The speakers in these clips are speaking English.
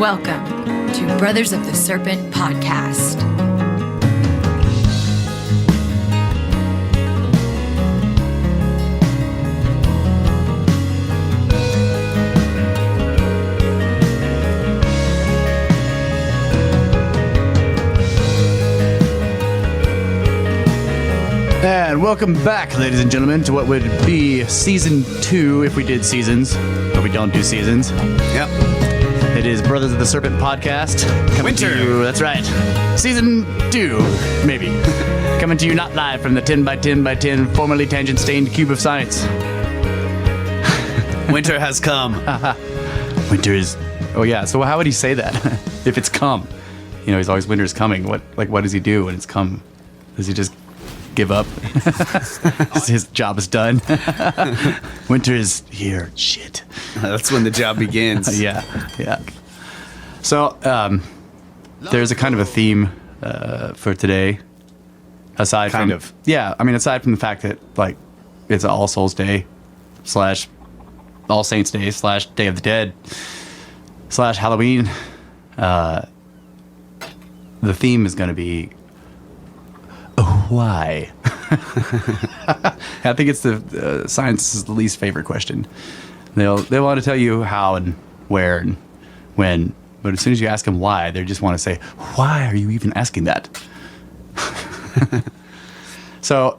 Welcome to Brothers of the Serpent podcast. And welcome back, ladies and gentlemen, to what would be season 2 if we did seasons, but we don't do seasons. Yep. It is Brothers of the Serpent podcast. Coming to you, that's right. Season 2, maybe. Coming to you not live from the 10x10x10 formerly tangent-stained cube of science. Winter has come. Winter is... Oh, yeah. So how would he say that? If it's come. You know, he's always winter is coming. What does he do when it's come? Does he just give up? His job is done. Winter is here. Shit. That's when the job begins. Yeah. So, there's a kind of a theme for today. Aside from the fact that, like, it's All Souls Day / All Saints Day / Day of the Dead / Halloween. The theme is going to be why? I think it's the science's least favorite question. They want to tell you how and where and when, but as soon as you ask them why, they just want to say, why are you even asking that? So,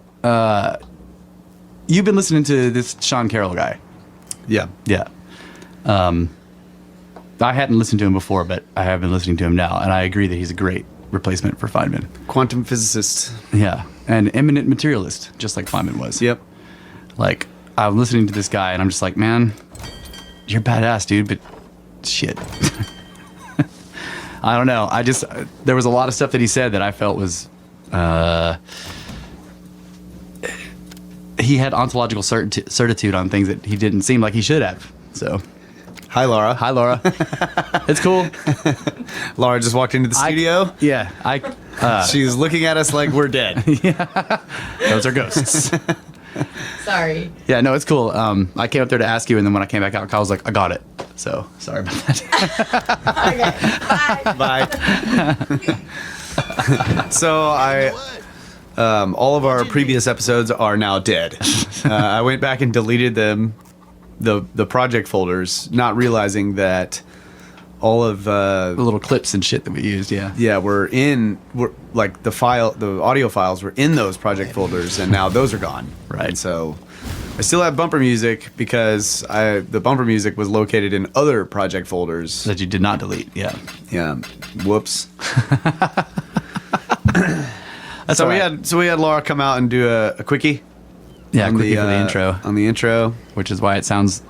you've been listening to this Sean Carroll guy. Yeah. I hadn't listened to him before, but I have been listening to him now, and I agree that he's a great replacement for Feynman. Quantum physicist. Yeah, an eminent materialist, just like Feynman was. Yep. Like, I'm listening to this guy, and I'm just like, man, you're badass, dude, but shit. I don't know. There was a lot of stuff that he said that I felt was, he had ontological certitude on things that he didn't seem like he should have, so... Hi, Laura. It's cool. Laura just walked into the studio. She's looking at us like we're dead. Yeah. Those are ghosts. Sorry. Yeah, no, it's cool. I came up there to ask you, and then when I came back out, Kyle was like, I got it. So, sorry about that. Okay, bye. Bye. So, all of our previous episodes are now dead. I went back and deleted them. The project folders, not realizing that all of the little clips and shit that we used, were like the audio files were in those project folders, and now those are gone. Right. And so I still have bumper music because the bumper music was located in other project folders that you did not delete. Yeah. Whoops. That's so right. we had Laura come out and do a quickie. Yeah, quickie for the intro. On the intro. Which is why it sounds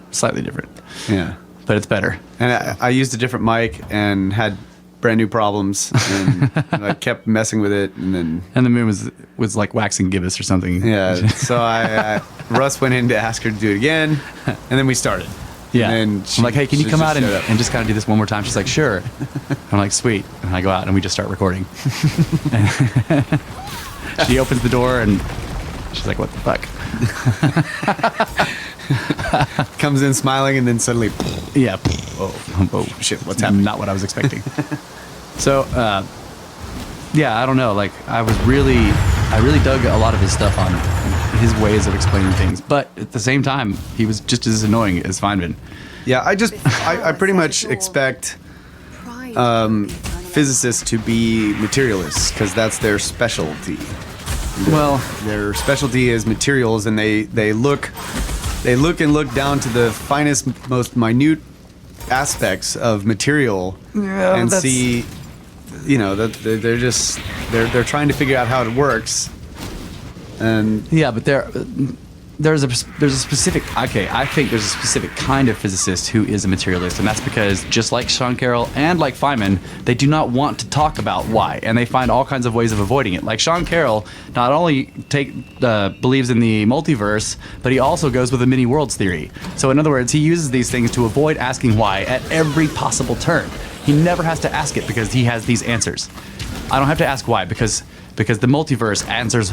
slightly different. Yeah. But it's better. And I used a different mic and had brand new problems. And I kept messing with it. And the moon was like waxing gibbous or something. Yeah. So Russ went in to ask her to do it again. And then we started. Yeah. And I'm like, hey, can you come out and just kind of do this one more time? She's like, sure. I'm like, sweet. And I go out and we just start recording. She opens the door and... she's like, what the fuck? Comes in smiling and then suddenly... Yeah. Whoa, shit, what's happening? Not what I was expecting. So, I don't know. Like, I really dug a lot of his stuff on his ways of explaining things. But at the same time, he was just as annoying as Feynman. Yeah, I pretty much expect physicists to be materialists because that's their specialty. Well, their specialty is materials, and they look down to the finest, most minute aspects of material, and see, that they're trying to figure out how it works. And yeah, but there's a specific I think there's a specific kind of physicist who is a materialist, and that's because just like Sean Carroll and like Feynman, they do not want to talk about why, and they find all kinds of ways of avoiding it. Like Sean Carroll not only believes in the multiverse, but he also goes with the many worlds theory. So in other words, he uses these things to avoid asking why at every possible turn. He never has to ask it because he has these answers. I don't have to ask why because the multiverse answers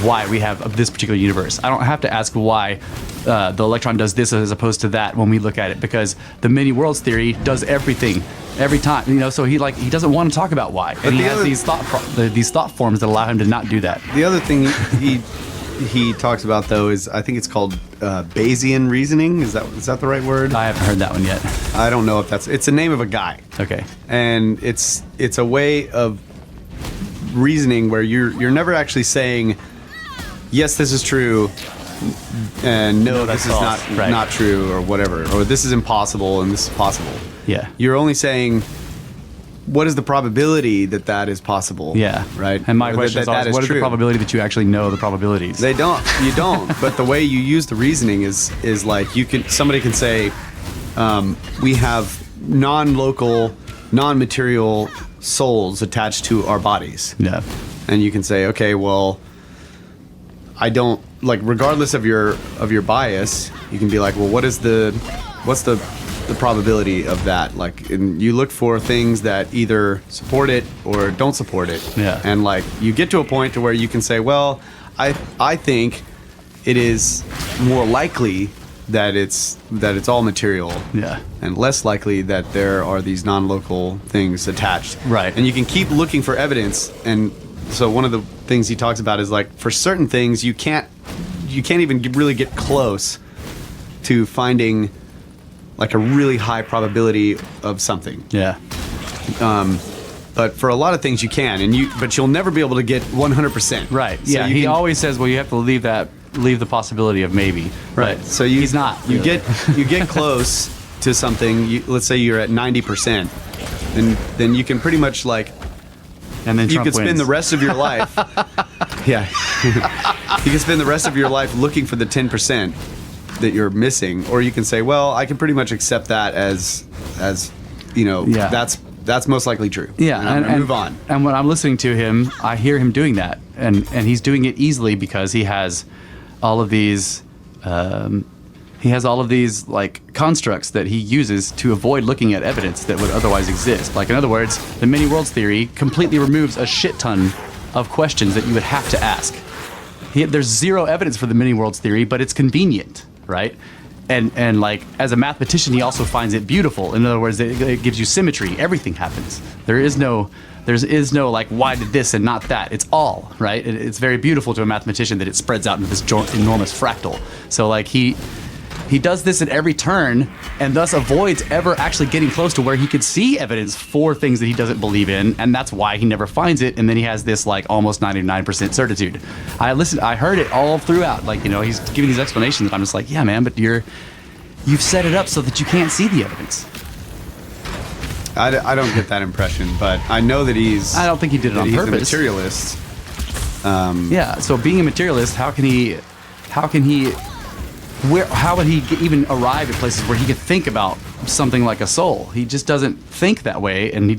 why we have this particular universe. I don't have to ask why the electron does this as opposed to that when we look at it, because the many worlds theory does everything every time. So he doesn't want to talk about why, and he has these thought forms that allow him to not do that. The other thing he talks about though is, I think it's called Bayesian reasoning. Is that the right word? I haven't heard that one yet. I don't know if it's the name of a guy. Okay. And it's a way of reasoning where you're never actually saying, yes, this is true, and no, this is not true, or whatever, or this is impossible and this is possible. Yeah. You're only saying, what is the probability that is possible? Yeah. Right. And my question is always, what is true. the probability that you actually know the probabilities? You don't. But the way you use the reasoning is like, somebody can say, we have non-local, non-material souls attached to our bodies. Yeah. And you can say, okay, well, I don't, like, regardless of your bias, you can be like, well, what's the probability of that? Like, and you look for things that either support it or don't support it. Yeah. And like, you get to a point to where you can say, well, I think it is more likely that it's all material. Yeah. And less likely that there are these non-local things attached. Right. And you can keep looking for evidence. And so one of the things he talks about is, like, for certain things you can't even really get close to finding like a really high probability of something. Yeah. But for a lot of things you can, but you'll never be able to get 100%. Right. So Yeah. He always says, well, you have to leave the possibility of maybe. Right. But So he's not. You really. you get close to something. Let's say you're at 90%, and then you can pretty much, like, and then you Trump could spend wins. the rest of your life. Yeah. You can spend the rest of your life looking for the 10% that you're missing, or you can say, well, I can pretty much accept that as Yeah. that's most likely true. Yeah, and I'm gonna move on. And when I'm listening to him, I hear him doing that, and he's doing it easily because he has all of these. He has all of these, like, constructs that he uses to avoid looking at evidence that would otherwise exist. Like, in other words, the many worlds theory completely removes a shit ton of questions that you would have to ask. There's zero evidence for the many worlds theory, but it's convenient, right? And like, as a mathematician, he also finds it beautiful. In other words, it gives you symmetry. Everything happens. There is no like, why did this and not that? It's all, right? It's very beautiful to a mathematician that it spreads out into this enormous fractal. So, like, he does this at every turn, and thus avoids ever actually getting close to where he could see evidence for things that he doesn't believe in, and that's why he never finds it. And then he has this, like, almost 99% certitude. I heard it all throughout. Like, he's giving these explanations, and I'm just like, yeah, man, but you've set it up so that you can't see the evidence. I don't get that impression, but I know that I don't think he did it on purpose. He's a materialist. Yeah. So being a materialist, how would he even arrive at places where he could think about something like a soul? He just doesn't think that way, and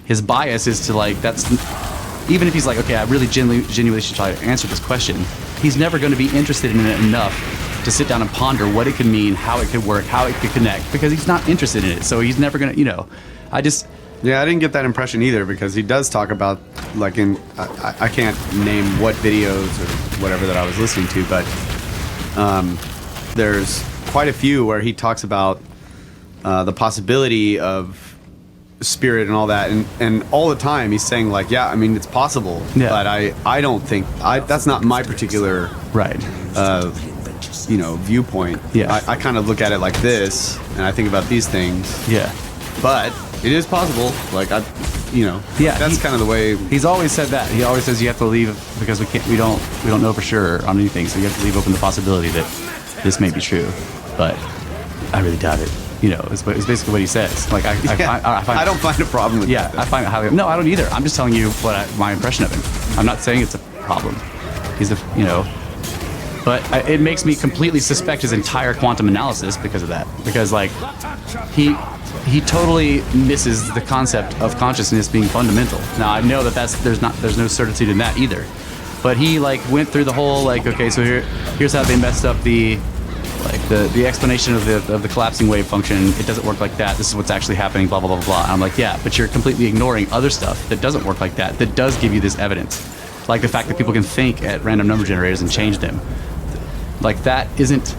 his bias is to, like, that's, even if he's like, okay, I really genuinely should try to answer this question, he's never going to be interested in it enough to sit down and ponder what it could mean, how it could work, how it could connect, because he's not interested in it. So he's never going to, I didn't get that impression either, because he does talk about, like, I can't name what videos or whatever that I was listening to, but there's quite a few where he talks about the possibility of spirit and all that, and all the time he's saying, like, yeah, I mean, it's possible, but I don't think that's not my particular viewpoint. Yeah. I kind of look at it like this, and I think about these things. Yeah. But it is possible. Like, that's kind of the way. He's always said that. He always says you have to leave because we don't know for sure on anything, so you have to leave open the possibility that this may be true. But I really doubt it. It's basically what he says. Like, I don't find a problem with that. Yeah, I find it highly. No, I don't either. I'm just telling you my impression of him. I'm not saying it's a problem. He's but it makes me completely suspect his entire quantum analysis because of that. Because, like, he totally misses the concept of consciousness being fundamental. Now, I know that there's no certitude in that either. But he, like, went through the whole, like, okay, so here's how they messed up the explanation of the collapsing wave function. It doesn't work like that. This is what's actually happening, blah, blah, blah, blah. And I'm like, yeah, but you're completely ignoring other stuff that doesn't work like that does give you this evidence. Like the fact that people can think at random number generators and change them. Like, that isn't,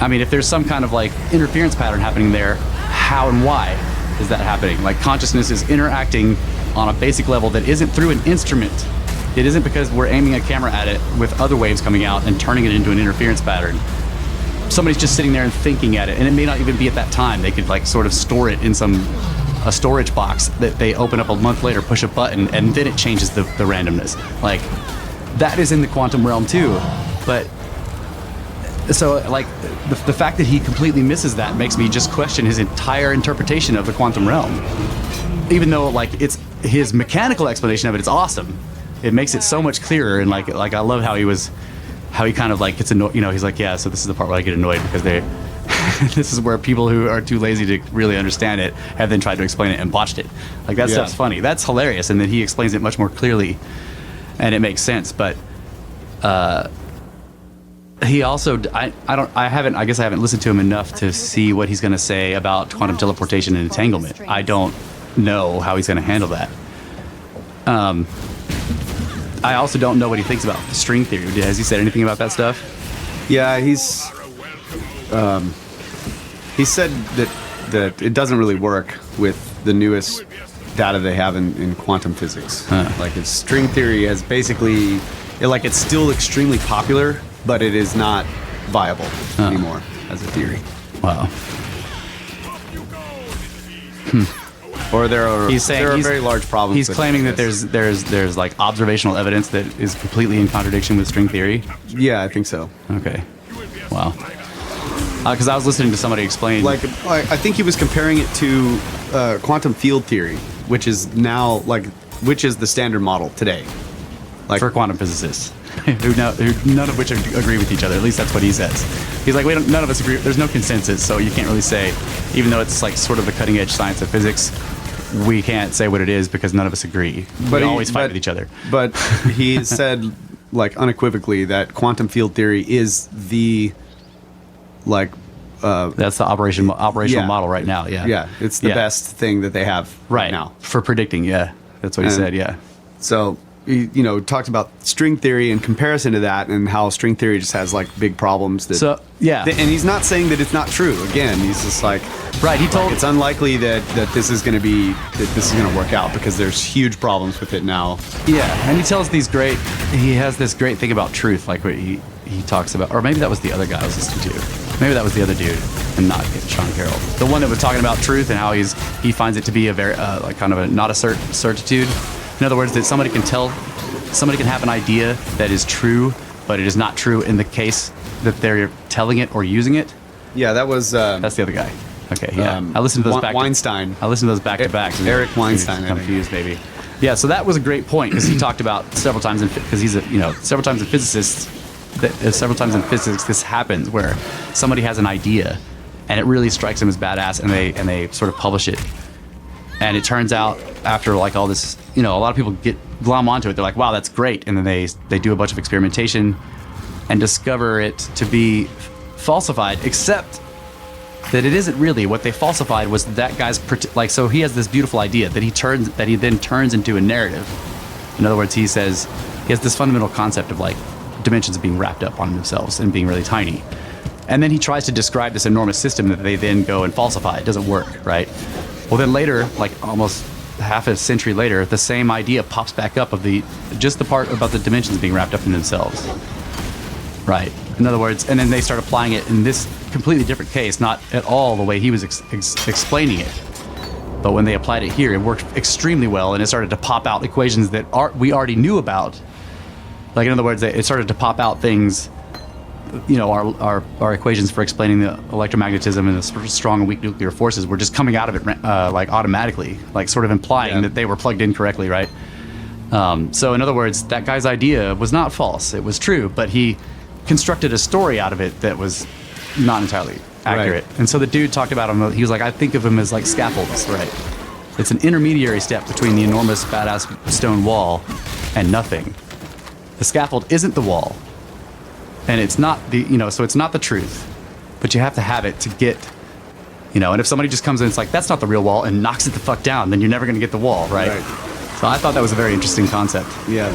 I mean, if there's some kind of, like, interference pattern happening there, how and why? is that happening. Like consciousness is interacting on a basic level that isn't through an instrument. It isn't because we're aiming a camera at it with other waves coming out and turning it into an interference pattern. Somebody's just sitting there and thinking at it, and it may not even be at that time. They could like sort of store it in a storage box that they open up a month later, push a button, and then it changes the randomness. Like that is in the quantum realm too. But so like the fact that he completely misses that makes me just question his entire interpretation of the quantum realm. Even though like it's his mechanical explanation of it is awesome. It makes it so much clearer, and like I love how he kind of like gets annoyed. You know, he's like, yeah, so this is the part where I get annoyed because this is where people who are too lazy to really understand it have then tried to explain it and botched it. Like that stuff's funny. That's hilarious, and then he explains it much more clearly, and it makes sense. But he also, I guess I haven't listened to him enough to see what he's going to say about quantum teleportation and entanglement. I don't know how he's going to handle that. I also don't know what he thinks about the string theory. Has he said anything about that stuff? Yeah, he said that it doesn't really work with the newest data they have in quantum physics. Like its string theory has basically, it's still extremely popular, but it is not viable anymore as a theory. Wow. Or there are very large problems. He's claiming that there's like observational evidence that is completely in contradiction with string theory. Yeah, I think so. Okay. Wow. Because I was listening to somebody explain. Like, I think he was comparing it to quantum field theory, which is now which is the standard model today. Like for quantum physicists, who none of which agree with each other. At least that's what he says. He's like, none of us agree. There's no consensus, so you can't really say, even though it's like sort of the cutting edge science of physics, we can't say what it is because none of us agree. But we always fight with each other. But he said, like unequivocally, that quantum field theory is the that's the operational model right now. Yeah. Yeah, it's the best thing that they have right now for predicting. Yeah, that's what he said. Yeah. So he, talked about string theory in comparison to that, and how string theory just has like big problems. And he's not saying that it's not true. Again, he's just like, right. He told it's unlikely that this is going to work out because there's huge problems with it now. Yeah, and he tells he has this great thing about truth, like what he talks about, or maybe that was the other guy I was listening to. Maybe that was the other dude, and not Sean Carroll. The one that was talking about truth and how he finds it to be a very not a certitude. In other words, that somebody can have an idea that is true, but it is not true in the case that they're telling it or using it. Yeah, that was that's the other guy. Okay, yeah. I listened to those Weinstein. I listened to those back to back. Eric Weinstein. Confused, maybe. Yeah, so that was a great point because he talked about several times because he's several times in physics this happens where somebody has an idea and it really strikes them as badass, and they sort of publish it, and it turns out after like all this, a lot of people glom onto it. They're like, wow, that's great, and then they do a bunch of experimentation and discover it to be falsified, except that it isn't really. What they falsified was that guy's so he has this beautiful idea that he then turns into a narrative. In other words, he says he has this fundamental concept of like dimensions being wrapped up on themselves and being really tiny, and then he tries to describe this enormous system that they then go and falsify. It doesn't work, right? Well, then later, like almost half a century later, the same idea pops back up of the part about the dimensions being wrapped up in themselves. Right. In other words, and then they start applying it in this completely different case, not at all the way he was explaining it. But when they applied it here, it worked extremely well, and it started to pop out equations that we already knew about. Like, in other words, it started to pop out things, our equations for explaining the electromagnetism and the strong and weak nuclear forces were just coming out of it like automatically, like sort of implying that they were plugged in correctly, right? So in other words, that guy's idea was not false. It was true, but he constructed a story out of it that was not entirely accurate. Right. And so the dude talked about him. He was like, I think of him as like scaffolds, right? It's an intermediary step between the enormous badass stone wall and nothing. The scaffold isn't the wall, and it's not so it's not the truth, but you have to have it to get, and if somebody just comes in and it's like, that's not the real wall, and knocks it the fuck down, then you're never going to get the wall, right? So I thought that was a very interesting concept. Yeah.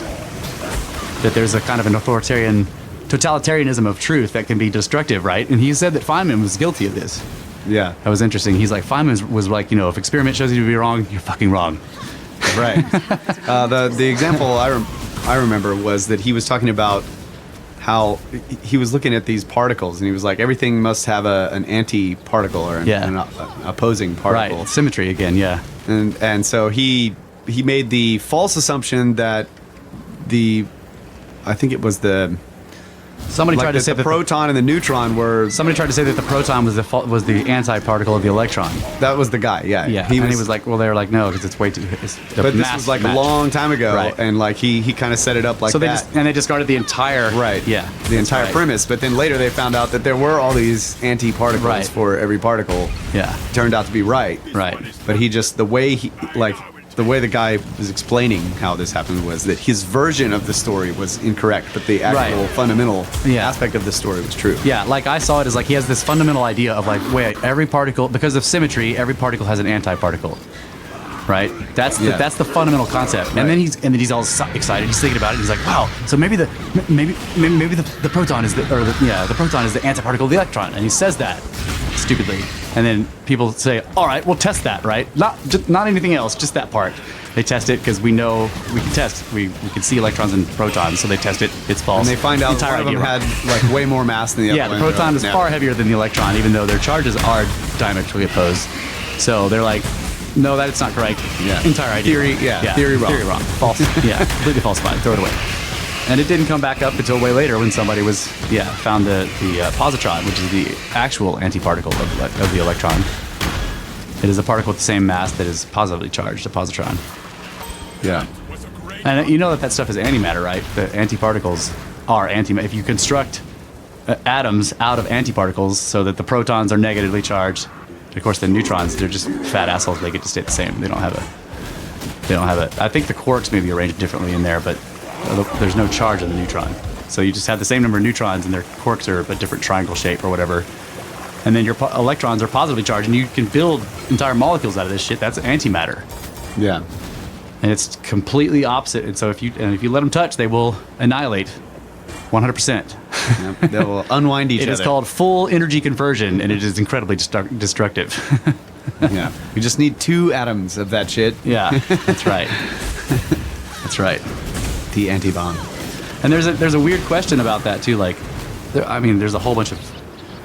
That there's a kind of an totalitarianism of truth that can be destructive, right? And he said that Feynman was guilty of this. Yeah. That was interesting. He's like, Feynman was like, if experiment shows you to be wrong, you're fucking wrong. Right. The example I remember was that he was talking about how he was looking at these particles, and he was like, everything must have an anti-particle or an opposing particle. Right. Symmetry again. Yeah. And so he made the false assumption that I think it was Somebody tried to say the proton and the neutron were. Somebody tried to say that the proton was the anti-particle of the electron. That was the guy, yeah. Yeah, he was like, well, they were like, no, because it's way too. But this was like a long time ago, right. And like he kind of set it up like so that. They discarded the entire. Right. Yeah. The entire premise, but then later they found out that there were all these anti-particles for every particle. Yeah. Turned out to be right. Right. But the way the guy was explaining how this happened was that his version of the story was incorrect, but the actual fundamental aspect of the story was true. Yeah, like I saw it as like he has this fundamental idea of like, wait, every particle, because of symmetry, every particle has an anti-particle. Right? That's the fundamental concept. Right. And then he's all excited. He's thinking about it. He's like, wow. So maybe the proton is the proton is the antiparticle of the electron. And he says that stupidly. And then people say, all right, we'll test that, right? Not anything else, just that part. They test it because we know we can test. We can see electrons and protons, so they test it. It's false. And they find out one of them had like way more mass than the other. Yeah, the proton is far heavier than the electron, even though their charges are diametrically opposed. So they're like, no, that's not correct. Yeah. Entire idea. Theory wrong. False. Yeah, completely falsified. Throw it away. And it didn't come back up until way later when somebody found the positron, which is the actual antiparticle of the electron. It is a particle with the same mass that is positively charged, a positron. Yeah. And you know that stuff is antimatter, right? The antiparticles are antimatter. If you construct atoms out of antiparticles so that the protons are negatively charged, of course, the neutrons, they're just fat assholes. They get to stay the same. They don't have a. I think the quarks may be arranged differently in there, but there's no charge on the neutron. So you just have the same number of neutrons, and their quarks are a different triangle shape or whatever. And then your electrons are positively charged, and you can build entire molecules out of this shit. That's antimatter. Yeah. And it's completely opposite. And so if you let them touch, they will annihilate 100%. Yep, they will unwind each other. It is called full energy conversion, and it is incredibly destructive. Yeah. We just need 2 atoms of that shit. Yeah, that's right. That's right. The antibomb. And there's a weird question about that too. Like, there's a whole bunch of.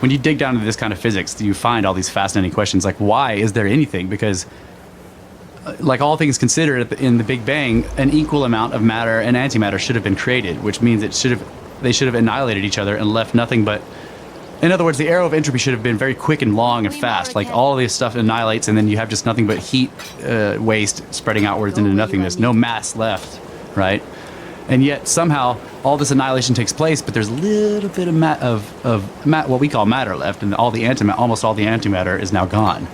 When you dig down into this kind of physics, you find all these fascinating questions. Like, why is there anything? Because, like all things considered, in the Big Bang, an equal amount of matter and antimatter should have been created, which means they should have annihilated each other and left nothing but. In other words, the arrow of entropy should have been very quick and long and fast. Like all of this stuff annihilates, and then you have just nothing but heat waste spreading outwards into nothingness. No mass left, right? And yet somehow all this annihilation takes place, but there's a little bit of what we call matter left, and almost all the antimatter is now gone.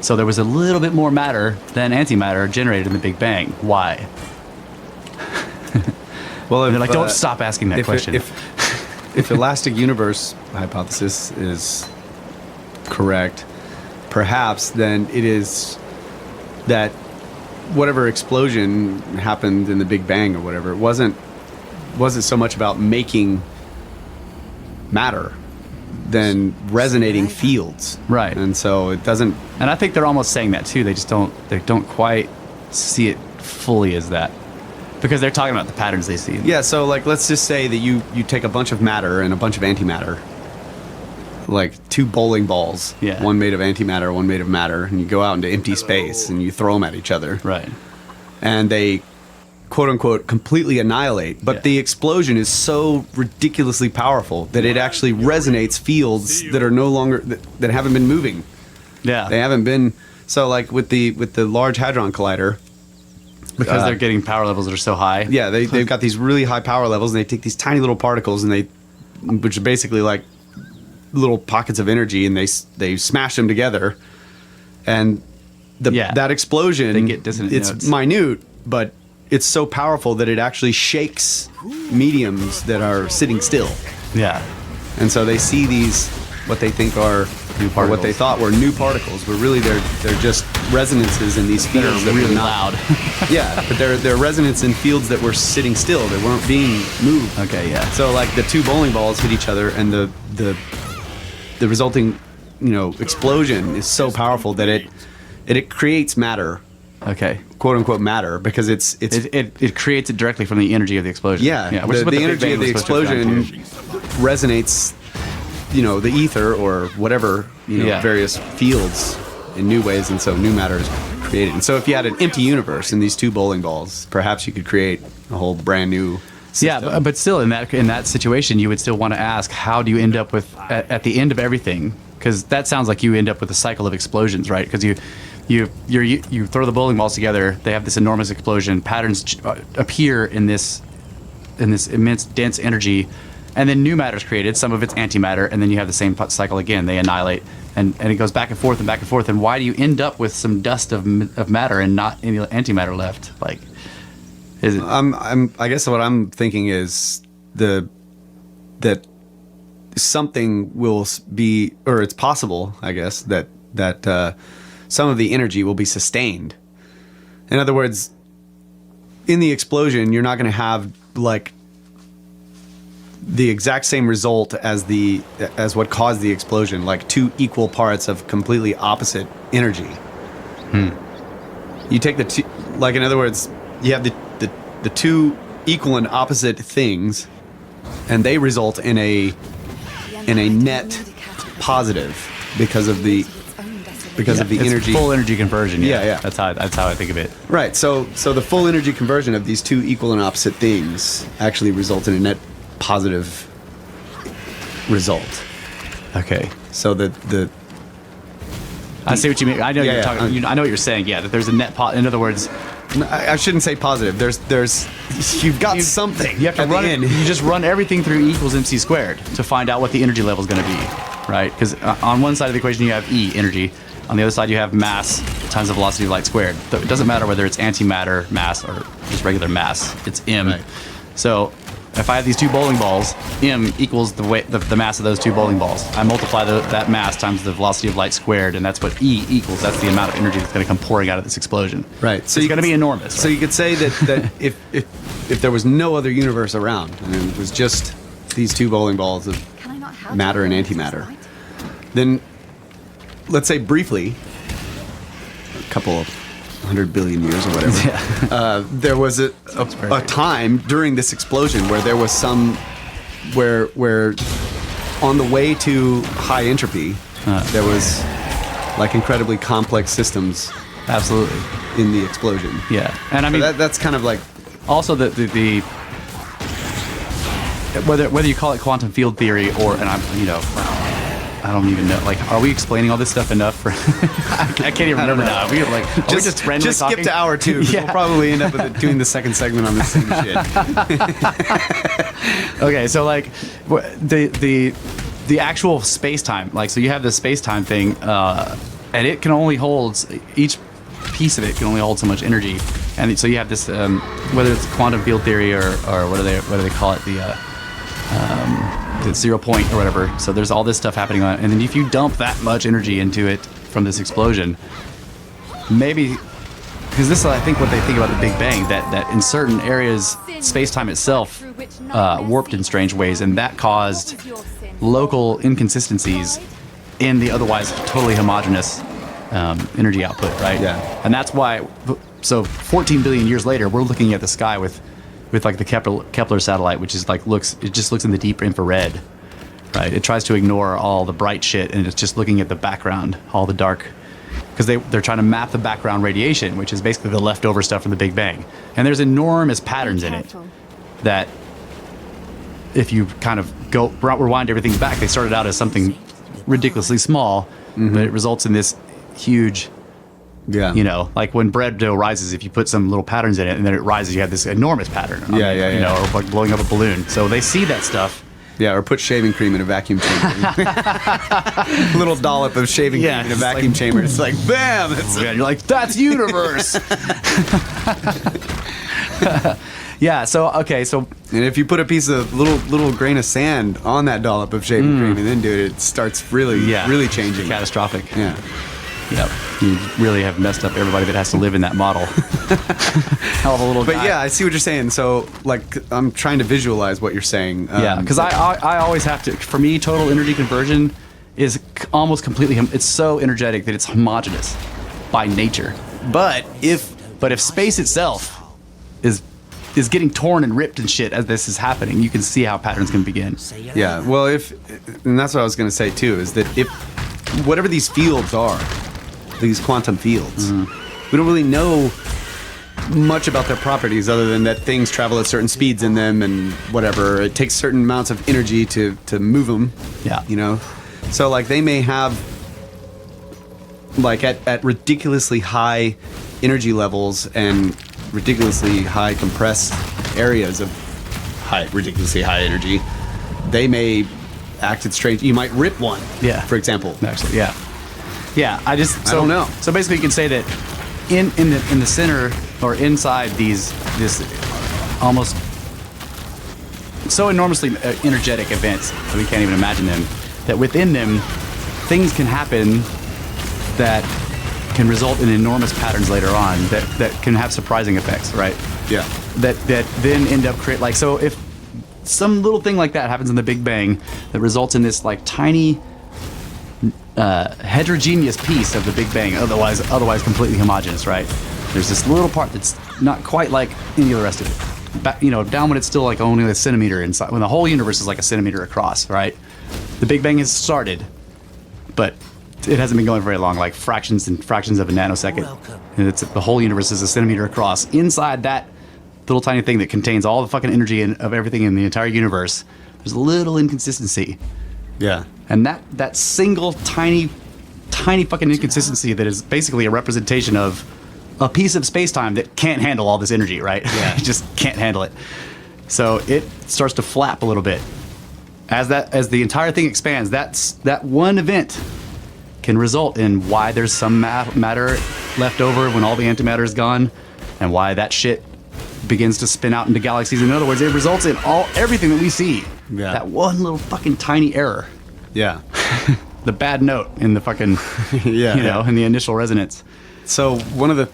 So there was a little bit more matter than antimatter generated in the Big Bang. Why? Well, they're like, don't stop asking that question. If elastic universe hypothesis is correct, perhaps then it is that whatever explosion happened in the Big Bang or whatever, it wasn't so much about making matter than resonating fields. Right. And so it doesn't. And I think they're almost saying that too. They don't quite see it fully as that. Because they're talking about the patterns they see. Yeah, so like let's just say that you take a bunch of matter and a bunch of antimatter. Like 2 bowling balls, one made of antimatter, one made of matter, and you go out into empty space and you throw them at each other. Right. And they, quote unquote, completely annihilate. But the explosion is so ridiculously powerful that it actually resonates fields that are no longer, that haven't been moving. Yeah. They haven't been, so like with the Large Hadron Collider. Because they're getting power levels that are so high. Yeah, they've got these really high power levels, and they take these tiny little particles, and which are basically like little pockets of energy, and they smash them together, and that explosion, they get dissonant it's notes. Minute, but it's so powerful that it actually shakes mediums that are sitting still. Yeah. And so they see these, what they think are, or what they thought were new particles, but really they're just resonances in these fields that are really not, loud. Yeah, but they're resonance in fields that were sitting still. They weren't being moved. Okay, yeah. So like the 2 bowling balls hit each other, and the resulting explosion is so powerful that it creates matter, Okay. quote unquote matter, because It creates it directly from the energy of the explosion. yeah, which is the what Big energy Bang of the was supposed to have explosion done, resonates, the ether or whatever, Yeah. various fields in new ways, and so new matter is created. And so if you had an empty universe in these two bowling balls, perhaps you could create a whole brand new system. Yeah, but still, in that situation, you would still want to ask, how do you end up with at the end of everything? Because that sounds like you end up with a cycle of explosions, right? Because you throw the bowling balls together, they have this enormous explosion. Patterns appear in this immense dense energy, and then new matter is created. Some of it's antimatter, and then you have the same cycle again. They annihilate, and it goes back and forth and back and forth. And why do you end up with some dust of matter and not any antimatter left? Like, is it? I guess what I'm thinking is that something will be, or it's possible, I guess, that some of the energy will be sustained. In other words, in the explosion, you're not going to have like the exact same result as what caused the explosion, like two equal parts of completely opposite energy. You take the two, like, in other words, you have the two equal and opposite things, and they result in a net positive because of the It's energy. full energy conversion. Yeah. That's how I think of it. Right. So the full energy conversion of these two equal and opposite things actually result in a net positive result. Okay. So the I see what you mean. I know Yeah, you're yeah. talking. I know what you're saying. Yeah, that there's a net. In other words, I shouldn't say positive. There's you've got something. you have to at run the it. end. You just run everything through E equals MC squared to find out what the energy level is going to be, right? Because on one side of the equation you have E energy, on the other side you have mass times the velocity of light squared. So it doesn't matter whether it's antimatter mass or just regular mass. It's M. Right. So if I have these two bowling balls, M equals the weight, the mass of those two bowling balls. I multiply that mass times the velocity of light squared, and that's what E equals. That's the amount of energy that's going to come pouring out of this explosion. Right. So it's going to be enormous. So right? you could say that if there was no other universe around, and it was just these two bowling balls of matter and antimatter, then let's say briefly, a couple of 100 billion years or whatever, there was a time during this explosion where there was where on the way to high entropy, there was like incredibly complex systems Absolutely. in the explosion. Yeah. And I mean, That's kind of like, also the whether you call it quantum field theory or, and I don't even know. Like, are we explaining all this stuff enough for? I can't even remember now. We like are we just randomly just skip talking? to hour 2 'cause Yeah. we'll probably end up doing the second segment on the same shit. Okay, so like the actual space time, like, so you have this space time thing, and it can only hold, each piece of it can only hold so much energy, and so you have this whether it's quantum field theory or what do they call it, the 0 point or whatever. So there's all this stuff happening on it, and then if you dump that much energy into it from this explosion, maybe, because this is, I think, what they think about the Big Bang, that in certain areas space-time itself warped in strange ways, and that caused local inconsistencies in the otherwise totally homogeneous energy output, right? Yeah. And that's why, so 14 billion years later, we're looking at the sky with like the Kepler satellite, which is like it just looks in the deep infrared, right? It tries to ignore all the bright shit, and it's just looking at the background, all the dark, because they're trying to map the background radiation, which is basically the leftover stuff from the Big Bang. And there's enormous patterns in it that, if you kind of rewind everything back, they started out as something ridiculously small, but it results in this huge. Yeah. Like when bread dough rises, if you put some little patterns in it and then it rises, you have this enormous pattern. Yeah. Or like blowing up a balloon. So they see that stuff. Yeah, or put shaving cream in a vacuum chamber. Little dollop of shaving cream in a vacuum chamber. It's like, bam! You're like, that's universe. Yeah. So okay. So And if you put a piece of little grain of sand on that dollop of shaving cream and then do it, it starts really changing. catastrophic. Yeah. Yep. You really have messed up everybody that has to live in that model. Hell of a little But guy. yeah, I see what you're saying. So, like, I'm trying to visualize what you're saying. Yeah, because I always have to. For me, total energy conversion is almost completely. It's so energetic that it's homogeneous by nature. But if space itself is getting torn and ripped and shit as this is happening, you can see how patterns can begin. yeah, well, and that's what I was going to say too, is that if whatever these fields are, these quantum fields, we don't really know much about their properties other than that things travel at certain speeds in them and whatever. It takes certain amounts of energy to move them. Yeah. You know? So like they may have like at ridiculously high energy levels and ridiculously high compressed areas of ridiculously high energy, they may act in strange. You might rip one. Yeah. For example. Actually, yeah. Yeah, I don't know. So basically you can say that in the center or inside this almost so enormously energetic events that we can't even imagine them, that within them things can happen that can result in enormous patterns later on that can have surprising effects, right? Yeah. That then end up create so if some little thing like that happens in the Big Bang that results in this like tiny heterogeneous piece of the Big Bang, otherwise completely homogeneous, right? There's this little part that's not quite like any of the rest of it. Down when it's still like only a centimeter inside, when the whole universe is like a centimeter across, right? The Big Bang has started, but it hasn't been going very long, like fractions and fractions of a nanosecond. And the whole universe is a centimeter across. Inside that little tiny thing that contains all the fucking energy of everything in the entire universe, there's a little inconsistency. Yeah. And that single tiny fucking inconsistency that is basically a representation of a piece of space-time that can't handle all this energy, right? Yeah. It just can't handle it. So it starts to flap a little bit. As the entire thing expands, that one event can result in why there's some matter left over when all the antimatter is gone, and why that shit begins to spin out into galaxies. In other words, it results in everything that we see. Yeah. That one little fucking tiny error. Yeah. The bad note in the fucking, Yeah. in the initial resonance. So one of the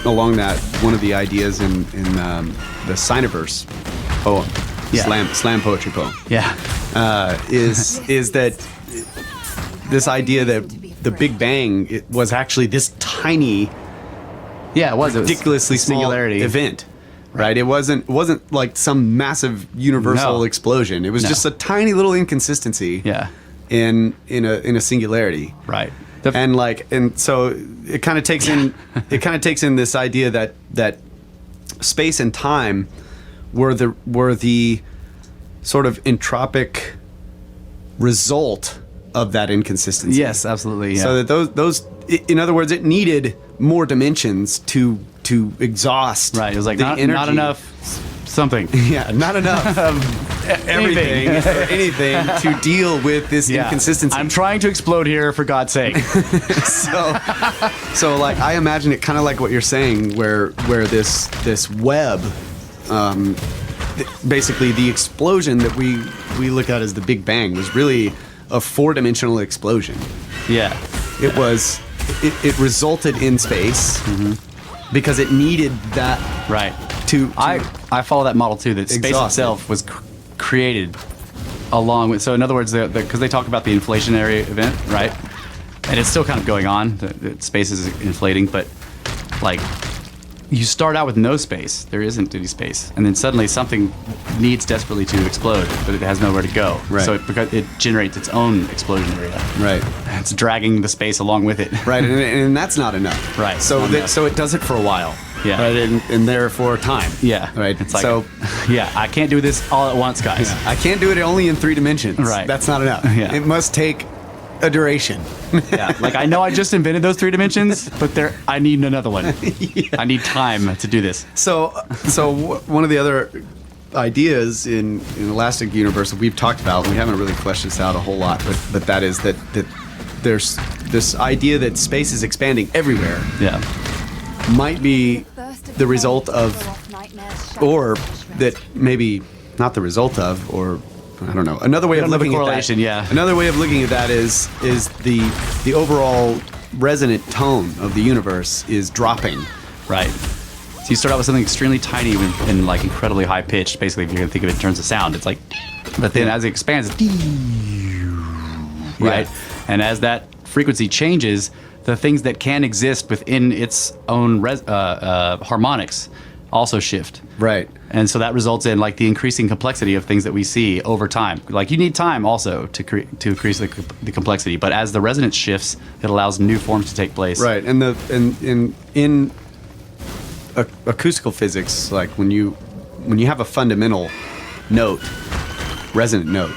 along that, one of the ideas in the Siniverse poem, Yeah. slam poetry poem, Yeah. is that this idea that the Big Bang was actually this tiny, Yeah, it was ridiculously small singularity event. Right, it wasn't like some massive universal explosion. It was just a tiny little inconsistency. Yeah. In a singularity. Right. And so it kind of takes in this idea that space and time were the sort of entropic result of that inconsistency. Yes, absolutely. Yeah. So that those in other words, it needed more dimensions to exhaust. Right. It was like the not energy. enough something. Yeah, not enough of everything or anything to deal with this inconsistency. I'm trying to explode here, for God's sake. So like I imagine it kind of like what you're saying, where this web, basically the explosion that we look at as the Big Bang was really a 4-dimensional explosion. Yeah. It was. It resulted in space because it needed that. Right. To I follow that model too. That space Exhausted. itself was created along with. So in other words, because they talk about the inflationary event, right? And it's still kind of going on. The space is inflating, but like you start out with no space. There isn't any space, and then suddenly something needs desperately to explode, but it has nowhere to go. Right. So it generates its own explosion area. Right. It's dragging the space along with it. Right, and that's not enough. Right. So Not enough. so it does it for a while. Yeah. Right, and therefore time. Yeah. Right. It's like, so yeah, I can't do this all at once, guys. I can't do it only in 3 dimensions. Right. That's not enough. Yeah. It must take a duration. Yeah. Like I know I just invented those 3 dimensions, but I need another one. I need time to do this. So one of the other ideas in Elastic Universe that we've talked about, we haven't really fleshed this out a whole lot, but that is that there's this idea that space is expanding everywhere. Yeah. Might be the result of, or that maybe not the result of, or I don't know. Another way of looking at correlation, that, yeah. Another way of looking at that is the overall resonant tone of the universe is dropping. Right. So you start out with something extremely tiny and like incredibly high pitched. Basically, if you're gonna think of it in terms of sound, it's like, but then as it expands, it's right? And as that frequency changes, the things that can exist within its own harmonics also shift. Right. And so that results in like the increasing complexity of things that we see over time. Like you need time also to increase the complexity, but as the resonance shifts, it allows new forms to take place. Right. And in acoustical physics, like when you have a fundamental note, resonant note.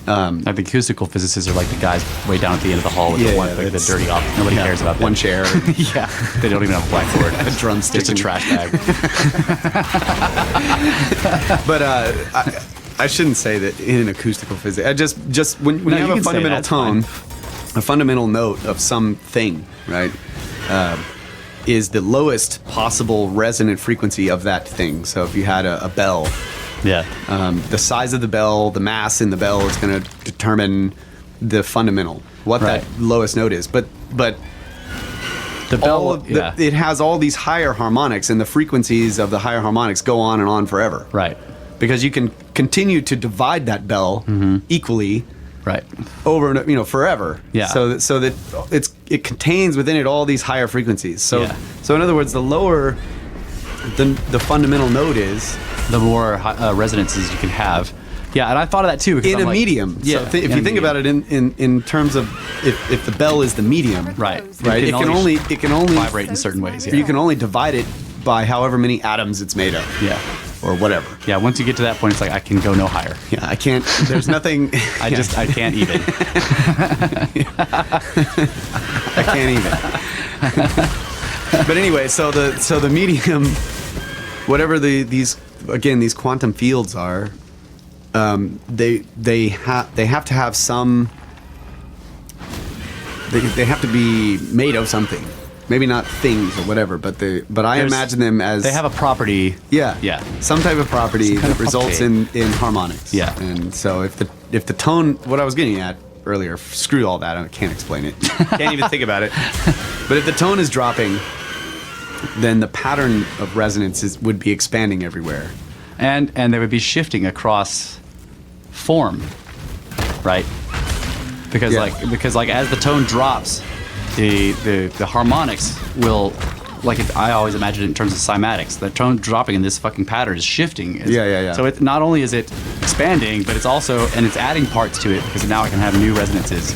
Like the acoustical physicists are like the guys way down at the end of the hall with the dirty off. Nobody cares about one them. chair. Yeah, they don't even have a blackboard. A drumstick. Just a trash bag. But I shouldn't say that in acoustical physics. I just when you have a fundamental tone, a fundamental note of something, right, is the lowest possible resonant frequency of that thing. So if you had a bell. Yeah. The size of the bell, the mass in the bell is going to determine the fundamental, what that lowest note is. But the bell, it has all these higher harmonics, and the frequencies of the higher harmonics go on and on forever. Right. Because you can continue to divide that bell equally. Right. Over and forever. Yeah. So that it contains within it all these higher frequencies. So in other words, the lower the fundamental note is, the more resonances you can have. Yeah, and I thought of that too. Because in a medium. Yeah. So if you think about it in terms of if the bell is the medium, right, it can only vibrate in certain ways. Yeah. You can only divide it by however many atoms it's made of. Yeah. Or whatever. Yeah. Once you get to that point, it's like I can go no higher. Yeah, I can't. There's nothing. I can't even. I can't even. But anyway, so the medium. Whatever these quantum fields are, they have to have some. They have to be made of something. Maybe not things or whatever, but I imagine them as they have a property. Yeah. Some type of property that results in harmonics. Yeah. And so if the tone, what I was getting at earlier, screw all that. I can't explain it. Can't even think about it. But if the tone is dropping, then the pattern of resonance would be expanding everywhere, and they would be shifting across form, right? Because as the tone drops, the harmonics will, I always imagine it in terms of cymatics. The tone dropping in this fucking pattern is shifting. So it not only is it expanding, but it's also it's adding parts to it because now I can have new resonances.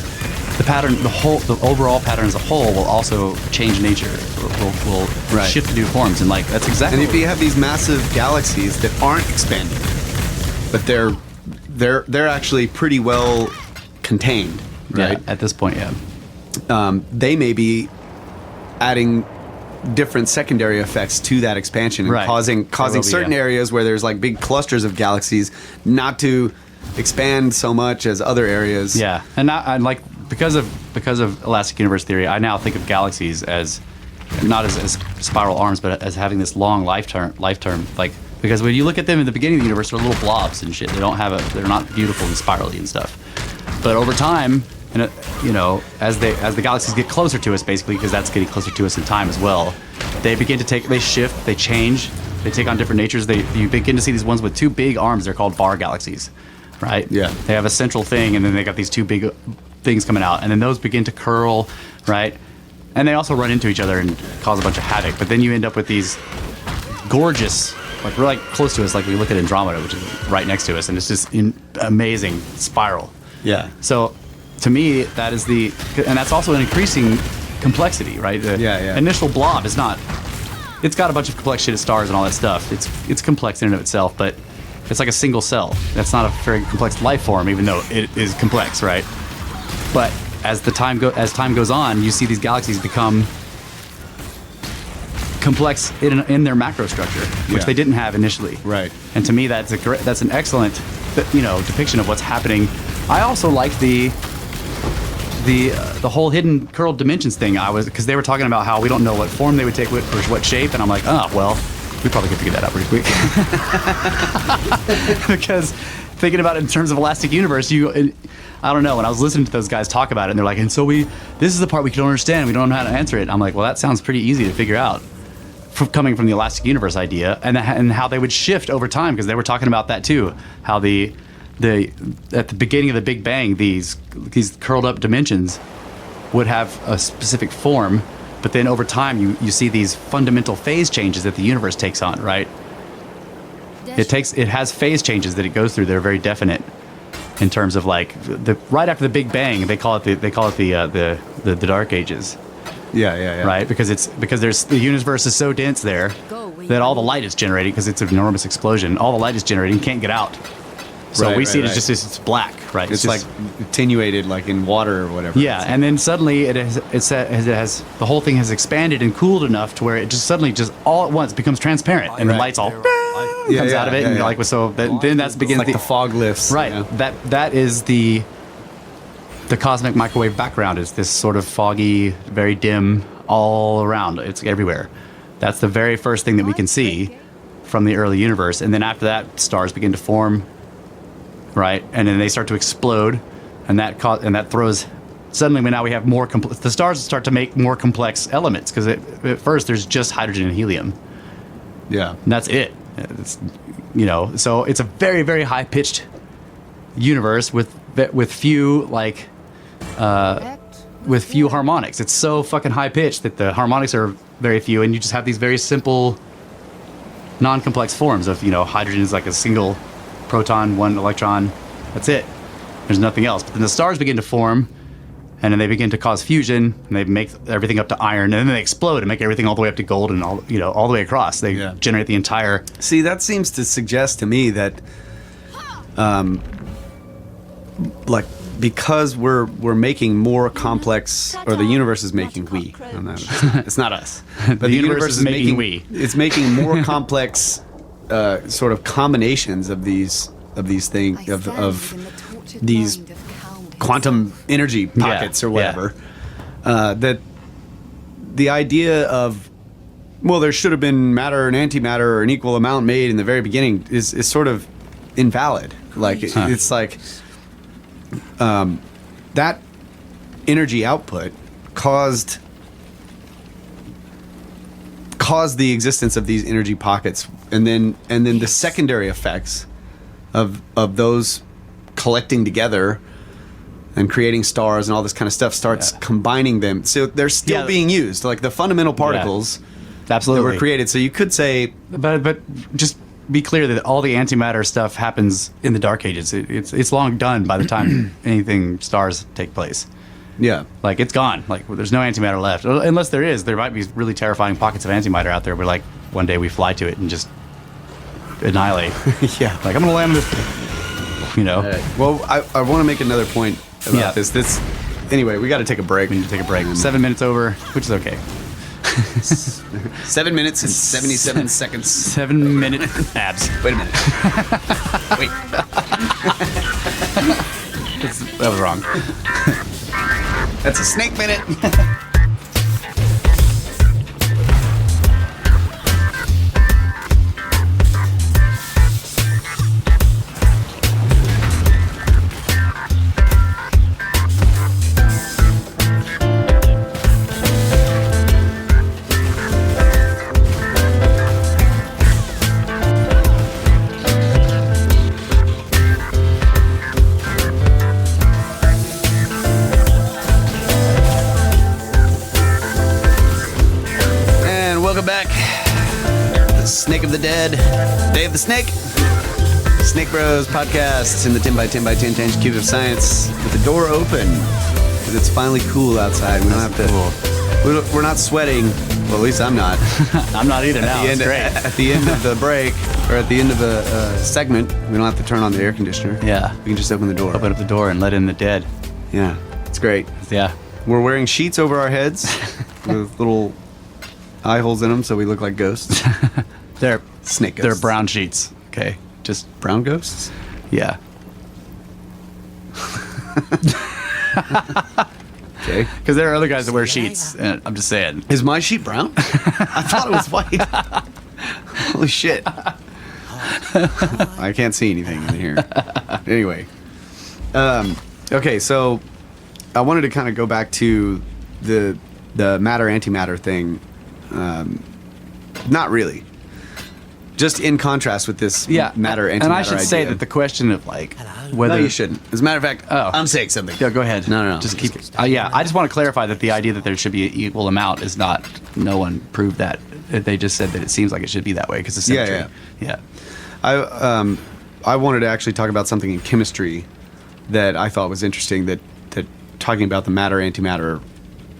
The pattern, the overall pattern as a whole will also change nature. Will shift to new forms, and that's exactly. And if you have these massive galaxies that aren't expanding, but they're actually pretty well contained, right? Yeah, at this point, yeah. They may be adding different secondary effects to that expansion and causing certain areas where there's big clusters of galaxies not to expand so much as other areas. Yeah, and because of elastic universe theory, I now think of galaxies as not as spiral arms, but as having this long life term. Because when you look at them in the beginning of the universe, they're little blobs and shit. They're not beautiful and spirally and stuff. But over time, and as the galaxies get closer to us, basically, because that's getting closer to us in time as well, they shift, they change, they take on different natures. You begin to see these ones with two big arms. They're called bar galaxies, right? Yeah. They have a central thing, and then they got these two big things coming out, and then those begin to curl, right? And they also run into each other and cause a bunch of havoc. But then you end up with these gorgeous, we're close to us, we look at Andromeda, which is right next to us, and it's just an amazing spiral. Yeah. So to me, that is and that's also an increasing complexity, right? The initial blob is not, it's got a bunch of complex shit of stars and all that stuff. It's complex in and of itself, but it's like a single cell. That's not a very complex life form, even though it is complex, right? But as time goes on, you see these galaxies become complex in their macro structure, which they didn't have initially. Right. And to me, that's an excellent, depiction of what's happening. I also like the whole hidden curled dimensions thing. Because they were talking about how we don't know what form they would take or what shape, and I'm like, oh well, we probably could figure that out pretty quick. Because thinking about it in terms of elastic universe, I don't know. When I was listening to those guys talk about it, and they're like, and so this is the part we don't understand. We don't know how to answer it. I'm like, well, that sounds pretty easy to figure out coming from the elastic universe idea, and how they would shift over time, because they were talking about that too. How the at the beginning of the Big Bang, these curled up dimensions would have a specific form, but then over time you see these fundamental phase changes that the universe takes on, right? It has phase changes that it goes through that are very definite in terms of like right after the Big Bang, they call it the Dark Ages. Yeah. Right, because the universe is so dense there that all the light is generated, because it's an enormous explosion. All the light is generated and can't get out. So we see it as just it's black, right? It's like attenuated, like in water or whatever. Yeah, and then suddenly it has the whole thing has expanded and cooled enough to where it just suddenly just all at once becomes transparent, and the light's all comes out of it, and like then that begins like the fog lifts, right? You know? That is the cosmic microwave background, is this sort of foggy, very dim all around. It's everywhere. That's the very first thing that we can see from the early universe, and then after that, stars begin to form. Right, and then they start to explode, and that throws. Suddenly, now we have more the stars start to make more complex elements, because at first there's just hydrogen and helium. Yeah, and that's it. It's, so it's a very, very high pitched universe with few with few harmonics. It's so fucking high pitched that the harmonics are very few, and you just have these very simple, non-complex forms of hydrogen is like a single proton, one electron. That's it. There's nothing else. But then the stars begin to form, and then they begin to cause fusion, and they make everything up to iron, and then they explode and make everything all the way up to gold, and all the way across. They generate the entire. See, that seems to suggest to me that, like, because we're making more complex, or the universe is making it's not us, but the universe is making it's making more complex. Sort of combinations of these things of these quantum energy pockets or whatever. That the idea of there should have been matter and antimatter or an equal amount made in the very beginning is sort of invalid. Like it's like that energy output caused the existence of these energy pockets, and then the secondary effects of those collecting together and creating stars and all this kind of stuff starts combining them. So they're still being used, like the fundamental particles absolutely that were created. So you could say, but just be clear that all the antimatter stuff happens in the Dark Ages. It's long done by the time anything stars take place. Yeah. Like, it's gone. Like, there's no antimatter left. Unless there might be really terrifying pockets of antimatter out there where, like, one day we fly to it and just annihilate. Yeah. Like, I'm going to land this, Well, I want to make another point about this. Anyway, we got to take a break. We need to take a break. 7 minutes over, which is okay. 7 minutes and 77 seconds. 7 minute abs. Wait a minute. Wait. That was wrong. That's a snake minute. Snake of the Dead, Day of the Snake, Snake Bros podcast in the 10 by 10 by 10 inch cube of science with the door open because it's finally cool outside. We don't have to. We're not sweating. Well, at least I'm not. I'm not either now. It's great. At the end of the break, or at the end of a segment, we don't have to turn on the air conditioner. Yeah, we can just open the door. Open up the door and let in the dead. Yeah, it's great. Yeah, we're wearing sheets over our heads with little eye holes in them, so we look like ghosts. They're snake ghosts. They're brown sheets. Okay. Just brown ghosts? Yeah. Okay. Because there are other guys that wear sheets. And I'm just saying. Is my sheet brown? I thought it was white. Holy shit. I can't see anything in here. Anyway. Okay, so I wanted to kind of go back to the matter-antimatter thing. Not really. Just in contrast with this matter antimatter and I should idea. say that the question of like whether No, you shouldn't. As a matter of fact, Oh. I'm saying something. Yeah, go ahead. No. Just keep. I just want to clarify that the idea that there should be an equal amount is not. No one proved that. They just said that it seems like it should be that way because of symmetry. Yeah. I wanted to actually talk about something in chemistry that I thought was interesting that talking about the matter antimatter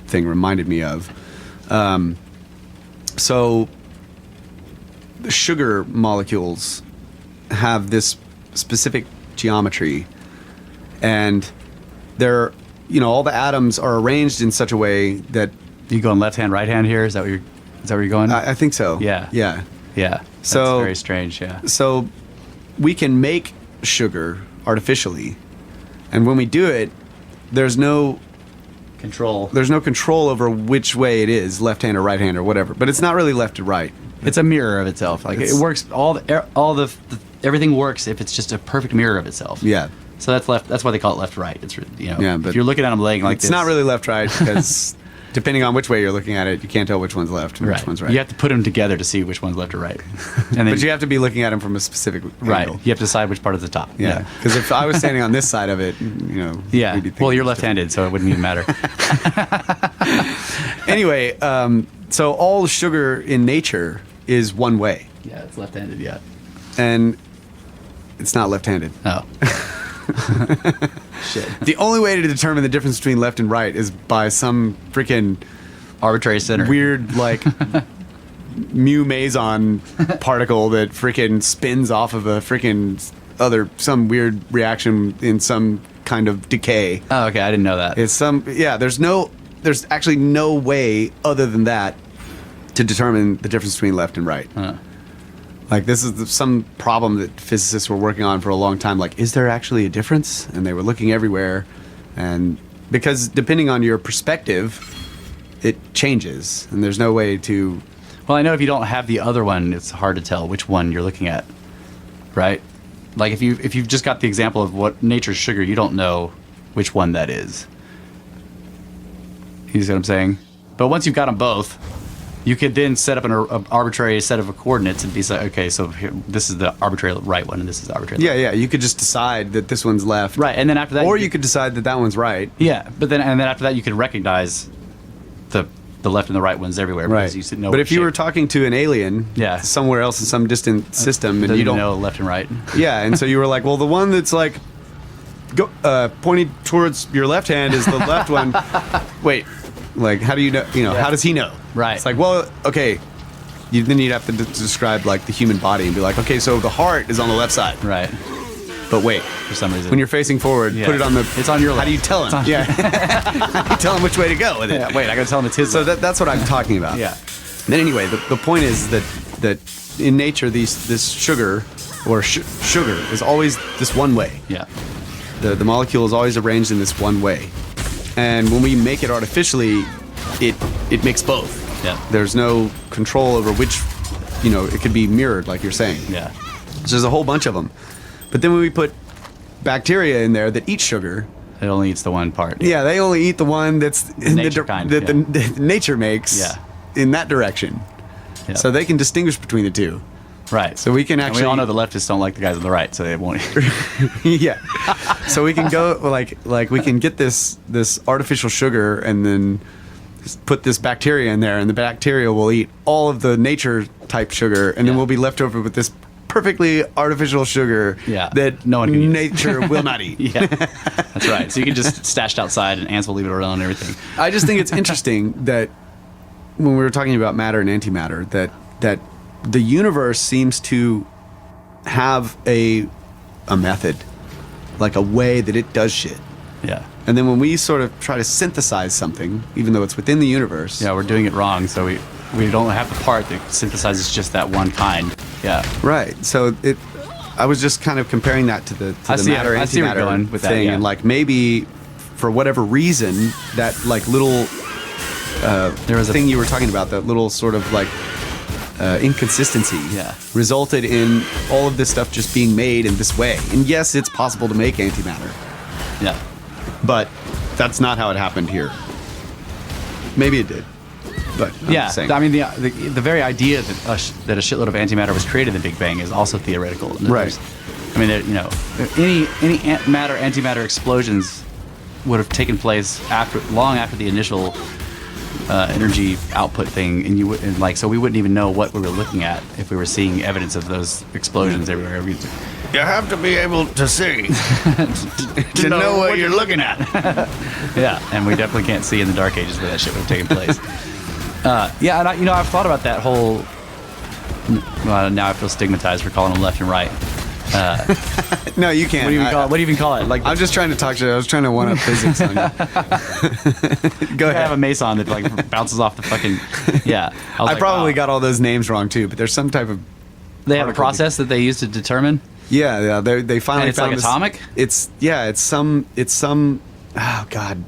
thing reminded me of. So the sugar molecules have this specific geometry, and they're, all the atoms are arranged in such a way that You going left hand, right hand here? Is that where you're going? I think so. Yeah. Yeah. Yeah. That's So- very strange. Yeah. So we can make sugar artificially, and when we do it, there's no control over which way it is, left hand or right hand or whatever. But it's not really left to right. It's a mirror of itself. Like it works. Everything works if it's just a perfect mirror of itself. Yeah. So that's left. That's why they call it left right. It's Yeah, but if you're looking at them laying like It's this, not really left right because depending on which way you're looking at it, you can't tell which one's left and which one's right. You have to put them together to see which one's left or right. And then, But you have to be looking at them from a specific right. angle. You have to decide which part is the top. Yeah. Because if I was standing on this side of it, Yeah. we'd be thinking Well, you're it's left-handed, so it wouldn't even matter. different. Anyway, so all sugar in nature is one way, Yeah, it's left-handed. Yeah. and it's not left-handed. Oh. Shit. The only way to determine the difference between left and right is by some freaking Arbitrary center. weird, like, mu meson particle that freaking spins off of a freaking some weird reaction in some kind of decay. Oh, okay. I didn't know that. There's actually no way other than that to determine the difference between left and right. Like, this is some problem that physicists were working on for a long time. Like, is there actually a difference? And they were looking everywhere. And because depending on your perspective, it changes. And there's no way to... Well, I know if you don't have the other one, it's hard to tell which one you're looking at, right? Like if you've just got the example of what nature's sugar, you don't know which one that is. You see what I'm saying? But once you've got them both, you could then set up an arbitrary set of coordinates and be like, okay, so here, this is the arbitrary right one, and this is the arbitrary left. Yeah. You could just decide that this one's left. Right, and then after that... Or you could decide that that one's right. Yeah, but then after that, you could recognize the left and the right ones everywhere. Right. Because you should know but which if you were shape. talking to an alien somewhere else in some distant system and Doesn't you even don't know left and right. Yeah, and so you were like, well, the one that's like pointing towards your left hand is the left one. Wait, like, how do you know? How does he know? Right. It's like, well, okay. Then you'd have to describe like the human body and be like, okay, so the heart is on the left side. Right. But wait, For some reason. when you're facing forward, put it on the. It's on your How left. do you tell him? Yeah. How do you tell him which way to go with it? Yeah, wait, I gotta tell him it's his. So left. that's what I'm talking about. Yeah. Then anyway, the point is that in nature, this sugar sugar is always this one way. Yeah. The molecule is always arranged in this one way, and when we make it artificially, it makes both. Yeah. There's no control over which, it could be mirrored, like you're saying. Yeah. So there's a whole bunch of them, but then when we put bacteria in there that eat sugar, It only eats the one part. yeah, they only eat the one that's in nature kind, that the nature makes. Yeah. In that direction. Yeah. So they can distinguish between the two. Right. So we can And actually we all know the leftists don't like the guys on the right, so they won't. yeah. So we can go like we can get this artificial sugar and then put this bacteria in there, and the bacteria will eat all of the nature type sugar, and then Yeah. we'll be left over with this perfectly artificial sugar that no one can eat. nature will not eat. Yeah. That's right. So you can just stash it outside, and ants will leave it around and everything. I just think it's interesting that when we were talking about matter and antimatter, that the universe seems to have a method, like a way that it does shit. Yeah. And then when we sort of try to synthesize something, even though it's within the universe, Yeah, we're doing it wrong, so we don't have the part that synthesizes just that one kind. Yeah. right? So I was just kind of comparing that to the I see- matter I see where you're antimatter going with that, thing, yeah. and like maybe for whatever reason that like little There was a thing you were talking about, that little sort of like inconsistency Yeah. resulted in all of this stuff just being made in this way. And yes, it's possible to make antimatter, Yeah. but that's not how it happened here. Maybe it did. But I'm Yeah, just saying. I mean the very idea that a shitload of antimatter was created in the Big Bang is also theoretical. Right. I mean, any antimatter explosions would have taken place long after the initial energy output thing, and so we wouldn't even know what we were looking at if we were seeing evidence of those explosions everywhere. You have to be able to see to know what you're looking at. Yeah, and we definitely can't see in the Dark Ages where that shit would have taken place. Yeah, and I've thought about that whole. Well, now I feel stigmatized for calling them left and right. No, you can't. What do you even call it? What do you even call it? Like I'm just trying to talk to you. I was trying to one-up physics on you. Go I ahead. have a meson that like bounces off the fucking. Yeah, I probably got all those names wrong too, but there's some type of. They have a particle process that they use to determine. Yeah. They finally And it's found like this- atomic? It's some. Oh God.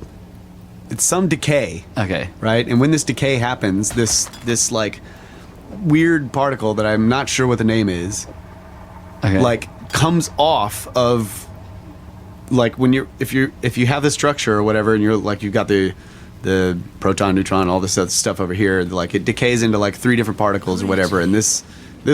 It's some decay. Okay. Right, and when this decay happens, this like weird particle that I'm not sure what the name is, Okay. like comes off of, like when if you have the structure or whatever, and you're like you've got the proton, neutron, all this other stuff over here, like it decays into like 3 different particles or whatever, and this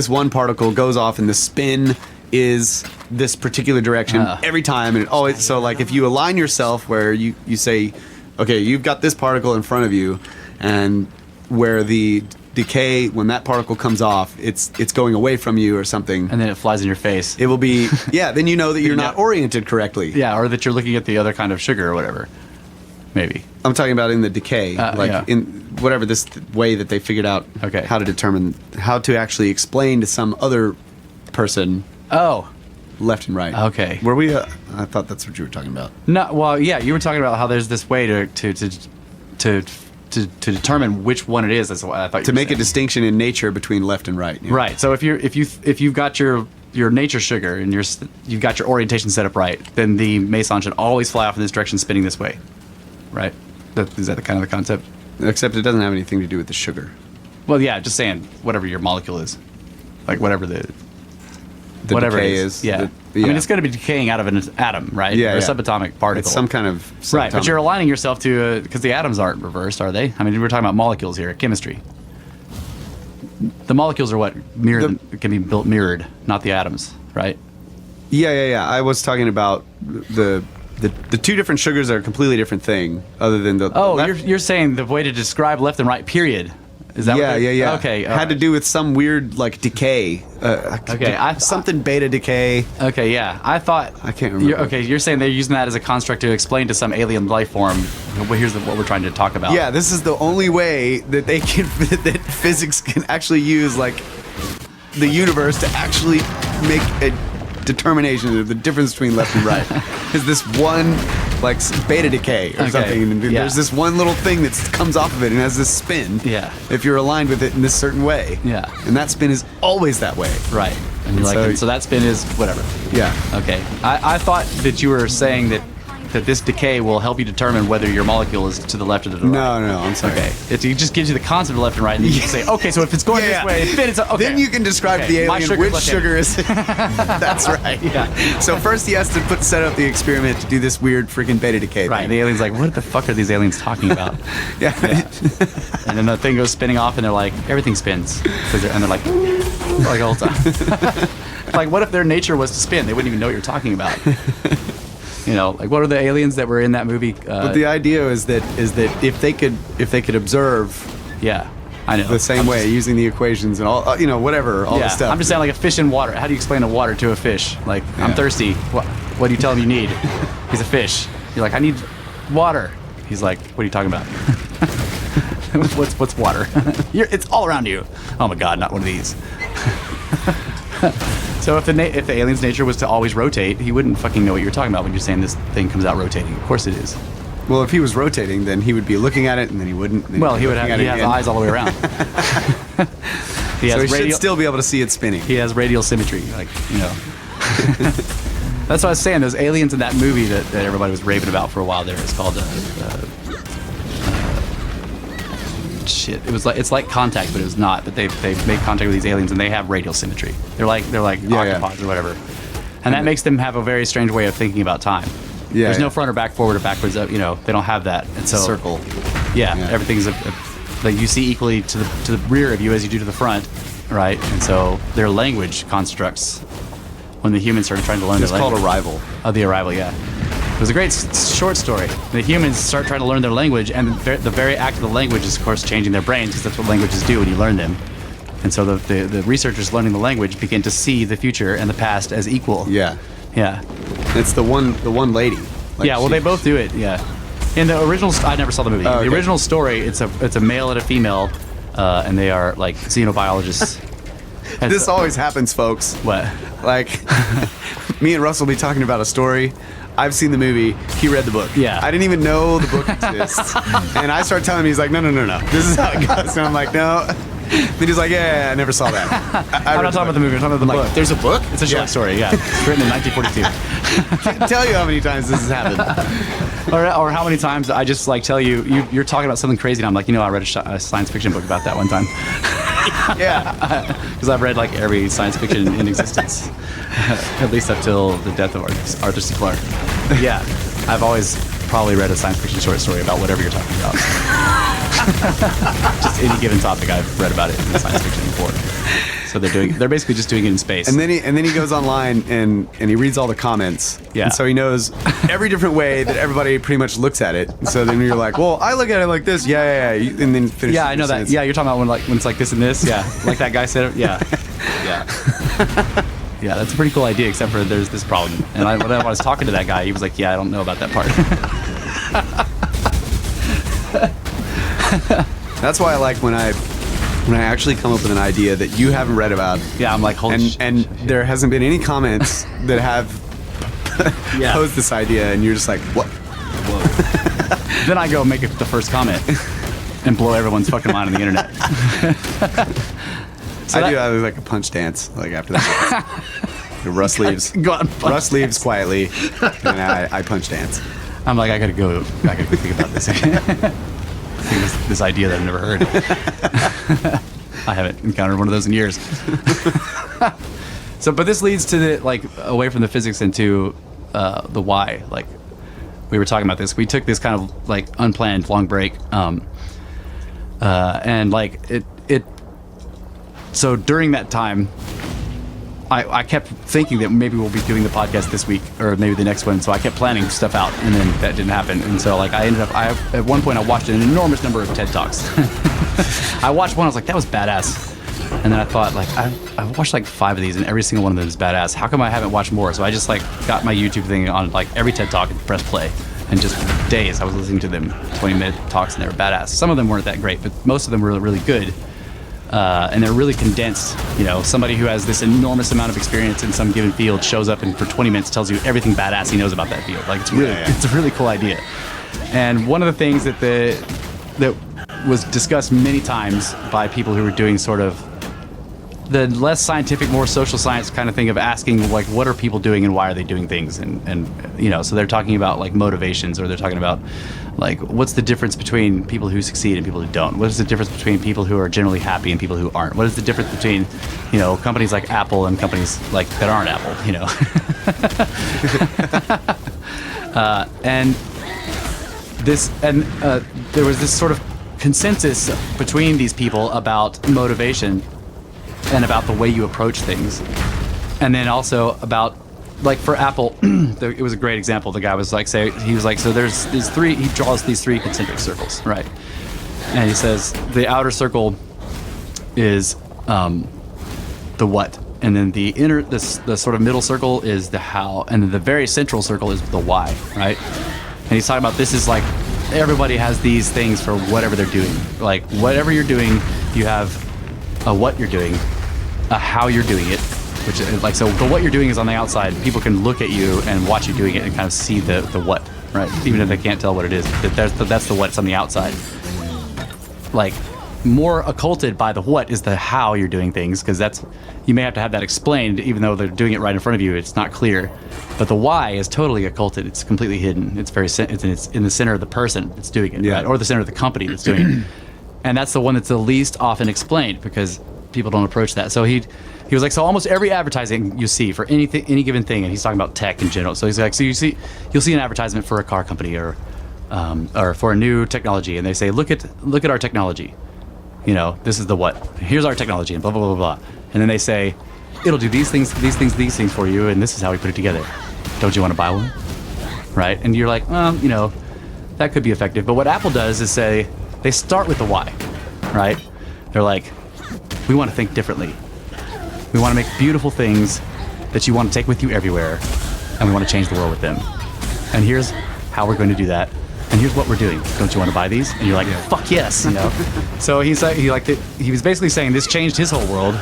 one particle goes off, and the spin is this particular direction every time, and it always, so like if you align yourself where you say, okay, you've got this particle in front of you, and where the decay, when that particle comes off, it's going away from you or something, And then it flies in your face. it will be, yeah, then you know that you're not oriented correctly. Yeah, or that you're looking at the other kind of sugar or whatever. Maybe. I'm talking about in the decay, like yeah. in whatever this way that they figured out Okay. how to determine, how to actually explain to some other person Oh. left and right. Okay. Were we? I thought that's what you were talking about. No. Well, yeah, you were talking about how there's this way to determine which one it is. That's what I thought. To you were make a saying. distinction in nature between left and right. Yeah. Right. So if you've got your nature sugar and you've got your orientation set up right, then the meson should always fly off in this direction, spinning this way. Right. Is that the kind of the concept? Except it doesn't have anything to do with the sugar. Well, yeah, just saying whatever your molecule is, like whatever the whatever decay it is. Yeah. yeah. I mean, it's going to be decaying out of an atom, right? Yeah, Or a yeah. subatomic particle. It's some kind of Right, but subatomic. you're aligning yourself to because the atoms aren't reversed, are they? I mean, we're talking about molecules here, chemistry. The molecules are what can be built mirrored, not the atoms, right? Yeah. I was talking about the 2 different sugars are a completely different thing, other than the. Oh, left- you're saying the way to describe left and right, period. Is that yeah, what they're- yeah. Okay. all Had to right. do with some weird like decay. Okay, something beta decay. Okay, yeah. I thought. I can't remember. You're saying they're using that as a construct to explain to some alien life form. Well, here's what we're trying to talk about. Yeah, this is the only way that they can that physics can actually use like the universe to actually make a determination of the difference between left and right. Is this one like beta decay or Okay, something? And yeah. there's this one little thing that comes off of it and has this spin. Yeah. If you're aligned with it in this certain way. Yeah. And that spin is always that way. Right. And you're So- like, so that spin is whatever. Yeah. Okay. I thought that you were saying that this decay will help you determine whether your molecule is to the left or to the right. No, I'm sorry. Okay. It just gives you the concept of left and right, and then you can say, okay, so if it's going this way, then it's okay. Then you can describe Okay, the my alien sugar's which left-handed. sugar is. That's right. Yeah. So first he has to set up the experiment to do this weird freaking beta decay Right. thing. And the alien's like, what the fuck are these aliens talking about? Yeah. And then the thing goes spinning off, and they're like, everything spins. And they're like the whole time. Like, what if their nature was to spin? They wouldn't even know what you're talking about. You know, like what are the aliens that were in that movie? But the idea is that if they could observe Yeah, I know. the same way using the equations and all whatever all Yeah, the stuff. I'm just saying, like a fish in water. How do you explain the water to a fish? Like, I'm Yeah. thirsty. What do you tell him you need? He's a fish. You're like, I need water. He's like, what are you talking about? What's water? It's all around you. Oh my God, not one of these. So if the alien's nature was to always rotate, he wouldn't fucking know what you're talking about when you're saying this thing comes out rotating. Of course it is. Well, if he was rotating, then he would be looking at it, and then he wouldn't. And then Well, he'd he be would looking have. at He it has again. eyes all the way around. He So has he should radial. still be able to see it spinning. He has radial symmetry, like, you know. That's what I was saying. Those aliens in that movie that everybody was raving about for a while there. It's called shit. It's like Contact, but it was not. But they made contact with these aliens, and they have radial symmetry. They're like Yeah. octopods or whatever, and that makes them have a very strange way of thinking about time. Yeah, There's yeah. no front or back, forward or backwards. They don't have that. And so Circle. Yeah, Yeah. everything's like you see equally to the rear of you as you do to the front, right? And so their language constructs when the humans started trying to learn It's their language. called Arrival. Oh, the Arrival, yeah. It was a great short story. The humans start trying to learn their language, and the very act of the language is, of course, changing their brains, because that's what languages do when you learn them. And so the researchers learning the language begin to see the future and the past as equal. Yeah. Yeah. It's the one lady. Like, Yeah, well, they both do it, yeah. In the original, I never saw the movie. Oh, okay. The original story, it's a male and a female, and they are like xenobiologists. And This so- always happens, folks. what? Like, me and Russell will be talking about a story. I've seen the movie. He read the book. Yeah. I didn't even know the book exists. And I start telling him, he's like, no. This is how it goes. And I'm like, no. Then he's like, yeah, I never saw that. I'm not talking about the movie. I'm talking about the book. There's a book? It's a short story, yeah. It's written in 1942. Can't tell you how many times this has happened. or how many times I just like tell you're talking about something crazy, and I'm like, I read a science fiction book about that one time. Yeah. Because I've read like every science fiction in existence, at least up till the death of Arthur C. Clarke. Yeah, I've always probably read a science fiction short story about whatever you're talking about. Just any given topic, I've read about it in science fiction before. So they're basically just doing it in space. And then he goes online and he reads all the comments. Yeah. And so he knows every different way that everybody pretty much looks at it. And so then you're like, well, I look at it like this. Yeah. And then finish. yeah, I know that. sentence. Yeah, you're talking about when it's like this and this. Yeah, like that guy said it. Yeah. Yeah, that's a pretty cool idea, except for there's this problem. And when I was talking to that guy, he was like, yeah, I don't know about that part. That's why I like when I actually come up with an idea that you haven't read about. Yeah, I'm like, holy shit. And there hasn't been any comments that have Yeah. posed this idea, and you're just like, what? Then I go make it the first comment and blow everyone's fucking mind on the internet. I do like a punch dance like after that. Russ leaves. Go on, punch Russ leaves quietly, and I punch dance. I'm like, I gotta go think about this. This idea that I've never heard. I haven't encountered one of those in years. So, but this leads to the away from the physics into the why. Like we were talking about this. We took this kind of like unplanned long break, and like it. So during that time, I kept thinking that maybe we'll be doing the podcast this week or maybe the next one. So I kept planning stuff out, and then that didn't happen. And so like at one point I watched an enormous number of TED Talks. I watched one. I was like, that was badass. And then I thought, like, I watched like 5 of these, and every single one of them is badass. How come I haven't watched more? So I just like got my YouTube thing on like every TED Talk and pressed play. And just for days I was listening to them, 20-minute talks, and they were badass. Some of them weren't that great, but most of them were really good. And they're really condensed. Somebody who has this enormous amount of experience in some given field shows up and for 20 minutes tells you everything badass he knows about that field. Like it's a really cool idea. And one of the things that was discussed many times by people who were doing sort of the less scientific, more social science kind of thing of asking like, what are people doing and why are they doing things? And so they're talking about like motivations, or they're talking about like, what's the difference between people who succeed and people who don't? What is the difference between people who are generally happy and people who aren't? What is the difference between, companies like Apple and companies like that aren't Apple, there was this sort of consensus between these people about motivation and about the way you approach things. And then also about, like for Apple, it was a great example. The guy was like, so there's these 3, he draws these 3 concentric circles, right? And he says the outer circle is the what, and then the sort of middle circle is the how, and then the very central circle is the why, right? And he's talking about this is like, everybody has these things for whatever they're doing. Like whatever you're doing, you have a what you're doing, a how you're doing it, which is like, so the what you're doing is on the outside. People can look at you and watch you doing it and kind of see the what, right? Even if they can't tell what it is, that's the what's on the outside. Like more occulted by the what is the how you're doing things, because you may have to have that explained, even though they're doing it right in front of you. It's not clear. But the why is totally occulted. It's completely hidden. It's in the center of the person that's doing it, right? Or the center of the company that's doing it. And that's the one that's the least often explained, because people don't approach that. So he was like, so almost every advertising you see for any given thing, and he's talking about tech in general. So he's like, so you'll see an advertisement for a car company or for a new technology, and they say, look at our technology. this is the what. Here's our technology and blah, blah, blah, blah. And then they say, it'll do these things for you, and this is how we put it together. Don't you want to buy one? Right? And you're like, that could be effective. But what Apple does is say, they start with the why, right? They're like, we want to think differently. We want to make beautiful things that you want to take with you everywhere, and we want to change the world with them. And here's how we're going to do that. And here's what we're doing. Don't you want to buy these? And you're like, fuck yes, So he was basically saying this changed his whole world,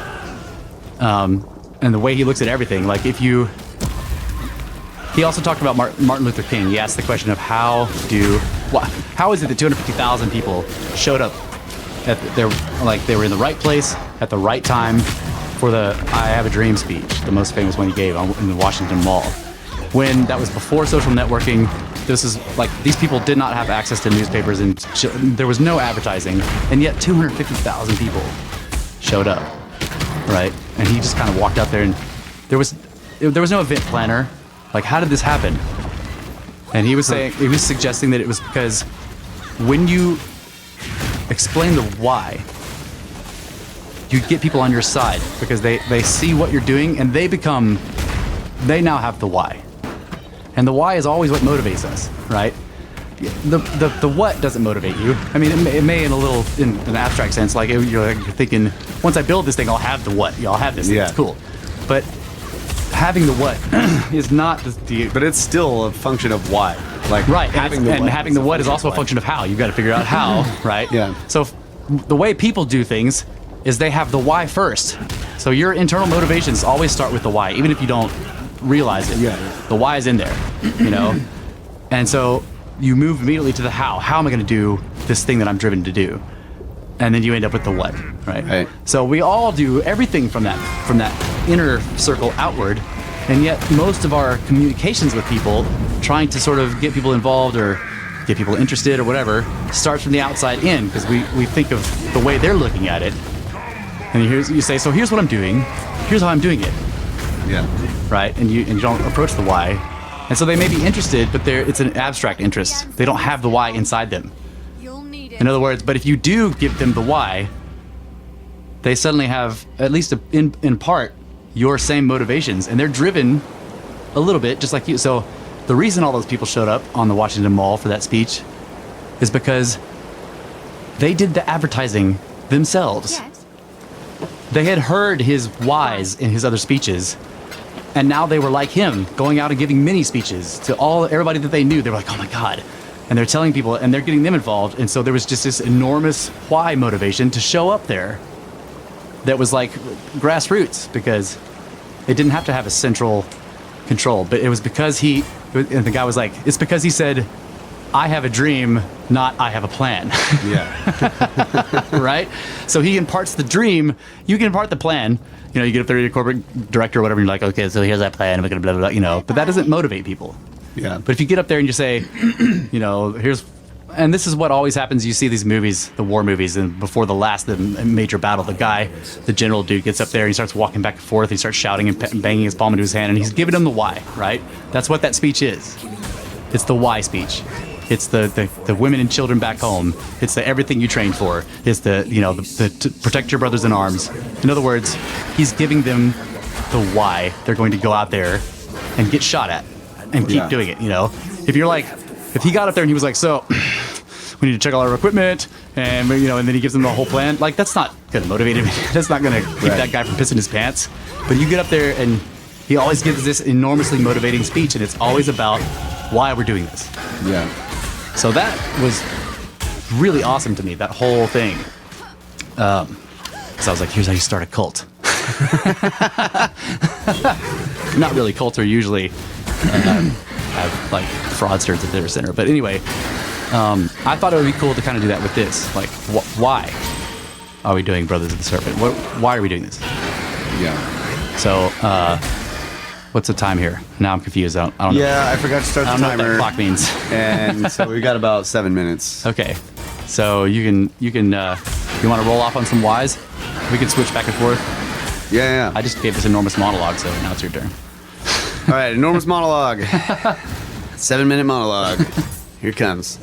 and the way he looks at everything. Like he also talked about Martin Luther King. He asked the question of how is it that 250,000 people showed up they were in the right place at the right time for the I Have a Dream speech, the most famous one he gave in the Washington Mall. When that was before social networking, this is like these people did not have access to newspapers and there was no advertising, and yet 250,000 people showed up, right? And he just kind of walked out there, and there was no event planner. Like, how did this happen? And he was suggesting that it was because when you explain the why, you get people on your side because they see what you're doing and they now have the why. And the why is always what motivates us, right? The what doesn't motivate you. I mean, it may in an abstract sense, like you're thinking, once I build this thing, I'll have the what. I'll have this thing. It's cool. But having the what is not the. But it's still a function of why. Like right. Having the what is also a function of how. You've got to figure out how, right? Yeah. So the way people do things is they have the why first. So your internal motivations always start with the why, even if you don't realize it. Yeah. The why is in there, And so you move immediately to the how. How am I going to do this thing that I'm driven to do? And then you end up with the what, right? Right. So we all do everything from that inner circle outward, and yet most of our communications with people, trying to sort of get people involved or get people interested or whatever, starts from the outside in, because we think of the way they're looking at it. And you say, so here's what I'm doing, here's how I'm doing it. Yeah. Right? And you don't approach the why. And so they may be interested, but it's an abstract interest. They don't have the why inside them. In other words, but if you do give them the why, they suddenly have, at least in part, your same motivations. And they're driven a little bit, just like you. So the reason all those people showed up on the Washington Mall for that speech is because they did the advertising themselves. Yes. They had heard his whys in his other speeches, and now they were like him, going out and giving mini speeches to everybody that they knew. They were like, oh my God. And they're telling people, and they're getting them involved. And so there was just this enormous why motivation to show up there that was like grassroots, because it didn't have to have a central control. But it was because and the guy was like, it's because he said, I have a dream, not I have a plan. Yeah. Right? So he imparts the dream, you can impart the plan. You get up there to your corporate director or whatever, and you're like, okay, so here's that plan, we're gonna blah, blah, blah, but that doesn't motivate people. Yeah. But if you get up there and you say, and this is what always happens, you see these movies, the war movies, and before the major battle, the general dude gets up there and he starts walking back and forth, he starts shouting and banging his palm into his hand, and he's giving them the why, right? That's what that speech is. It's the why speech. It's the women and children back home. It's the everything you trained for. It's the to protect your brothers in arms. In other words, he's giving them the why they're going to go out there and get shot at and keep doing it. If he got up there and he was like, so we need to check all our equipment, and and then he gives them the whole plan. Like, that's not going to motivate him. That's not going to keep that guy from pissing his pants. But you get up there and he always gives this enormously motivating speech, and it's always about why we're doing this. Yeah. So that was really awesome to me, that whole thing. Because I was like, here's how you start a cult. Not really. Cults are usually have like fraudsters at their center. But anyway, I thought it would be cool to kind of do that with this. Like, why are we doing Brothers of the Serpent? Why are we doing this? Yeah. So, what's the time here? Now I'm confused. I don't know. Yeah, I forgot to start the timer. I don't know what that clock means. And so we got about 7 minutes. Okay. So you want to roll off on some whys? We can switch back and forth. Yeah. I just gave this enormous monologue, so now it's your turn. All right, enormous monologue. 7-minute monologue. Here it comes.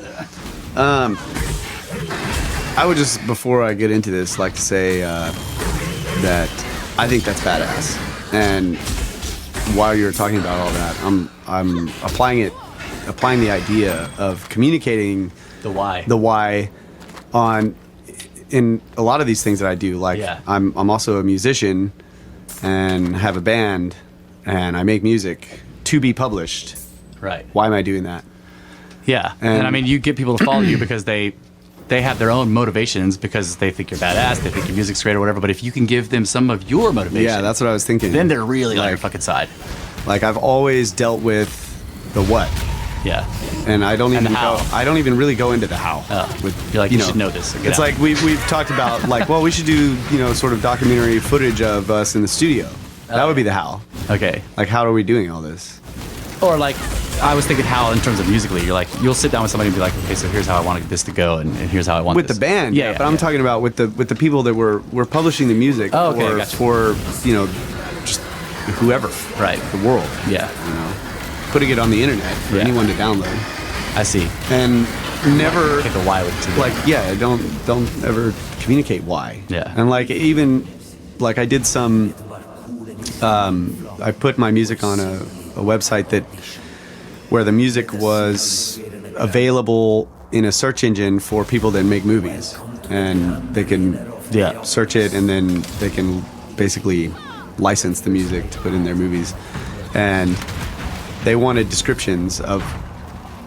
I would just, before I get into this, like to say that I think that's badass. And while you're talking about all that, I'm applying the idea of communicating The why. the why in a lot of these things that I do. Like I'm also a musician and have a band and I make music to be published. Right. Why am I doing that? Yeah. And I mean, you get people to follow you because they have their own motivations because they think you're badass, they think your music's great or whatever. But if you can give them some of your motivation, Yeah, that's what I was thinking. then they're really on your fucking side. Like I've always dealt with the what. Yeah. And I don't And even the how. I don't even really go into the how. You're like, you should know this. Get It's out. like we've talked about like, well, we should do, sort of documentary footage of us in the studio. That would be the how. Okay. Like, how are we doing all this? Or like, I was thinking how in terms of musically, you're like, you'll sit down with somebody and be like, okay, so here's how I want this to go, and here's how I want With this. the band, Yeah, but I'm talking about with the people that we're publishing the music Oh, okay, gotcha. for just whoever, Right. the world, Yeah, putting it on the internet for Yeah. anyone to download, I see. and never Like the why with it. like don't ever communicate why. Yeah. And like even like I did some I put my music on a website where the music was available in a search engine for people that make movies, and they can search it and then they can basically license the music to put in their movies, and they wanted descriptions of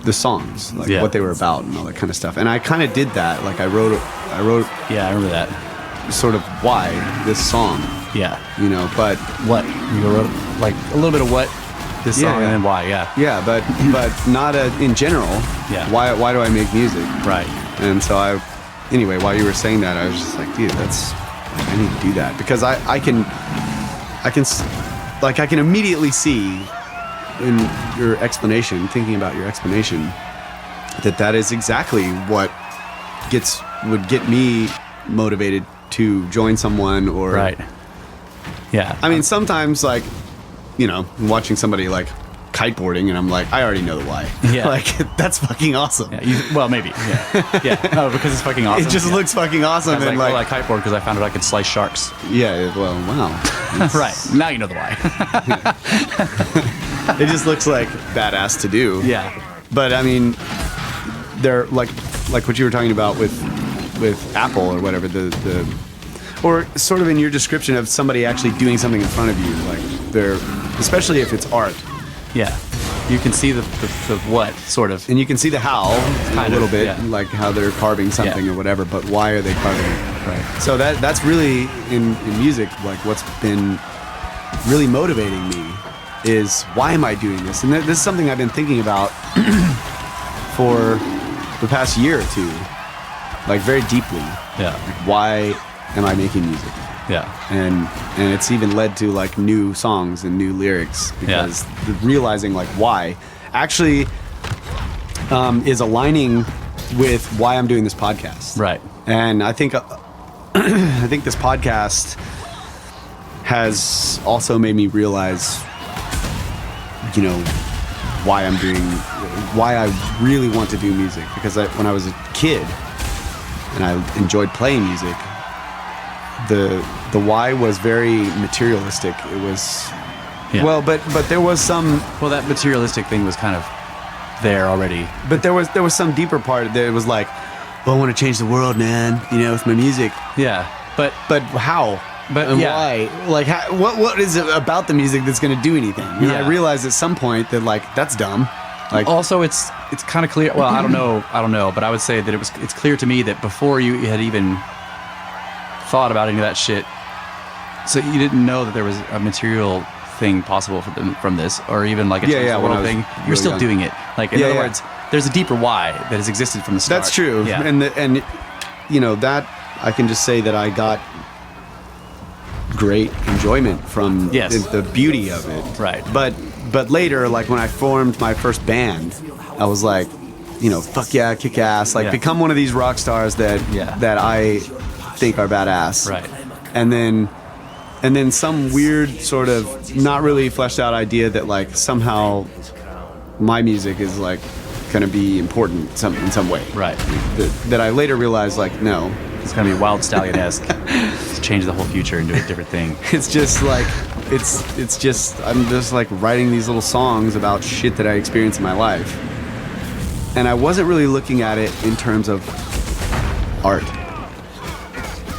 the songs, like what they were about and all that kind of stuff. And I kind of did that. Like I wrote Yeah, I remember that. sort of why this song, Yeah. but What? You wrote like a little bit of what this Yeah, song yeah. and then why, yeah. yeah, but not in general. Yeah. Why do I make music? Right. And so anyway, while you were saying that, I was just like, dude, I need to do that because I can immediately see in your explanation, thinking about your explanation, that is exactly what would get me motivated to join someone or Right. Yeah. I mean, sometimes like, watching somebody like kiteboarding and I'm like, I already know the why. Yeah. Like, that's fucking awesome. Yeah, well, maybe. Yeah. Yeah. Oh, because it's fucking awesome. It just Yeah. looks fucking awesome. I was And like, like, well, I kiteboard because I found out I could slice sharks. yeah, well, wow. Right. Now you know the why. It just looks like badass to do. Yeah. But I mean, they're like what you were talking about with Apple or whatever, or sort of in your description of somebody actually doing something in front of you, like especially if it's art. Yeah. You can see the what, sort of. And you can see the how Kind a little of, bit, yeah. like how they're carving something Yeah. or whatever, but why are they carving it? Right. So that's really, in music, like what's been really motivating me is why am I doing this? And this is something I've been thinking about for the past year or two, like very deeply. Yeah. Like, why am I making music? Yeah. And it's even led to like new songs and new lyrics because realizing like why actually is aligning with why I'm doing this podcast. Right. And I think this podcast has also made me realize, why I really want to do music, because when I was a kid and I enjoyed playing music, the why was very materialistic. It was but there was some Well, that materialistic thing was kind of there already. but there was some deeper part that it was like, well, I want to change the world, man, with my music. Yeah. But How? But, and yeah. why? Like, what is it about the music that's going to do anything? And Yeah. I realized at some point that like that's dumb. Like, also it's kind of clear. Well, I don't know, but I would say that it's clear to me that before you had even thought about any of that shit, so you didn't know that there was a material thing possible from this, or even like a change the when I world was thing. really You're still young. doing it. Like in Yeah, other yeah. words, there's a deeper why that has existed from the start. that's true. Yeah. And that I can just say that I got great enjoyment from Yes. the beauty of it. Right. But later, like when I formed my first band, I was like, fuck yeah, kick ass, like Yeah. become one of these rock stars that I think are badass. Right. And then some weird sort of not really fleshed out idea that like somehow my music is like going to be important in some way. Right. That I later realized, like, no. It's going to be Wild Stallion-esque. Change the whole future into a different thing. It's just like, it's just, I'm just like writing these little songs about shit that I experience in my life. And I wasn't really looking at it in terms of art.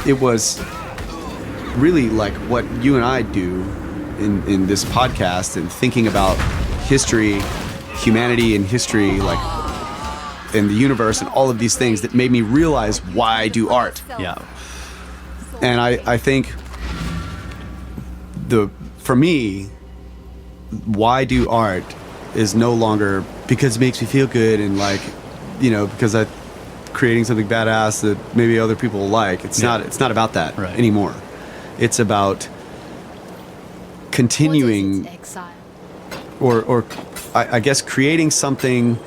It was really like what you and I do in this podcast, and thinking about history, humanity and history, like, in the universe and all of these things, that made me realize why I do art. Yeah. And I think for me, why do art is no longer because it makes me feel good and, like, you know, because I'm creating something badass that maybe other people will like. It's not about that anymore. It's about continuing or I guess creating something,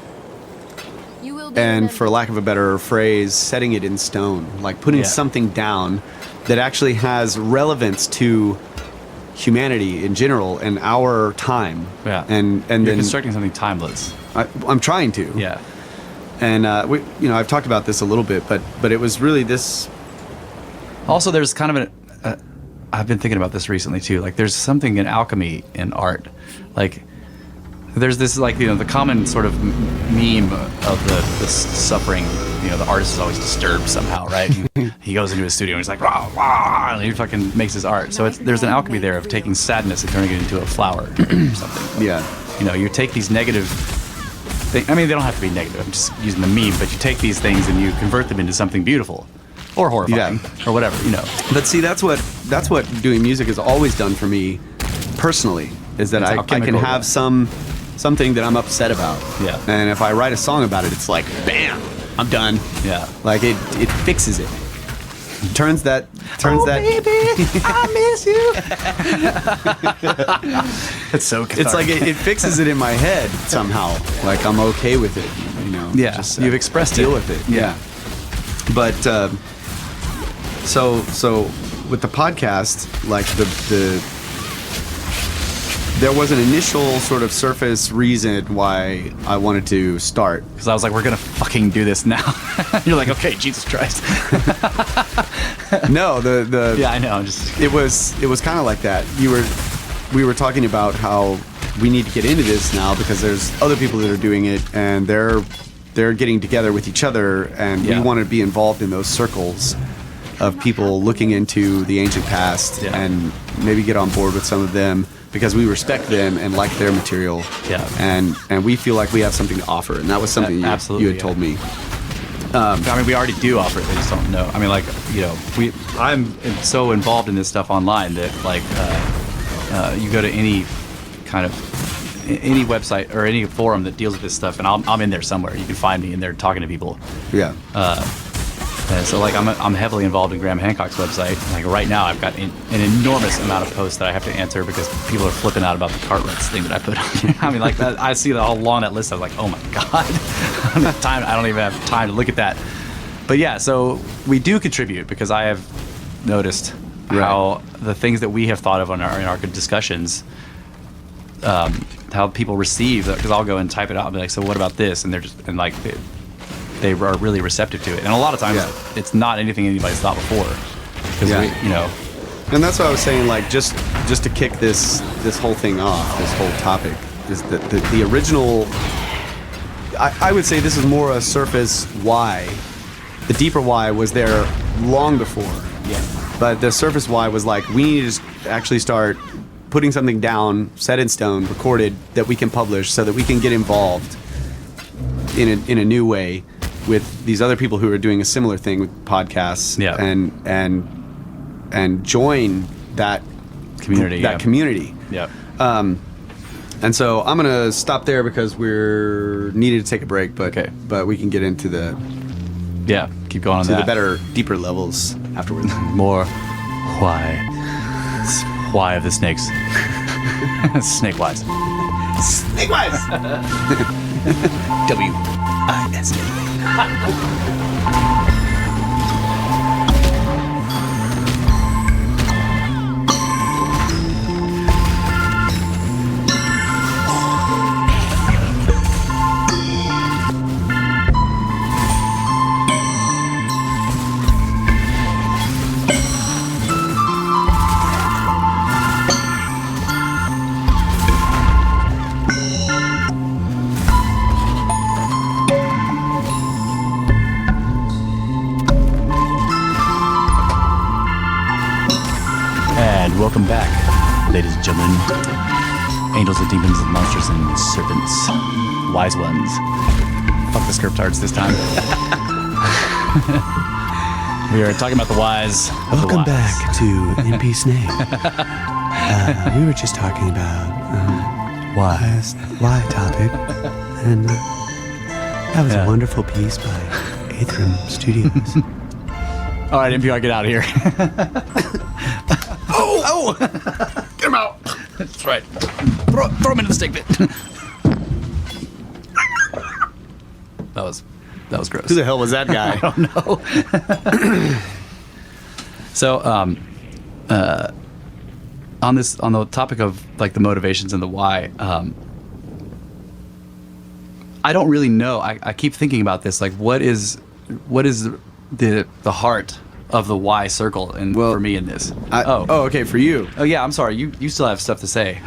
and for lack of a better phrase, setting it in stone, like putting something down that actually has relevance to humanity in general and our time. Yeah. And You're then constructing something timeless. I'm trying to. Yeah. And I've talked about this a little bit, but it was really this. Also, there's kind of I've been thinking about this recently too. Like, there's something in alchemy in art. Like, there's this, like, you know, the common sort of meme of the suffering. You know, the artist is always disturbed somehow, right? He goes into his studio and he's like, rah, rah, and he fucking makes his art. So there's an alchemy there of taking sadness and turning it into a flower or something. Yeah. You know, you take these negative things. I mean, they don't have to be negative. I'm just using the meme, but you take these things and you convert them into something beautiful. Or horrifying, or whatever, you know. But see, that's what doing music has always done for me, personally, is that I can have something that I'm upset about. Yeah. And if I write a song about it, it's like, bam, I'm done. Yeah. Like it fixes it. Turns that. Baby, I miss you. It's so cathartic. It's like it fixes it in my head somehow. Like, I'm okay with it, you know. Yeah. Just, You've expressed deal it. with it. Yeah. But so with the podcast, like there was an initial sort of surface reason why I wanted to start. Because I was like, we're going to fucking do this now. You're like, okay, Jesus Christ. No, Yeah, I know. It was kind of like that. We were talking about how we need to get into this now because there's other people that are doing it, and they're getting together with each other, and we want to be involved in those circles of people looking into the ancient past and maybe get on board with some of them because we respect them and like their material. Yeah. And we feel like we have something to offer, and that was something you had told me. I mean, we already do offer it. They just don't know. I mean, like, you know, I'm so involved in this stuff online that, like, you go to any website or any forum that deals with this stuff, and I'm in there somewhere. You can find me in there talking to people. Yeah. And so, like, I'm heavily involved in Graham Hancock's website. Like, right now, I've got an enormous amount of posts that I have to answer because people are flipping out about the cartlets thing that I put on there. I mean, like, I see the whole long that list. I was like, oh my god, I don't even have time to look at that. But yeah, so we do contribute because I have noticed how the things that we have thought of in our discussions, how people receive that. Because I'll go and type it out and be like, so what about this? And they're just they are really receptive to it, and a lot of times it's not anything anybody's thought before. Because you know, and that's what I was saying. Like, just to kick this whole thing off, this whole topic is that the original. I would say this is more a surface why. The deeper why was there long before. Yeah. But the surface why was like, we need to actually start putting something down, set in stone, recorded, that we can publish, so that we can get involved in a new way with these other people who are doing a similar thing with podcasts, and join that community. Community. Yeah. And so I'm gonna stop there because we're needed to take a break, but we can get into the keep going on the better, deeper levels afterwards. More why of the snakes. Snake wise. Snake wise. W-I-S-E. Angels and demons and monsters and serpents. Wise ones. Fuck the scriptards this time. We are talking about the wise. Welcome back to NP Snake. We were just talking about why topic, and that was a wonderful piece by Aetherium Studios. All right, NPR, get out of here. Oh! Get him out. That's right. Throw him into the steak pit. That was gross. Who the hell was that guy? I don't know. So, on the topic of like the motivations and the why, I don't really know. I keep thinking about this. Like, what is the heart of the why circle and for me in this? Okay, for you. Oh yeah, I'm sorry. You still have stuff to say.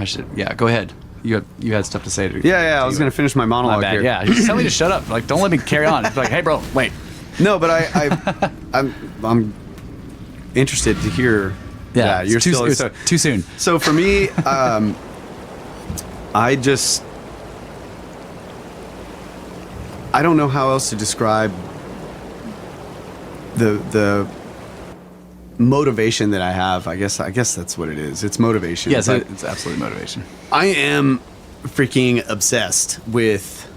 Go ahead. You had stuff to say. Yeah. I was going to finish my monologue bad. here. Yeah, just tell me to shut up. Like, don't let me carry on. It's like, hey, bro, wait. No, but I'm interested to hear. Yeah, you're too soon. So for me, I don't know how else to describe the motivation that I have. I guess that's what it is. It's motivation. Yes, it's absolutely motivation. I am freaking obsessed with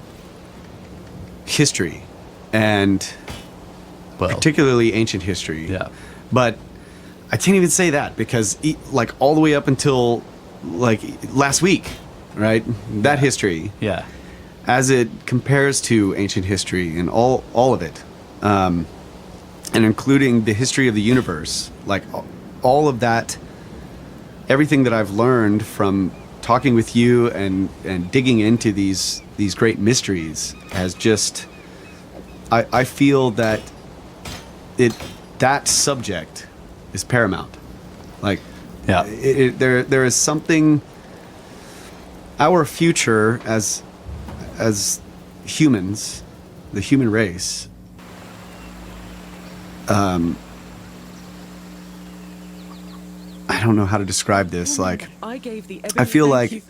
history, and particularly ancient history. Yeah. But I can't even say that because like all the way up until like last week, right? That history. Yeah. As it compares to ancient history and all of it, and including the history of the universe, like all of that, everything that I've learned from talking with you and digging into these great mysteries has just, I feel that that subject is paramount. Like, yeah, there is something. Our future as humans, the human race, I don't know how to describe this. Like, I feel like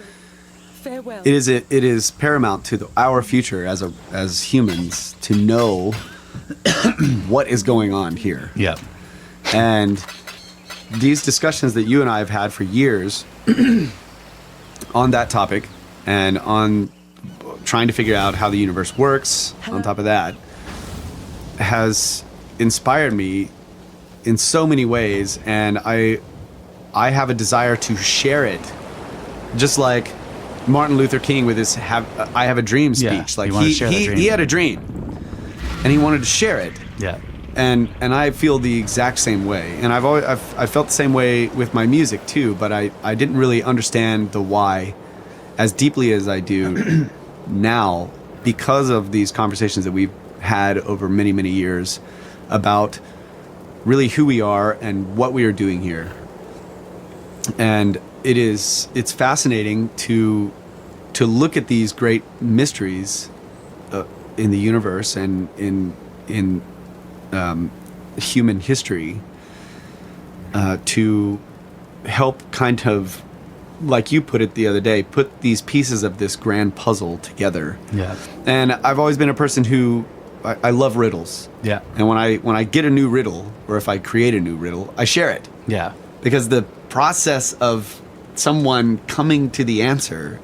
it is paramount to our future as humans to know what is going on here. Yeah. And these discussions that you and I have had for years on that topic and on trying to figure out how the universe works, on top of that, has inspired me in so many ways, and I have a desire to share it, just like Martin Luther King with his "I have a dream" speech. Yeah, like he had a dream, and he wanted to share it. Yeah. And I feel the exact same way, and I've felt the same way with my music too. But I didn't really understand the why as deeply as I do now because of these conversations that we've had over many, many years about really who we are and what we are doing here. And it's fascinating to look at these great mysteries in the universe and in human history to help kind of, like you put it the other day, put these pieces of this grand puzzle together. Yeah. And I've always been a person who I love riddles. Yeah. And when I get a new riddle, or if I create a new riddle, I share it. Yeah. Because the process of someone coming to the answer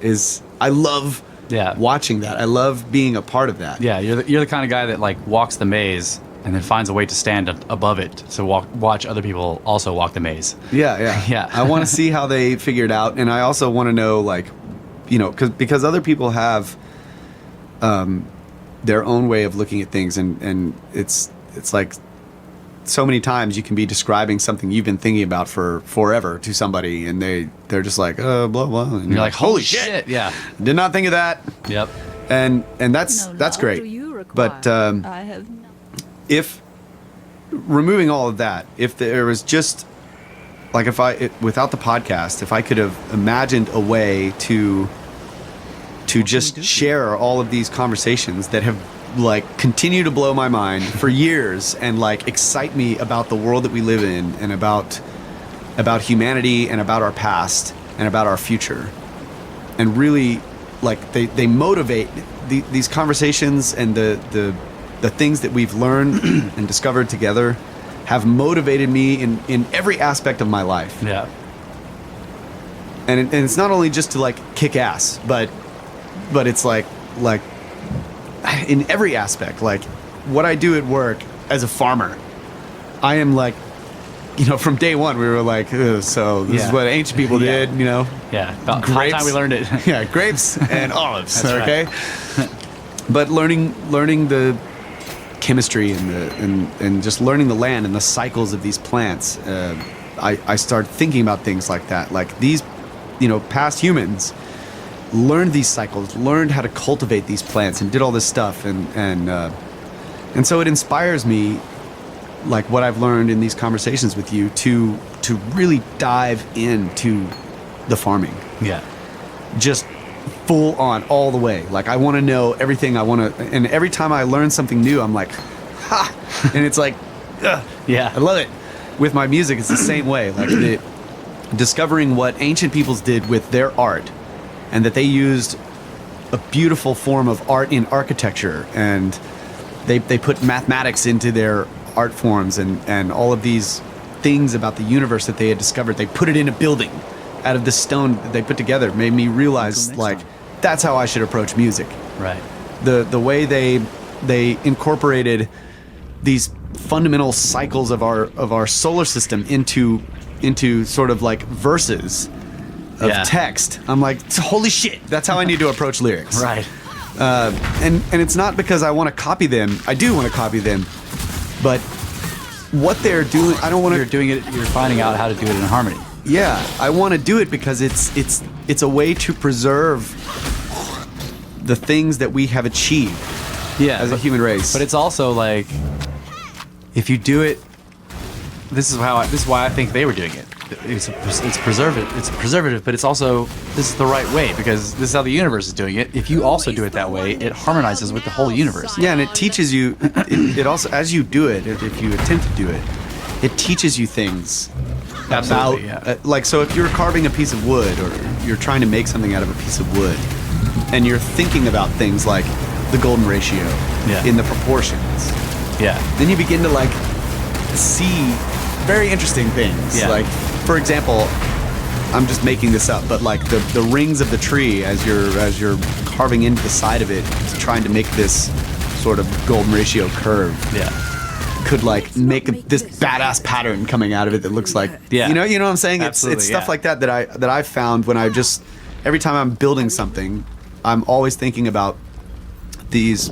I love watching that. I love being a part of that. Yeah, you're the kind of guy that like walks the maze and then finds a way to stand above it to watch other people also walk the maze. Yeah. Yeah. I want to see how they figure it out, and I also want to know, like, you know, because other people have their own way of looking at things, and it's like so many times you can be describing something you've been thinking about for forever to somebody, and they're just like, blah blah, and you're like, holy shit! Yeah, did not think of that. Yep. And that's great. But if removing all of that, if there was just like without the podcast, if I could have imagined a way to just share all of these conversations that have like continue to blow my mind for years and like excite me about the world that we live in and about humanity and about our past and about our future. really like they motivate these conversations, and the things that we've learned and discovered together have motivated me in every aspect of my life. Yeah. And it's not only just to like kick ass, but it's like in every aspect. Like what I do at work as a farmer, I am like, from day one we were like, so this is what ancient people did, Yeah. About grapes. time we learned it. Yeah, grapes and olives. That's okay. But learning the chemistry and just learning the land and the cycles of these plants, I started thinking about things like that. Like these, past humans learned these cycles, learned how to cultivate these plants, and did all this stuff, and so it inspires me, like what I've learned in these conversations with you, to really dive into the farming. Yeah. Just full on all the way. Like I want to know everything. And every time I learn something new, I'm like, ha! And it's like, ugh, Yeah. I love it. With my music, it's the same way. Like discovering what ancient peoples did with their art, and that they used a beautiful form of art in architecture, and they put mathematics into their art forms, and all of these things about the universe that they had discovered, they put it in a building out of the stone that they put together. Made me realize, like, that's how I should approach music. Right. The way they incorporated these fundamental cycles of our solar system into sort of like verses of text. I'm like, holy shit, that's how I need to approach lyrics. Right. And it's not because I want to copy them. I do want to copy them, but what they're doing, I don't want to. You're doing it. You're finding out how to do it in harmony. Yeah, I want to do it because it's a way to preserve the things that we have achieved as a human race. But it's also like, if you do it, this is why I think they were doing it. It's preservative, but it's also, this is the right way, because this is how the universe is doing it. If you also do it that way, it harmonizes with the whole universe. Yeah, and it teaches you. It also, as you do it, if you attempt to do it, it teaches you things. Absolutely, Like, so if you're carving a piece of wood, or you're trying to make something out of a piece of wood, and you're thinking about things like the golden ratio in the proportions, then you begin to like see very interesting things. Like, for example, I'm just making this up, but like the rings of the tree, as you're carving into the side of it, trying to make this sort of golden ratio curve. Could like make this badass pattern coming out of it that looks like, you know what I'm saying? It's stuff like that I've found when every time I'm building something, I'm always thinking about these,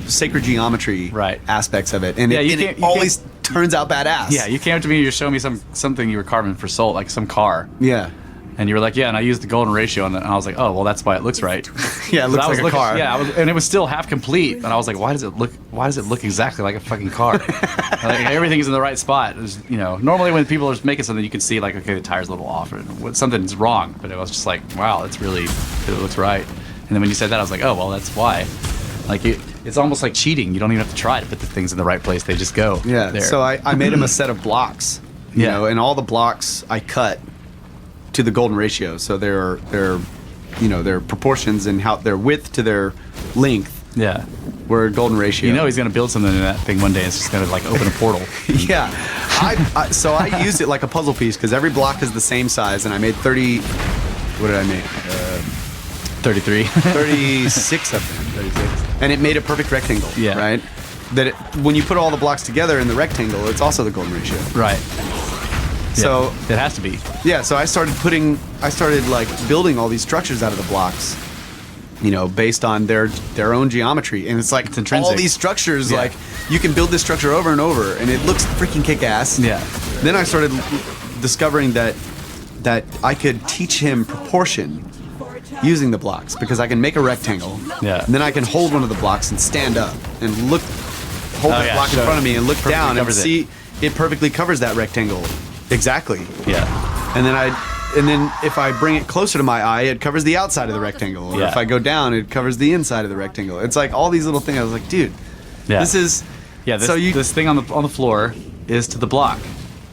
sacred geometry aspects of it, and it always turns out badass. Yeah, you came up to me and you showed me something you were carving for Soul, like some car. Yeah. And you were like, and I used the golden ratio on it. And I was like, oh, well, that's why it looks right. Yeah, it looks like a car. Yeah, and it was still half complete. And I was like, why does it look exactly like a fucking car? Like, everything's in the right spot. It was, normally when people are making something, you can see like, okay, the tire's a little off, or something's wrong. But it was just like, wow, it looks right. And then when you said that, I was like, oh, well, that's why. Like, it's almost like cheating. You don't even have to try to put the things in the right place. They just go. Yeah. there. So I made him a set of blocks. And all the blocks I cut to the golden ratio. So their proportions and how their width to their length. Yeah. Were a golden ratio. He's gonna build something in that thing one day. It's just gonna like open a portal. Yeah. So I used it like a puzzle piece, because every block is the same size, and I made 30. What did I make? 33. 36 of them. 36. And it made a perfect rectangle. Yeah. Right. When you put all the blocks together in the rectangle, it's also the golden ratio. Right. So it has to be. Yeah. So I started like building all these structures out of the blocks, based on their own geometry, and it's like it's intrinsic. All these structures, like you can build this structure over and over, and it looks freaking kick-ass. Yeah. Then I started discovering that I could teach him proportion using the blocks, because I can make a rectangle. Yeah. And then I can hold one of the blocks and stand up and hold that block in front of me and look down and see it perfectly covers that rectangle. Exactly. Yeah. And then if I bring it closer to my eye, it covers the outside of the rectangle. Or if I go down, it covers the inside of the rectangle. It's like all these little things. I was like, dude, this is this thing on the floor is to the block.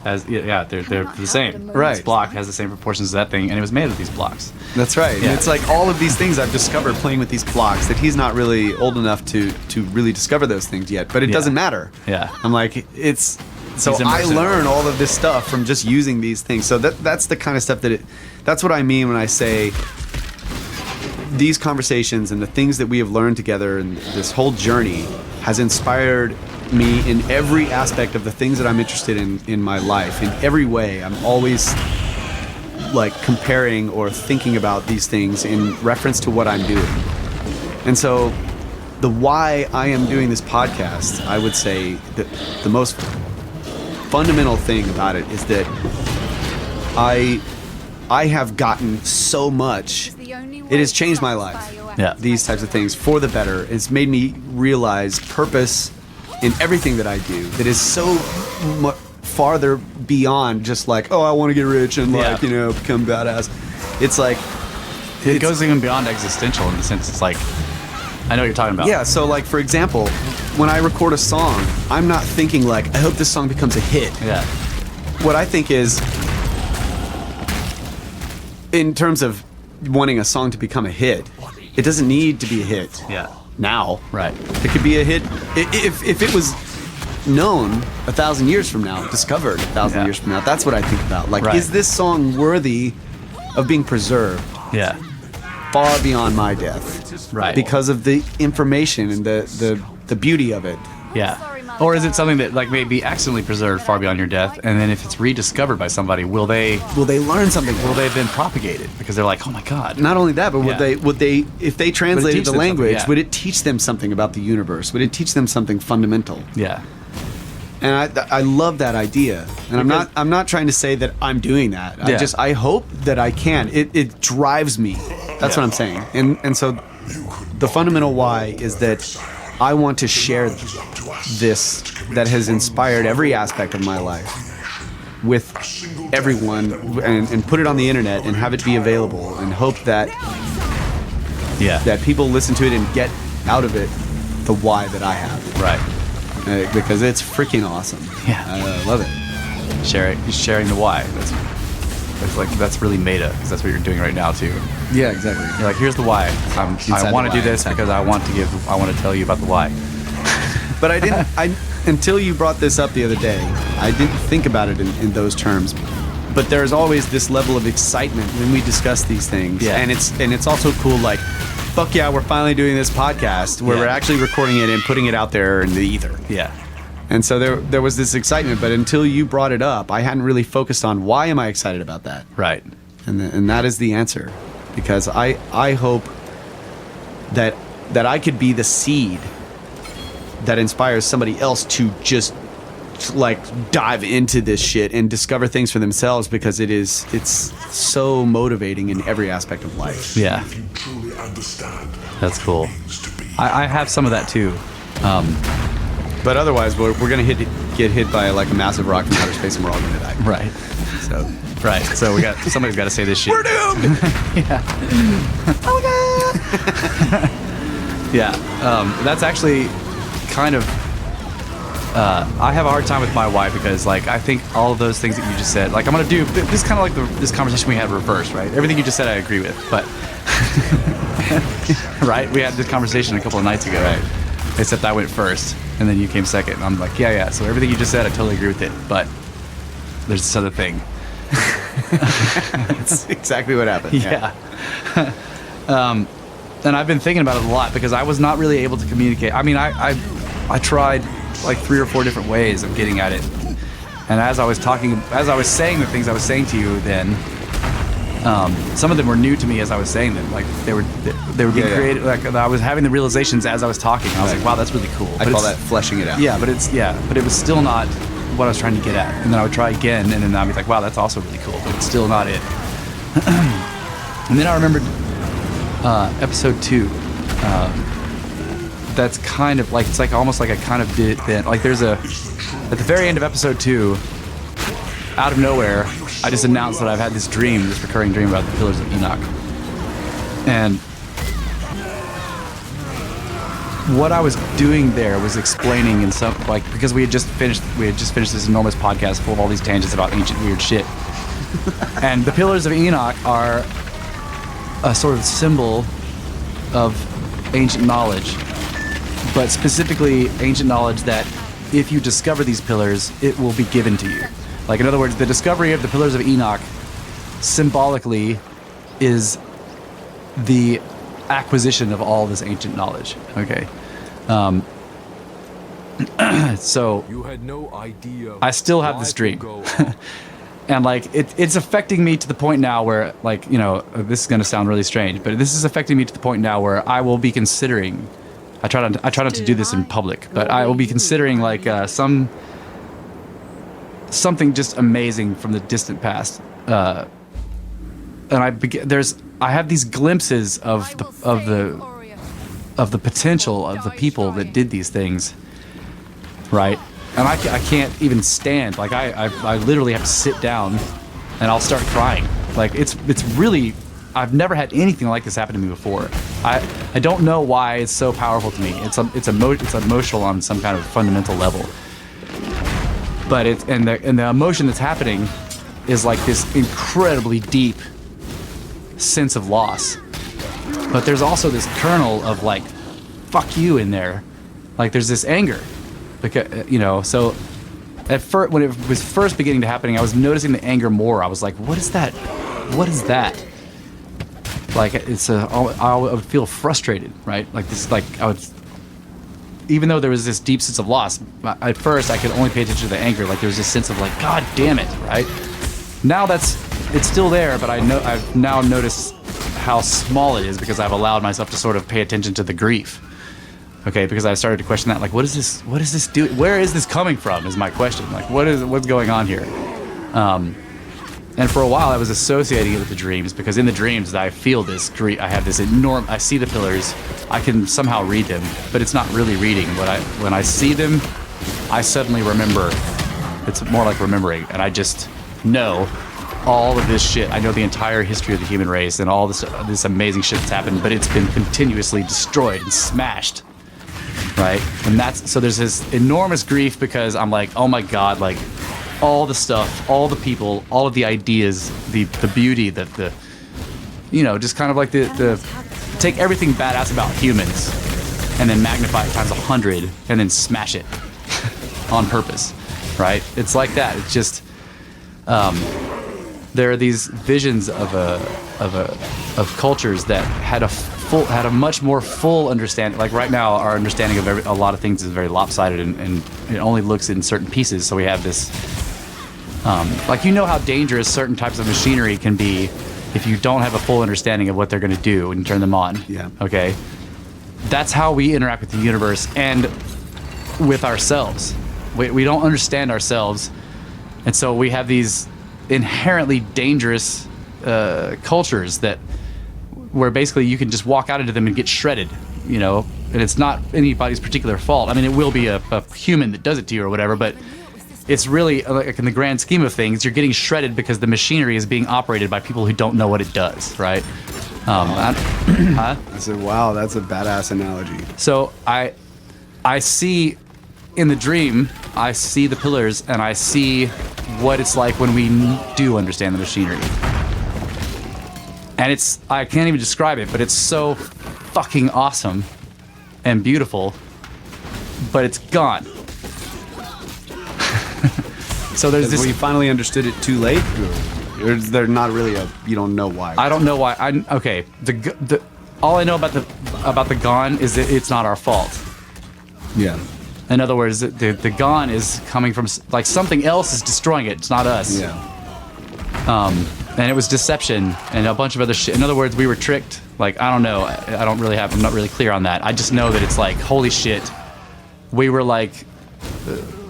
they're the same. Right. This block has the same proportions as that thing, and it was made of these blocks. That's right. Yeah. And it's like all of these things I've discovered playing with these blocks that he's not really old enough to really discover those things yet. But it doesn't matter. Yeah. I'm like, it's so He's I immersive. learn all of this stuff from just using these things. So that's the kind of stuff that's what I mean when I say these conversations and the things that we have learned together and this whole journey has inspired me in every aspect of the things that I'm interested in my life. In every way, I'm always like comparing or thinking about these things in reference to what I'm doing. And so the why I am doing this podcast, I would say that the most fundamental thing about it is that I have gotten so much. It has changed my life. Yeah. These types of things for the better. It's made me realize purpose in everything that I do that is so much farther beyond just like, oh, I want to get rich and like, become badass. It's like It goes even beyond existential in the sense it's like, I know what you're talking about. yeah, so like for example, when I record a song, I'm not thinking like, I hope this song becomes a hit. Yeah. What I think is, in terms of wanting a song to become a hit, it doesn't need to be a hit. Yeah. Now. Right. It could be a hit if it was known 1,000 years from now, discovered 1,000 Yeah. years from now. That's what I think about. Like, Right. is this song worthy of being preserved Yeah. far beyond my death? Right. Because of the information and the beauty of it. Yeah. Or is it something that like may be accidentally preserved far beyond your death, and then if it's rediscovered by somebody, will they learn something? will they then propagate it because they're like, oh my god. Not only that, but Yeah. would they if they translated teach the them something, language, yeah. would it teach them something about the universe? Would it teach them something fundamental? Yeah. And I love that idea. And Because- I'm not trying to say that I'm doing that. Yeah. I hope that I can. It drives me. That's what I'm saying. And so the fundamental why is that I want to share this that has inspired every aspect of my life with everyone and put it on the internet and have it be available and hope that Yeah. that people listen to it and get out of it the why that I have. Right. Because it's freaking awesome. Yeah. I love it. Sharing the why. That's really meta because that's what you're doing right now too. Yeah, exactly. You're like, here's the why. I Inside want the to do why, this inside because the I want to tell you about the why. But I didn't. Until you brought this up the other day, I didn't think about it in those terms. But there's always this level of excitement when we discuss these things, Yeah. and it's also cool. Like, fuck yeah, we're finally doing this podcast where Yeah. we're actually recording it and putting it out there in the ether. Yeah. And so there was this excitement. But until you brought it up, I hadn't really focused on why am I excited about that. Right. And that is the answer, because I hope that I could be the seed that inspires somebody else to just like dive into this shit and discover things for themselves, because it's so motivating in every aspect of life. Yeah. You truly understand. That's cool. I have some of that too. But otherwise, we're gonna get hit by like a massive rock from outer space, and we're all gonna die. Right. So Right. So somebody's got to say this shit. we're doomed. Yeah. That's actually kind of. I have a hard time with my why because, like, I think all of those things that you just said, like, I'm gonna do this is kind of like this conversation we had reversed, right? Everything you just said, I agree with, but right? We had this conversation a couple of nights ago, right? Except I went first, and then you came second. And I'm like, yeah. So everything you just said, I totally agree with it, but there's this other thing. That's exactly what happened. Yeah. And I've been thinking about it a lot because I was not really able to communicate. I mean, I tried like 3 or 4 different ways of getting at it. And as I was saying the things I was saying to you then, some of them were new to me as I was saying them. Like they were being created. Like I was having the realizations as I was talking. I was like, wow, that's really cool. I call that fleshing it out. Yeah, but it was still not what I was trying to get at. And then I would try again, and then I'd be like, wow, that's also really cool, but it's still not it. And then I remembered episode 2. That's kind of like, it's like almost like I kind of did then. Like at the very end of episode 2, out of nowhere, I just announced that I've had this recurring dream about the Pillars of Enoch. And what I was doing there was explaining in some because we had just finished this enormous podcast full of all these tangents about ancient weird shit. And the Pillars of Enoch are a sort of symbol of ancient knowledge, but specifically ancient knowledge that if you discover these pillars, it will be given to you. Like, in other words, the discovery of the Pillars of Enoch symbolically is the acquisition of all this ancient knowledge. Okay. So You had no idea. I still have this dream. And like it's affecting me to the point now where, like, you know, this is going to sound really strange, but this is affecting me to the point now where I will be considering, I try not to do this in public, but I will be considering like something just amazing from the distant past. And I have these glimpses of the potential of the people that did these things, right? And I can't even stand. Like I literally have to sit down, and I'll start crying. Like it's really, I've never had anything like this happen to me before. I don't know why it's so powerful to me. It's emotional on some kind of fundamental level. But the emotion that's happening is like this incredibly deep sense of loss. But there's also this kernel of like, fuck you in there. Like there's this anger. Because, you know, so at first, when it was first beginning to happening, I was noticing the anger more. I was like, what is that? What is that? Like, I would feel frustrated, right? Like this, like I would, even though there was this deep sense of loss, at first I could only pay attention to the anger. Like there was this sense of like, God damn it, right? Now it's still there, but I've now noticed how small it is because I've allowed myself to sort of pay attention to the grief. Okay, because I started to question that, like, what is this do? Where is this coming from? Is my question. Like, what's going on here? And for a while, I was associating it with the dreams because in the dreams, I feel this grief. I have this enormous. I see the pillars. I can somehow read them, but it's not really reading. When I see them, I suddenly remember. It's more like remembering, and I just know all of this shit. I know the entire history of the human race and all this amazing shit that's happened, but it's been continuously destroyed and smashed. Right? And so there's this enormous grief because I'm like, oh my God, like all the stuff, all the people, all of the ideas, the beauty, the you know, just kind of like the take everything badass about humans and then magnify it times 100 and then smash it on purpose. Right? It's like that. It's just there are these visions of cultures that had a much more full understanding. Like right now, our understanding of a lot of things is very lopsided and it only looks in certain pieces. So we have this, like, you know how dangerous certain types of machinery can be if you don't have a full understanding of what they're going to do when you turn them on. Yeah. Okay. That's how we interact with the universe and with ourselves. We don't understand ourselves, and so we have these inherently dangerous cultures where basically you can just walk out into them and get shredded, you know, and it's not anybody's particular fault. I mean, it will be a human that does it to you or whatever, but it's really, like, in the grand scheme of things, you're getting shredded because the machinery is being operated by people who don't know what it does, right? I said, wow, that's a badass analogy. So I see, in the dream, I see the pillars and I see what it's like when we do understand the machinery. And I can't even describe it, but it's so fucking awesome and beautiful, but it's gone. So there's this. We finally understood it too late? Or is there not really you don't know why? I don't know why. Okay. All I know about the gone is that it's not our fault. Yeah. In other words, the gone is coming from, like, something else is destroying it. It's not us. Yeah. And it was deception and a bunch of other shit. In other words, we were tricked. Like, I don't know. I'm not really clear on that. I just know that it's like, holy shit. We were like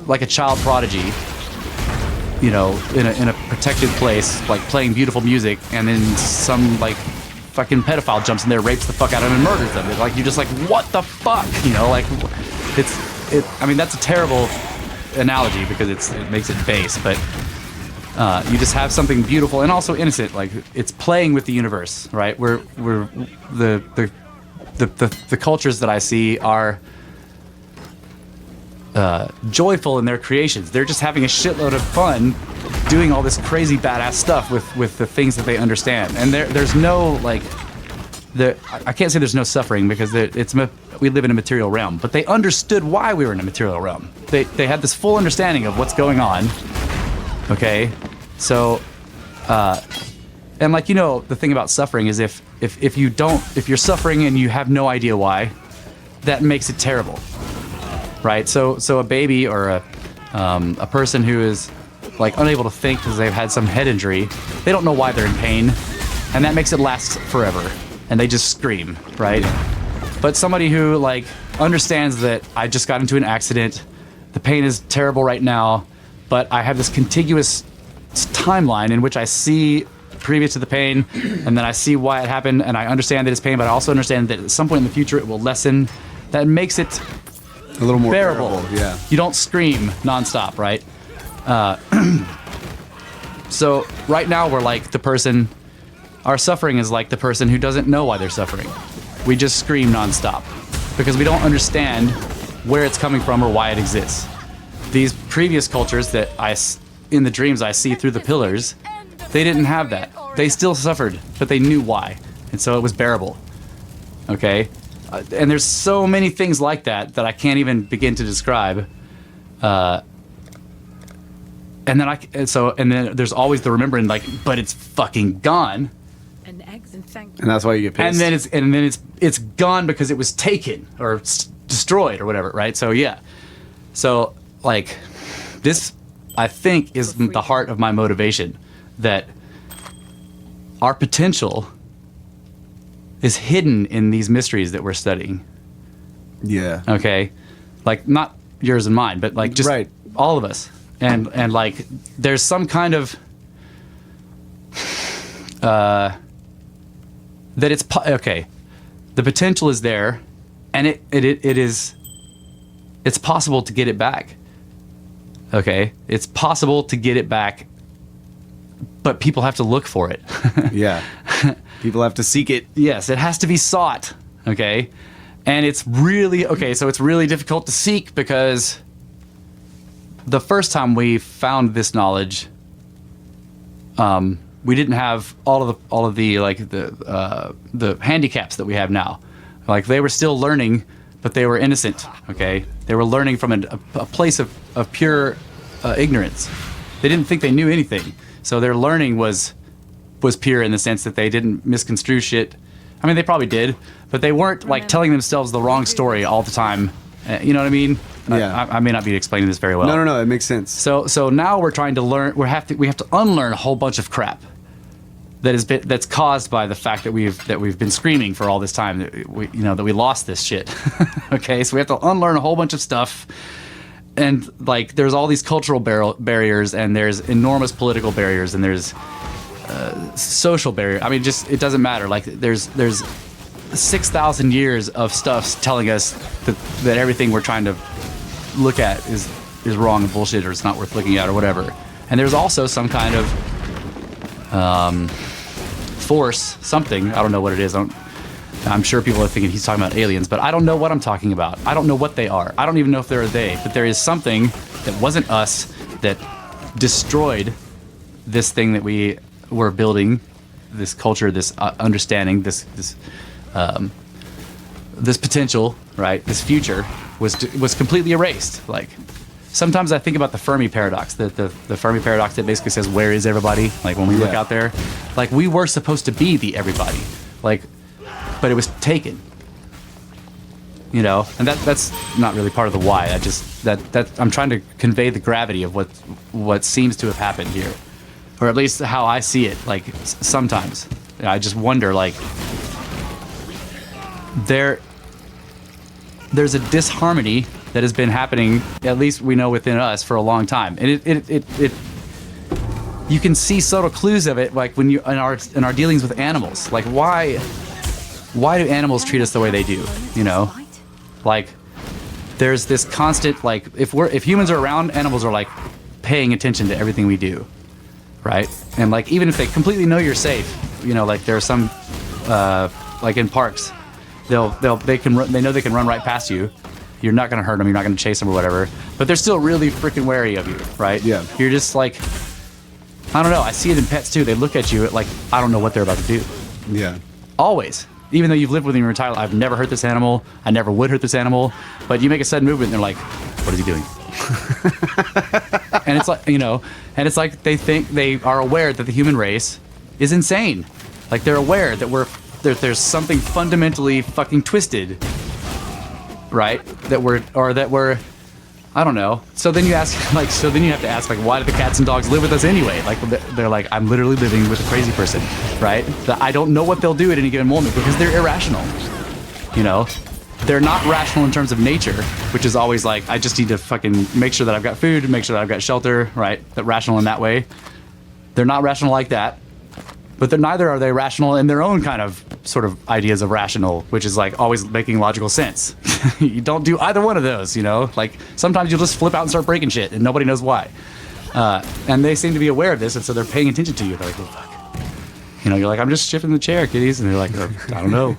a child prodigy, you know, in a protected place, like playing beautiful music, and then some like fucking pedophile jumps in there, rapes the fuck out of them, and murders them. Like, you're just like, what the fuck? You know, like, I mean, that's a terrible analogy because it makes it base, but you just have something beautiful and also innocent. Like, it's playing with the universe, right? Where the the cultures that I see are joyful in their creations. They're just having a shitload of fun doing all this crazy badass stuff with the things that they understand. And there's no like, I can't say there's no suffering because we live in a material realm, but they understood why we were in a material realm. They had this full understanding of what's going on. Okay, so and like, you know, the thing about suffering is if you're suffering and you have no idea why, that makes it terrible. Right, so a baby or a person who is like unable to think because they've had some head injury, they don't know why they're in pain, and that makes it last forever, and they just scream, right? But somebody who like understands that I just got into an accident, the pain is terrible right now, but I have this contiguous timeline in which I see previous to the pain, and then I see why it happened, and I understand that it's pain, but I also understand that at some point in the future it will lessen. That makes it a little more bearable. Yeah. You don't scream nonstop, right? So right now we're like the person, our suffering is like the person who doesn't know why they're suffering. We just scream nonstop because we don't understand where it's coming from or why it exists. These previous cultures that in the dreams I see through the pillars, they didn't have that. They still suffered, but they knew why. And so it was bearable. Okay? And there's so many things like that I can't even begin to describe. And then there's always the remembering, like, but it's fucking gone. And that's why you get pissed. And then it's gone because it was taken or destroyed or whatever, right? So yeah. So like this, I think, is the heart of my motivation, that our potential is hidden in these mysteries that we're studying. Yeah. Okay? Like, not yours and mine, but like just right. All of us. And like, there's some kind of that it's okay. The potential is there, and it's possible to get it back. Okay? It's possible to get it back, but people have to look for it. Yeah. People have to seek it. Yes, it has to be sought. Okay? And it's really so it's really difficult to seek because the first time we found this knowledge, we didn't have all of the like the handicaps that we have now. Like, they were still learning, but they were innocent. Okay, they were learning from a place of pure ignorance. They didn't think they knew anything, so their learning was pure in the sense that they didn't misconstrue shit. I mean, they probably did, but they weren't like telling themselves the wrong story all the time. You know what I mean? Yeah. I may not be explaining this very well. No, it makes sense. So now we're trying to learn. We have to unlearn a whole bunch of crap that's caused by the fact that we've been screaming for all this time that we lost this shit. Okay, so we have to unlearn a whole bunch of stuff, and like there's all these cultural barriers, and there's enormous political barriers, and there's social barrier. I mean, just it doesn't matter. Like there's 6,000 years of stuff telling us that everything we're trying to look at is wrong and bullshit, or it's not worth looking at, or whatever. And there's also some kind of force, something, I don't know what it is. I'm sure people are thinking he's talking about aliens, but I don't know what I'm talking about. I don't know what they are. I don't even know if they're a they, but there is something that wasn't us that destroyed this thing that we were building, this culture, this understanding, this potential, right? This future was completely erased. Like, sometimes I think about the Fermi paradox, the Fermi paradox that basically says, where is everybody? Like, when we look out there, like, we were supposed to be the everybody, like, but it was taken, you know? And that's not really part of the why. I just, that I'm trying to convey the gravity of what seems to have happened here, or at least how I see it. Like, sometimes I just wonder, like, there's a disharmony that has been happening, at least we know within us, for a long time, and it you can see subtle clues of it, like when you in our dealings with animals. Like, why do animals treat us the way they do? You know, like there's this constant, like, if humans are around, animals are like paying attention to everything we do, right? And like, even if they completely know you're safe, you know, like there are some like in parks, They know they can run right past you. You're not going to hurt them. You're not going to chase them or whatever. But they're still really freaking wary of you, right? Yeah. You're just like, I don't know. I see it in pets too. They look at you like, I don't know what they're about to do. Yeah. Always. Even though you've lived with them your entire life, I've never hurt this animal. I never would hurt this animal. But you make a sudden movement and they're like, what is he doing? And it's like, and it's like they think they are aware that the human race is insane. Like they're aware that there's something fundamentally fucking twisted, right? That we're, I don't know. So then you have to ask, like, why do the cats and dogs live with us anyway? Like, they're like, I'm literally living with a crazy person, right? That I don't know what they'll do at any given moment because they're irrational, They're not rational in terms of nature, which is always like, I just need to fucking make sure that I've got food, make sure that I've got shelter, right? That rational in that way. They're not rational like that. But neither are they rational in their own kind of sort of ideas of rational, which is like always making logical sense. You don't do either one of those, Like sometimes you'll just flip out and start breaking shit and nobody knows why. And they seem to be aware of this, and so they're paying attention to you. They're like, oh, fuck. You're like, I'm just shifting the chair, kitties. And they're like, oh, I don't know.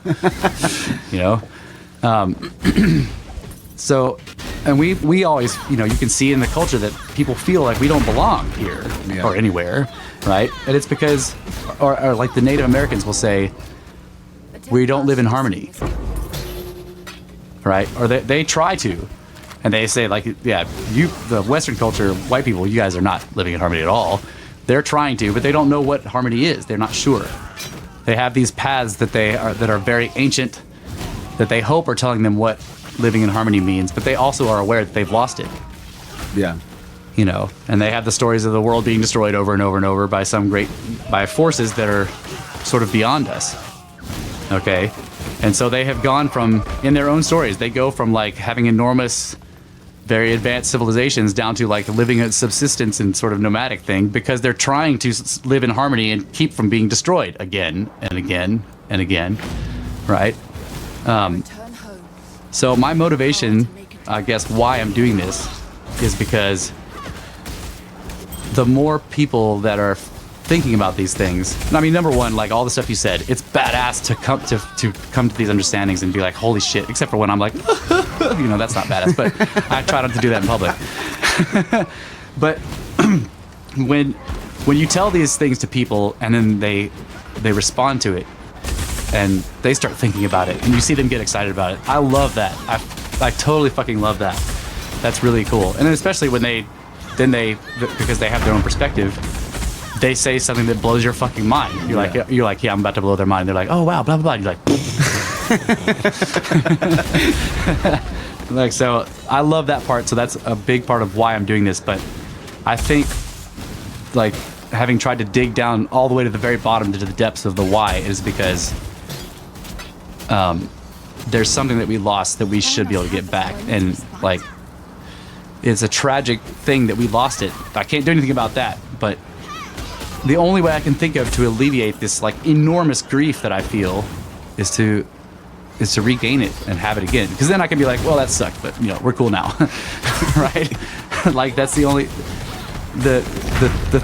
So, and we always, you can see in the culture that people feel like we don't belong here or anywhere, right? And it's because, or like the Native Americans will say, we don't live in harmony, right? Or they try to, and they say like, yeah, the Western culture, white people, you guys are not living in harmony at all. They're trying to, but they don't know what harmony is. They're not sure. They have these paths that are very ancient, that they hope are telling them what living in harmony means, but they also are aware that they've lost it. Yeah. And they have the stories of the world being destroyed over and over and over by by forces that are sort of beyond us. Okay? And so they have gone from, in their own stories, they go from like having enormous, very advanced civilizations down to like living a subsistence and sort of nomadic thing because they're trying to live in harmony and keep from being destroyed again and again and again, right? So my motivation, I guess, why I'm doing this is because the more people that are thinking about these things, I mean, number one, like all the stuff you said, it's badass to come to these understandings and be like, holy shit, except for when I'm like, that's not badass, but I try not to do that in public. But when you tell these things to people and then they respond to it, and they start thinking about it, and you see them get excited about it. I love that. I totally fucking love that. That's really cool. And then especially when because they have their own perspective, they say something that blows your fucking mind. You're like, yeah, I'm about to blow their mind. They're like, oh wow, blah blah blah. And you're like, like, so I love that part. So that's a big part of why I'm doing this. But I think, like, having tried to dig down all the way to the very bottom to the depths of the why is because there's something that we lost that we should be able to get back, and like it's a tragic thing that we lost it. I can't do anything about that, but the only way I can think of to alleviate this like enormous grief that I feel is to regain it and have it again, because then I can be like, well, that sucked, but we're cool now. Right? Like that's the only the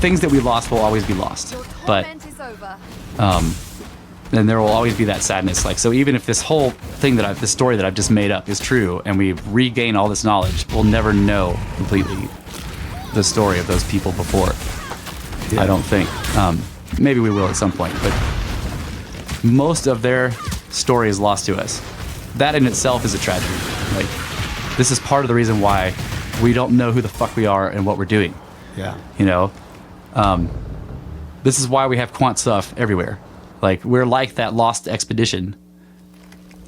things that we lost will always be lost, but then there will always be that sadness. Like, so even if this whole thing this story that I've just made up is true and we regain all this knowledge, we'll never know completely the story of those people before. Yeah. I don't think. Maybe we will at some point, but most of their story is lost to us. That in itself is a tragedy. Like, this is part of the reason why we don't know who the fuck we are and what we're doing. Yeah. This is why we have quant stuff everywhere. Like, we're like that lost expedition.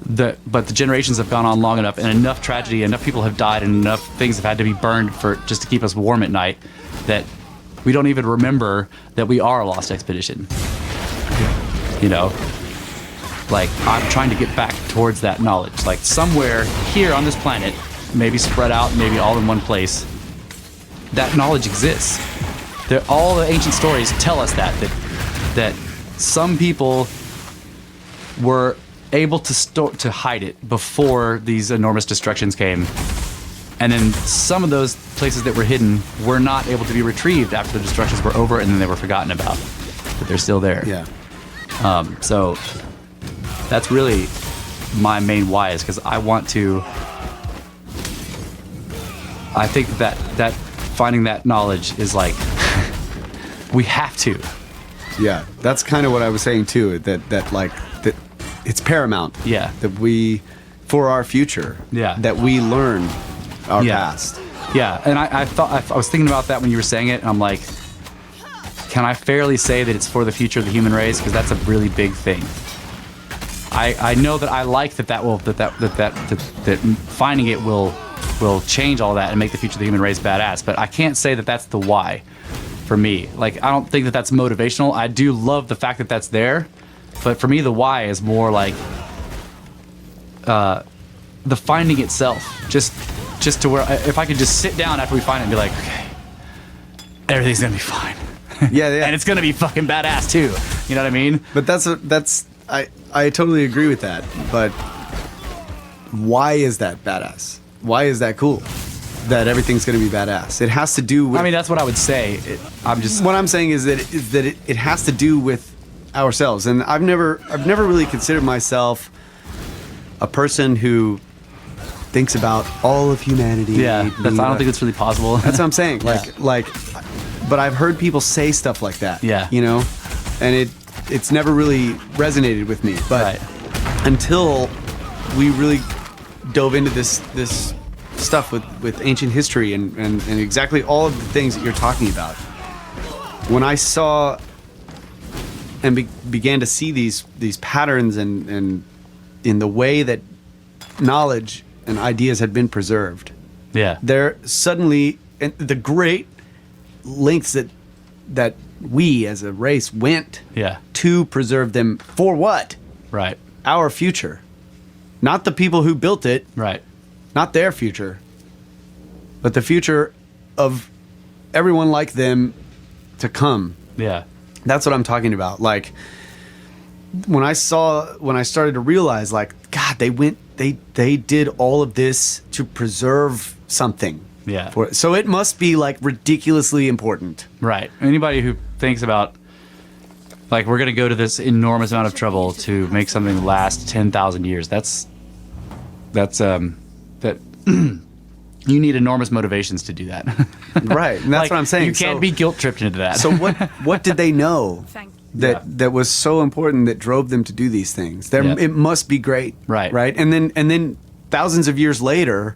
But the generations have gone on long enough, and enough tragedy, enough people have died, and enough things have had to be burned just to keep us warm at night that we don't even remember that we are a lost expedition. Like, I'm trying to get back towards that knowledge. Like, somewhere here on this planet, maybe spread out, maybe all in one place, that knowledge exists. All the ancient stories tell us that some people were able to hide it before these enormous destructions came, and then some of those places that were hidden were not able to be retrieved after the destructions were over, and then they were forgotten about, but they're still there. Yeah. So that's really my main why is because I want to. I think that finding that knowledge is like we have to. Yeah, that's kind of what I was saying too. That it's paramount. Yeah. That we, for our future. Yeah. That we learn our Yeah. past. Yeah, and I was thinking about that when you were saying it, and I'm like, can I fairly say that it's for the future of the human race? Because that's a really big thing. I know that I like that finding it will change all that and make the future of the human race badass. But I can't say that that's the why for me. Like, I don't think that that's motivational. I do love the fact that that's there, but for me the why is more like the finding itself. Just to where if I could just sit down after we find it and be like, okay, everything's gonna be fine. Yeah, yeah. And it's gonna be fucking badass too. You know what I mean? But I totally agree with that. But why is that badass? Why is that cool? That everything's going to be badass. It has to do with. I mean, that's what I would say. What I'm saying is that it has to do with ourselves. And I've never really considered myself a person who thinks about all of humanity. Yeah, I don't think it's really possible. That's what I'm saying. Yeah. But I've heard people say stuff like that. Yeah. You know, and it's never really resonated with me. But until we really dove into this stuff with ancient history and exactly all of the things that you're talking about, when I saw and began to see these patterns and in the way that knowledge and ideas had been preserved, there suddenly, and the great lengths that we as a race went to preserve them for what? Right. Our future. Not the people who built it. Right. Not their future. But the future of everyone like them to come. Yeah. That's what I'm talking about. Like, when I started to realize, like, God, they did all of this to preserve something. Yeah. So it must be like ridiculously important. Right. Anybody who thinks about, like, we're going to go to this enormous amount of trouble to make something last 10,000 years. That you need enormous motivations to do that. Right. And that's like, what I'm saying. You can't be guilt tripped into that. So what did they know that was so important that drove them to do these things? It must be great. Right. Right. And then thousands of years later,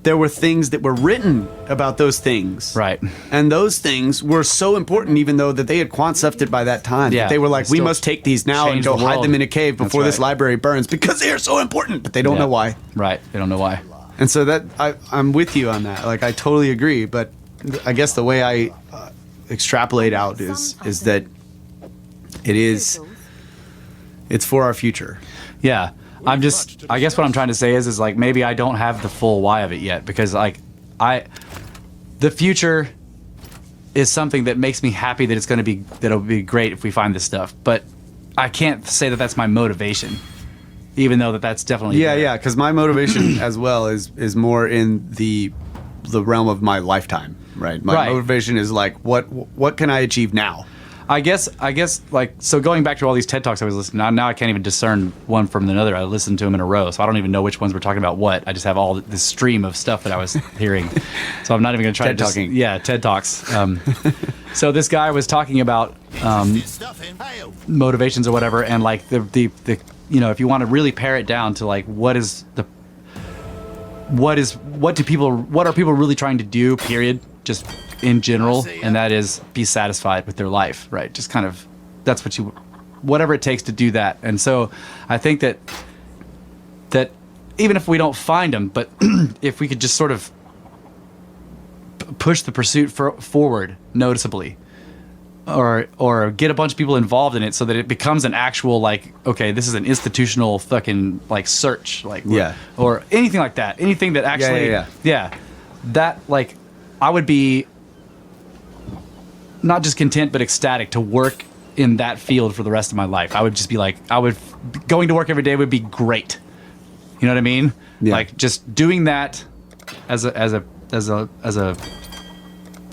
there were things that were written about those things. Right. And those things were so important, even though that they had quant stuffed it by that time. Yeah. That they were like, we must take these now and go hide them in a cave before this library burns because they are so important, but they don't know why. Right. They don't know why. And so that I'm with you on that. Like, I totally agree. But I guess the way I extrapolate out is that it's for our future. Yeah. I guess what I'm trying to say is like, maybe I don't have the full why of it yet, because like the future is something that makes me happy that it'll be great if we find this stuff, but I can't say that that's my motivation, even though that's definitely there. Yeah, because my motivation as well is more in the realm of my lifetime, right? My motivation is like, what can I achieve now? I guess like, so going back to all these TED Talks I was listening to, now I can't even discern one from another. I listened to them in a row, so I don't even know which ones we're talking about what. I just have all this stream of stuff that I was hearing. So I'm not even going to try TED Talks. So this guy was talking about motivations or whatever, and like the if you want to really pare it down to like what are people really trying to do, period, just in general, and that is be satisfied with their life, right? Just kind of, that's whatever it takes to do that. And so I think that even if we don't find them, but if we could just sort of push the pursuit forward noticeably, or get a bunch of people involved in it so that it becomes an actual, like, okay, this is an institutional fucking like search, like, or anything like that, anything that actually that, like, I would be not just content but ecstatic to work in that field for the rest of my life. I would just be like, going to work every day would be great. You know what I mean? Yeah. Like, just doing that as a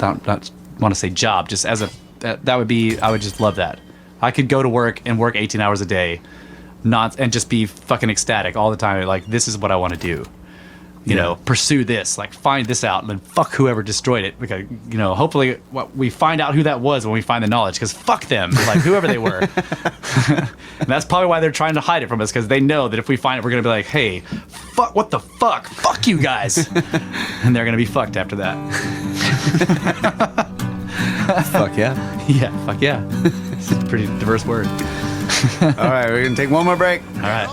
not want to say job, just as a that would be, I would just love that. I could go to work and work 18 hours a day not and just be fucking ecstatic all the time. Like, this is what I want to do. You know, pursue this, like find this out, and then fuck whoever destroyed it. Because, you know, hopefully we find out who that was when we find the knowledge. Because fuck them, like whoever they were. And that's probably why they're trying to hide it from us. Because they know that if we find it, we're gonna be like, hey, fuck, what the fuck you guys, and they're gonna be fucked after that. Fuck yeah. Yeah, fuck yeah. It's a pretty diverse word. All right, we're gonna take one more break. All right,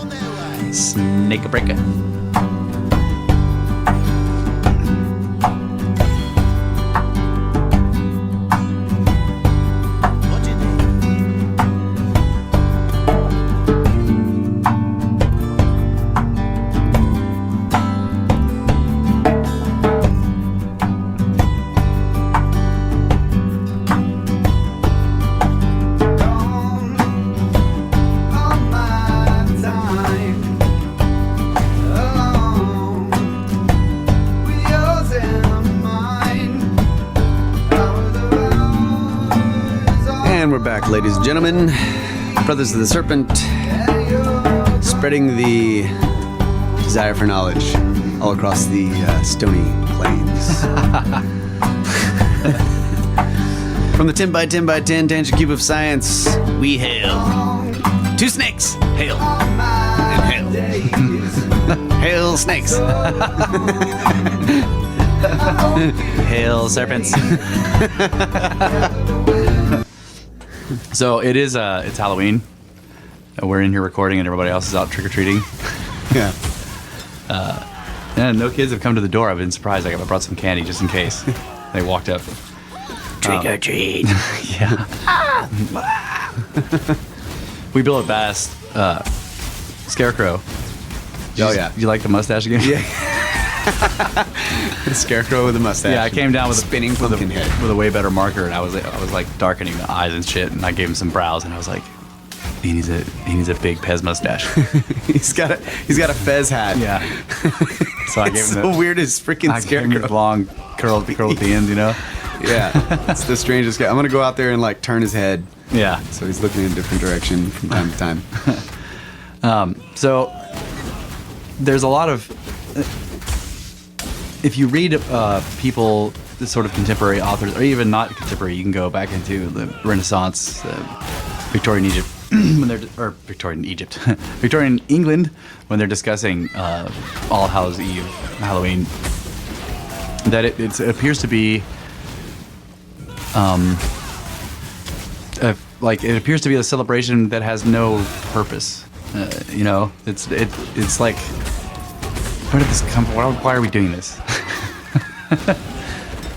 snake a breaker. Ladies and gentlemen, brothers of the Serpent, spreading the desire for knowledge all across the stony plains. From the 10 by 10 by 10 tangent cube of science, we hail 2 snakes. Hail. And hail. Hail snakes. Hail serpents. So it is. It's Halloween. We're in here recording, and everybody else is out trick or treating. Yeah. And no kids have come to the door. I've been surprised. I brought some candy just in case they walked up. Trick or treat. Yeah. We built a bass scarecrow. Oh yeah. You like the mustache again? Yeah. The scarecrow with a mustache. Yeah, I came down with spinning pumpkin head with a way better marker, and I was like darkening the eyes and shit, and I gave him some brows, and I was like, he needs a big Pez mustache. he's got a fez hat. Yeah. So I gave him the weirdest freaking scarecrow. Long curl at the end, you know. Yeah, it's the strangest guy. I'm gonna go out there and like turn his head. Yeah. So he's looking in a different direction from time to time. So there's a lot of. If you read people, the sort of contemporary authors, or even not contemporary, you can go back into the Renaissance, Victorian Egypt, Victorian England, when they're discussing All Hallows Eve, Halloween, that it appears to be, it appears to be a celebration that has no purpose. You know, it's like. Where did this come from? Why are we doing this?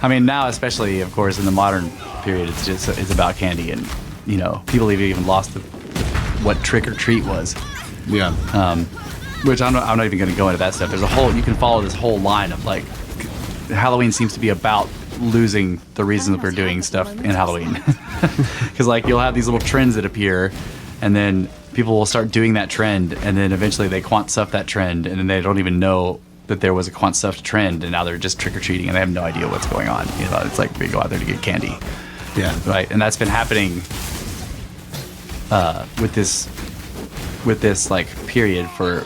I mean, now especially, of course, in the modern period, it's about candy, and you know, people have even lost what trick or treat was. Yeah. Which I'm not even going to go into that stuff. There's you can follow this whole line of like, Halloween seems to be about losing the reason that we're doing stuff in Halloween, because like you'll have these little trends that appear, and then people will start doing that trend, and then eventually they quant stuff that trend, and then they don't even know that there was a quant stuffed trend, and now they're just trick-or-treating, and they have no idea what's going on. You know, it's like we go out there to get candy. Yeah. Right, and that's been happening with this like period for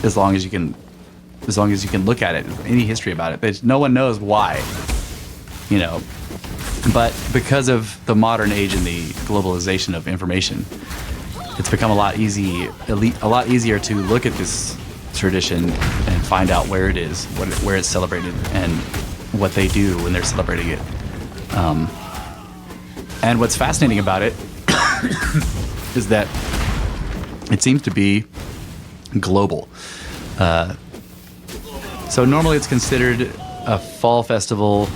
as long as you can look at it. Any history about it, no one knows why. You know, but because of the modern age and the globalization of information, it's become a lot easier to look at this tradition and find out where it is, where it's celebrated, and what they do when they're celebrating it. And what's fascinating about it is that it seems to be global. So normally it's considered a fall festival.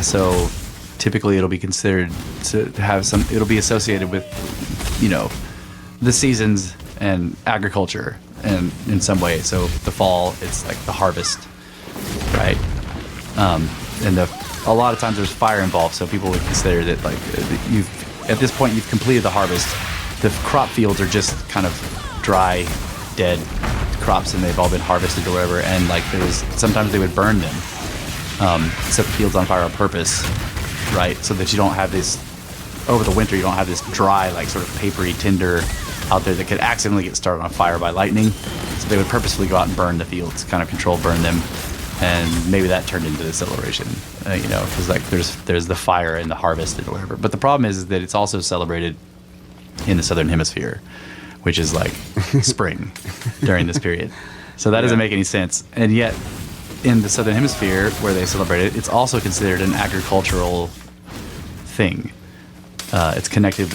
So typically it'll be considered to have it'll be associated with, you know, the seasons and agriculture and in some way. So the fall, it's like the harvest, right? And a lot of times there's fire involved, so people would consider that like at this point you've completed the harvest. The crop fields are just kind of dry, dead crops, and they've all been harvested or whatever. And like sometimes they would burn them, set the fields on fire on purpose, right? So that you don't have this over the winter. You don't have this dry, like sort of papery, tender out there that could accidentally get started on fire by lightning. So they would purposefully go out and burn the fields, kind of burn them. And maybe that turned into the celebration, because like there's the fire and the harvest and whatever. But the problem is that it's also celebrated in the southern hemisphere, which is like spring during this period. So that doesn't make any sense. And yet, in the southern hemisphere where they celebrate it, it's also considered an agricultural thing. It's connected,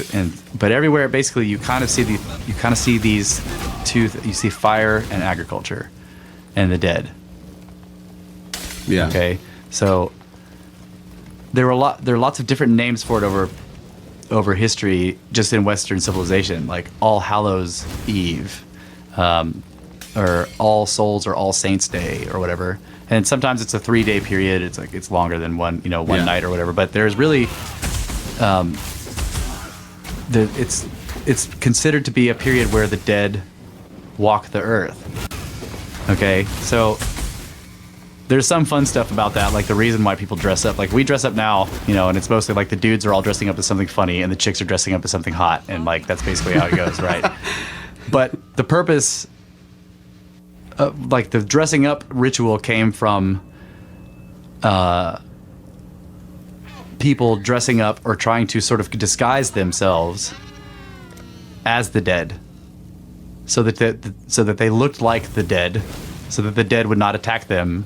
but everywhere basically you kind of see these two. You see fire and agriculture, and the dead. Yeah. Okay. So there are lots of different names for it over history, just in Western civilization, like All Hallows Eve, or All Souls or All Saints Day or whatever. And sometimes it's a 3-day period. It's longer than one night or whatever. But there's really, it's considered to be a period where the dead walk the earth. Okay, so there's some fun stuff about that, like the reason why people dress up. Like we dress up now, and it's mostly like the dudes are all dressing up as something funny and the chicks are dressing up as something hot, and like that's basically how it goes, right? But the purpose of like the dressing up ritual came from people dressing up or trying to sort of disguise themselves as the dead, so that they looked like the dead, so that the dead would not attack them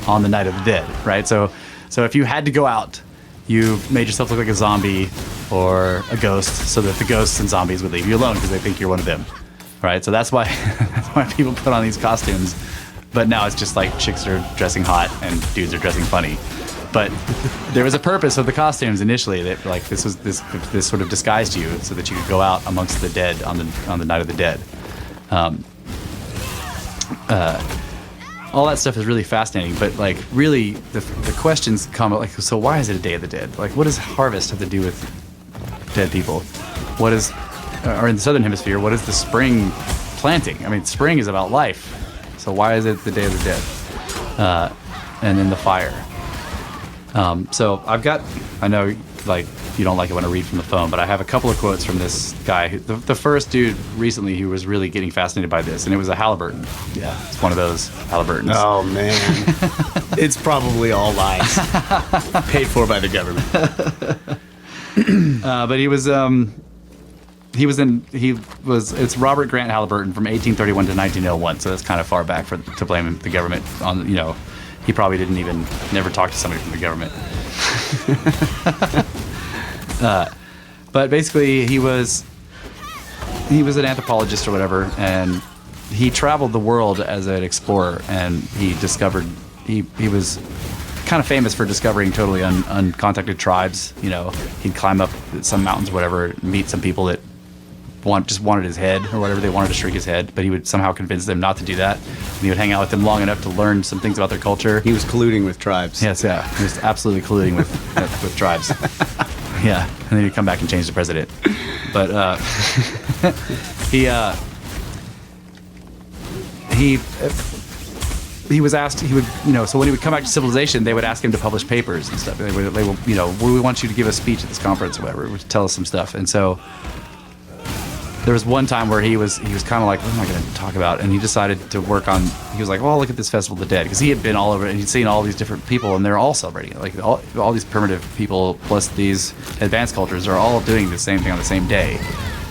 on the night of the dead, right? So if you had to go out, you made yourself look like a zombie or a ghost, so that the ghosts and zombies would leave you alone because they think you're one of them, right? So that's why people put on these costumes. But now it's just like chicks are dressing hot and dudes are dressing funny. But there was a purpose of the costumes initially, that like this sort of disguised you so that you could go out amongst the dead on the night of the dead. All that stuff is really fascinating, but like really the questions come like, so why is it a Day of the Dead? Like, what does harvest have to do with dead people? What is, or in the southern hemisphere, what is the spring planting? I mean, spring is about life, so why is it the Day of the Dead? And then the fire. So I know like you don't like it when I read from the phone, but I have a couple of quotes from this guy. The first dude recently who was really getting fascinated by this, and it was a Halliburton. Yeah, it's one of those Halliburtons. Oh man, it's probably all lies, paid for by the government. But it's Robert Grant Halliburton from 1831 to 1901. So that's kind of far back to blame the government on. He probably never talked to somebody from the government. But basically, he was an anthropologist or whatever, and he traveled the world as an explorer, and he was kind of famous for discovering totally uncontacted tribes. He'd climb up some mountains or whatever, meet some people that just wanted his head or whatever. They wanted to shrink his head, but he would somehow convince them not to do that. And he would hang out with them long enough to learn some things about their culture. He was colluding with tribes. Yes, yeah. He was absolutely colluding with tribes. Yeah, and then he'd come back and change the president. But he was asked. So when he would come back to civilization, they would ask him to publish papers and stuff. They would, we want you to give a speech at this conference or whatever, to tell us some stuff. And so there was one time where he was kind of like, what am I going to talk about? And he decided to work on. He was like, well, look at this Festival of the Dead, because he had been all over and he'd seen all these different people, and they're all celebrating it. Like all these primitive people plus these advanced cultures are all doing the same thing on the same day.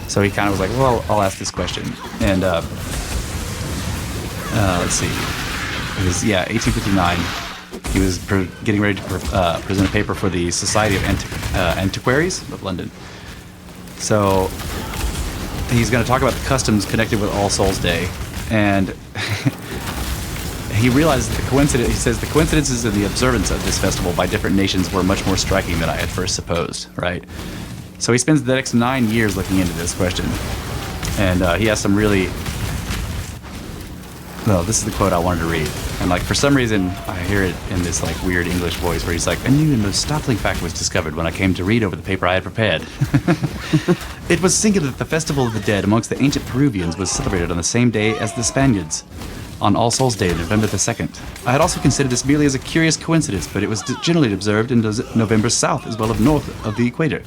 So he kind of was like, well, I'll ask this question. And let's see, it was 1859. He was getting ready to present a paper for the Society of Antiquaries of London. So he's going to talk about the customs connected with All Souls Day, and he realized the coincidences in the observance of this festival by different nations were much more striking than I had first supposed, right? So he spends the next 9 years looking into this question, and he has some really, well, this is the quote I wanted to read, and like for some reason I hear it in this like weird English voice where he's like, a new and most startling fact was discovered when I came to read over the paper I had prepared. It was singular that the Festival of the Dead amongst the ancient Peruvians was celebrated on the same day as the Spaniards, on All Souls Day, November the 2nd. I had also considered this merely as a curious coincidence, but it was generally observed in November south as well as north of the equator.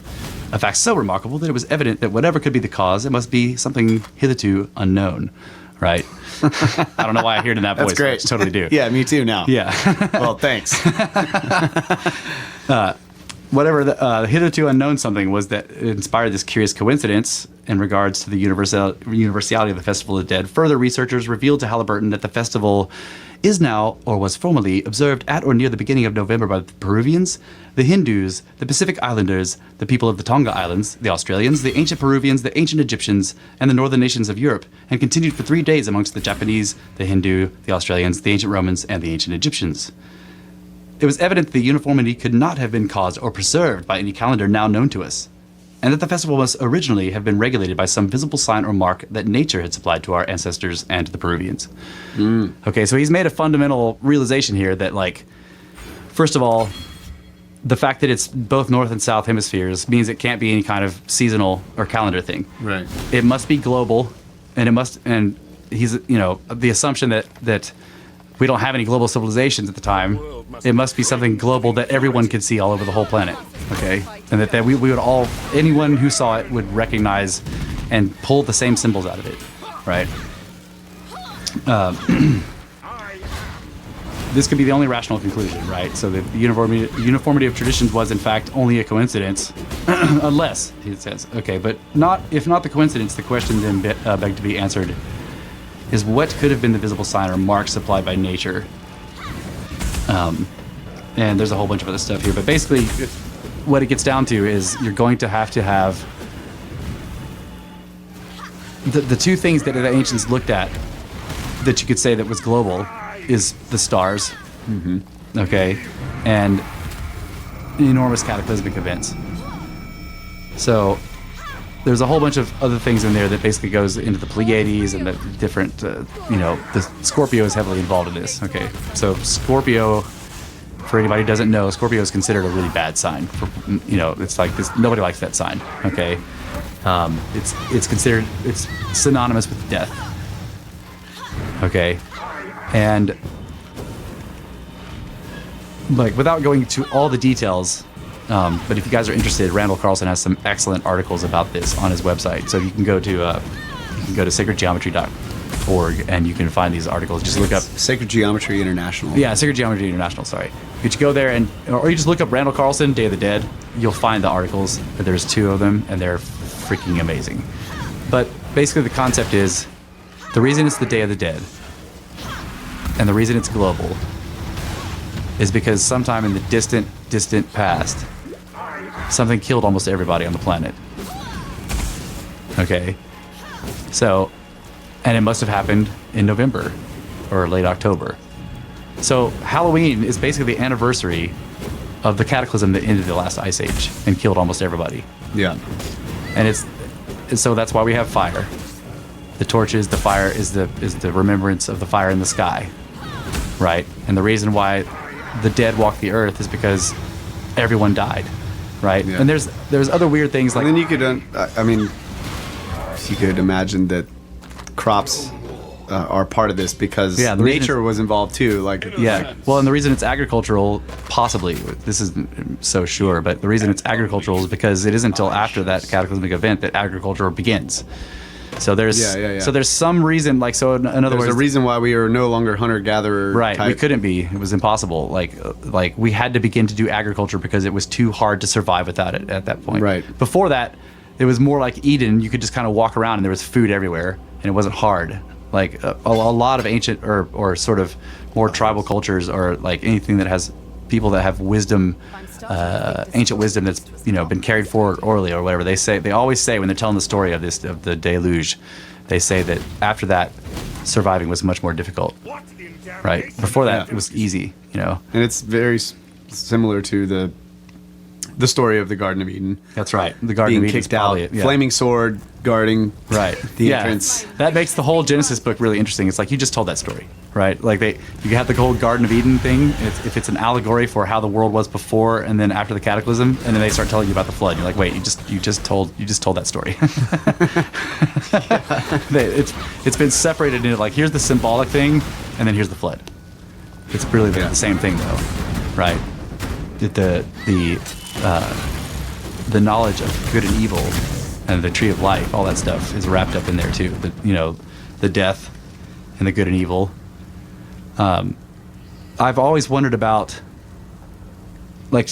A fact so remarkable that it was evident that whatever could be the cause, it must be something hitherto unknown, right? I don't know why I hear it in that voice. That's great. But I totally do. Yeah, me too now. Yeah. Well, thanks. Whatever the hitherto unknown something was that inspired this curious coincidence in regards to the universality of the Festival of the Dead. Further researchers revealed to Halliburton that the festival is now, or was formerly, observed at or near the beginning of November by the Peruvians, the Hindus, the Pacific Islanders, the people of the Tonga Islands, the Australians, the ancient Peruvians, the ancient Egyptians, and the northern nations of Europe, and continued for 3 days amongst the Japanese, the Hindu, the Australians, the ancient Romans, and the ancient Egyptians. It was evident that the uniformity could not have been caused or preserved by any calendar now known to us, and that the festival must originally have been regulated by some visible sign or mark that nature had supplied to our ancestors and to the Peruvians. Okay, so he's made a fundamental realization here that, like, first of all, the fact that it's both north and south hemispheres means it can't be any kind of seasonal or calendar thing. Right. It must be global, and he's, the assumption that we don't have any global civilizations at the time. It must be something global that everyone could see all over the whole planet, okay? And that we would all, anyone who saw it would recognize and pull the same symbols out of it, right? This could be the only rational conclusion, right? So the uniformity of traditions was, in fact, only a coincidence, unless, he says. Okay, but if not the coincidence, the question then begged to be answered is what could have been the visible sign or mark supplied by nature? And there's a whole bunch of other stuff here, but basically what it gets down to is you're going to have the two things that the ancients looked at that you could say that was global is the stars, okay, and enormous cataclysmic events. So there's a whole bunch of other things in there that basically goes into the Pleiades and the different, the Scorpio is heavily involved in this. Okay, so Scorpio, for anybody who doesn't know, Scorpio is considered a really bad sign. It's like this. Nobody likes that sign. Okay, it's considered, it's synonymous with death. Okay, and like without going into all the details. But if you guys are interested, Randall Carlson has some excellent articles about this on his website. So you can go to sacredgeometry.org and you can find these articles. Just look up Sacred Geometry International. Yeah, Sacred Geometry International. Sorry, you go there or you just look up Randall Carlson Day of the Dead. You'll find the articles. There's 2 of them, and they're freaking amazing. But basically, the concept is the reason it's the Day of the Dead, and the reason it's global, is because sometime in the distant past, something killed almost everybody on the planet. Okay? So, and it must have happened in November or late October. So Halloween is basically the anniversary of the cataclysm that ended the last ice age and killed almost everybody. Yeah. And so that's why we have fire. The torches, the fire is the remembrance of the fire in the sky. Right? And the reason why the dead walk the earth is because everyone died, right? Yeah. And there's other weird things like. And then you could, you could imagine that crops are part of this because nature was involved too. Like well, and the reason it's agricultural, possibly this isn't so sure, but the reason it's agricultural is because it isn't until after that cataclysmic event that agriculture begins. So there's so there's some reason, like, so in other words, there's a reason why we are no longer hunter-gatherer. Right, type. We couldn't be. It was impossible. Like we had to begin to do agriculture because it was too hard to survive without it at that point. Right. Before that, it was more like Eden. You could just kind of walk around and there was food everywhere, and it wasn't hard. Like a lot of ancient or sort of more tribal cultures, or like anything that has people that have wisdom, ancient wisdom that's been carried forward orally or whatever. They always say when they're telling the story of the deluge, they say that after that, surviving was much more difficult. Right. Before that, it was easy. And it's very similar to the story of the Garden of Eden. That's right. The Garden of Eden kicked out, flaming sword guarding the entrance. That makes the whole Genesis book really interesting. It's like you just told that story, right? Like you have the whole Garden of Eden thing. If it's an allegory for how the world was before and then after the cataclysm, and then they start telling you about the flood. You're like, wait, you just told that story. It's been separated into like, here's the symbolic thing, and then here's the flood. It's really the same thing though, right? the knowledge of good and evil and the tree of life, all that stuff is wrapped up in there too. The death and the good and evil. I've always wondered about, like,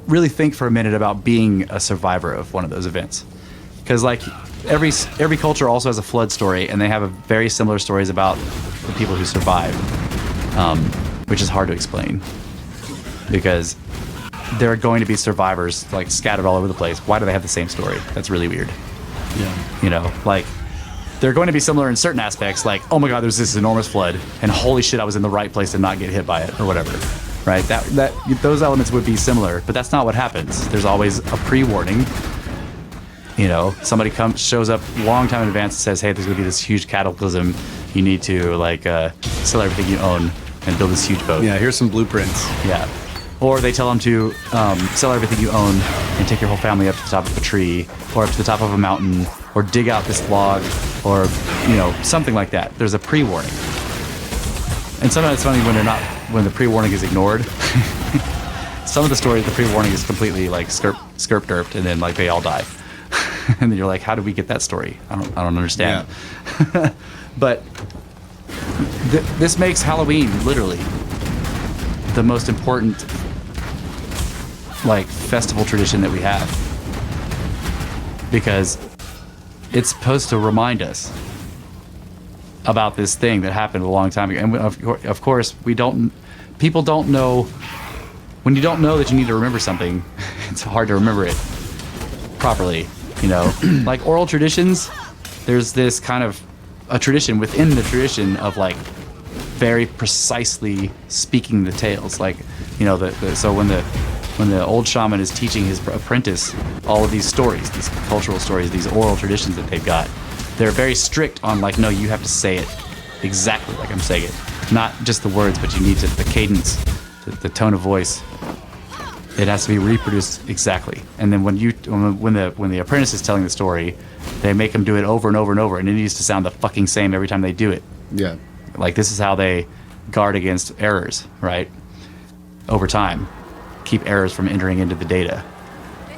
really think for a minute about being a survivor of one of those events. Because, like, every culture also has a flood story, and they have very similar stories about the people who survived, which is hard to explain. Because there are going to be survivors, like, scattered all over the place. Why do they have the same story? That's really weird. Yeah. Like, they're going to be similar in certain aspects, like, oh my god, there's this enormous flood, and holy shit, I was in the right place to not get hit by it, or whatever. Right? Those elements would be similar, but that's not what happens. There's always a pre-warning. Somebody shows up a long time in advance and says, hey, there's going to be this huge cataclysm. You need to, like, sell everything you own and build this huge boat. Yeah, here's some blueprints. Yeah. Or they tell them to sell everything you own and take your whole family up to the top of a tree, or up to the top of a mountain, or dig out this log, or, something like that. There's a pre-warning. And sometimes it's funny when the pre-warning is ignored. Some of the stories, the pre-warning is completely, like, skirp-derped, and then, like, they all die. And then you're like, how did we get that story? I don't understand. Yeah. But this makes Halloween literally the most important, like, festival tradition that we have, because it's supposed to remind us about this thing that happened a long time ago. And of course, people don't know. When you don't know that you need to remember something, it's hard to remember it properly. Like oral traditions, there's this kind of a tradition within the tradition of, like, very precisely speaking the tales. Like, so when the old shaman is teaching his apprentice all of these stories, these cultural stories, these oral traditions that they've got, they're very strict on, like, no, you have to say it exactly like I'm saying it. Not just the words, but you need the cadence, the tone of voice. It has to be reproduced exactly. And then when the apprentice is telling the story, they make him do it over and over and over, and it needs to sound the fucking same every time they do it. Yeah. Like, this is how they guard against errors, right? Over time. Keep errors from entering into the data.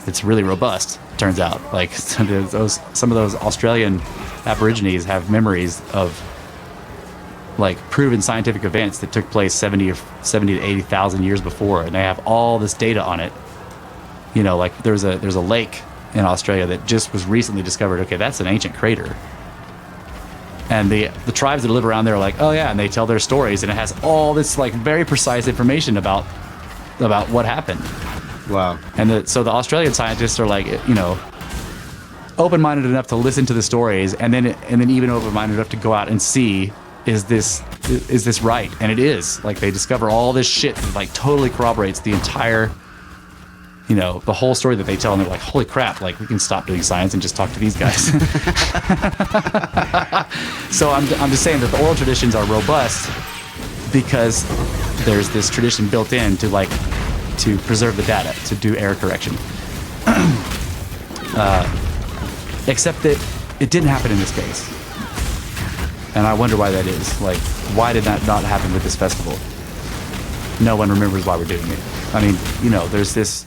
It's really robust, turns out. Like, some of those Australian Aborigines have memories of, like, proven scientific events that took place 70 to 80,000 years before, and they have all this data on it. Like, there's a lake in Australia that just was recently discovered. Okay, that's an ancient crater. And the tribes that live around there are like, oh yeah, and they tell their stories, and it has all this, like, very precise information about what happened. Wow. And so the Australian scientists are, like, open-minded enough to listen to the stories, and then even open-minded enough to go out and see, is this right? And it is. Like, they discover all this shit that, like, totally corroborates the entire, the whole story that they tell, and they're like, holy crap, like, we can stop doing science and just talk to these guys. So I'm just saying that the oral traditions are robust because there's this tradition built in to, like, to preserve the data, to do error correction. Except that it didn't happen in this case. And I wonder why that is. Like, why did that not happen with this festival? No one remembers why we're doing it. I mean, there's this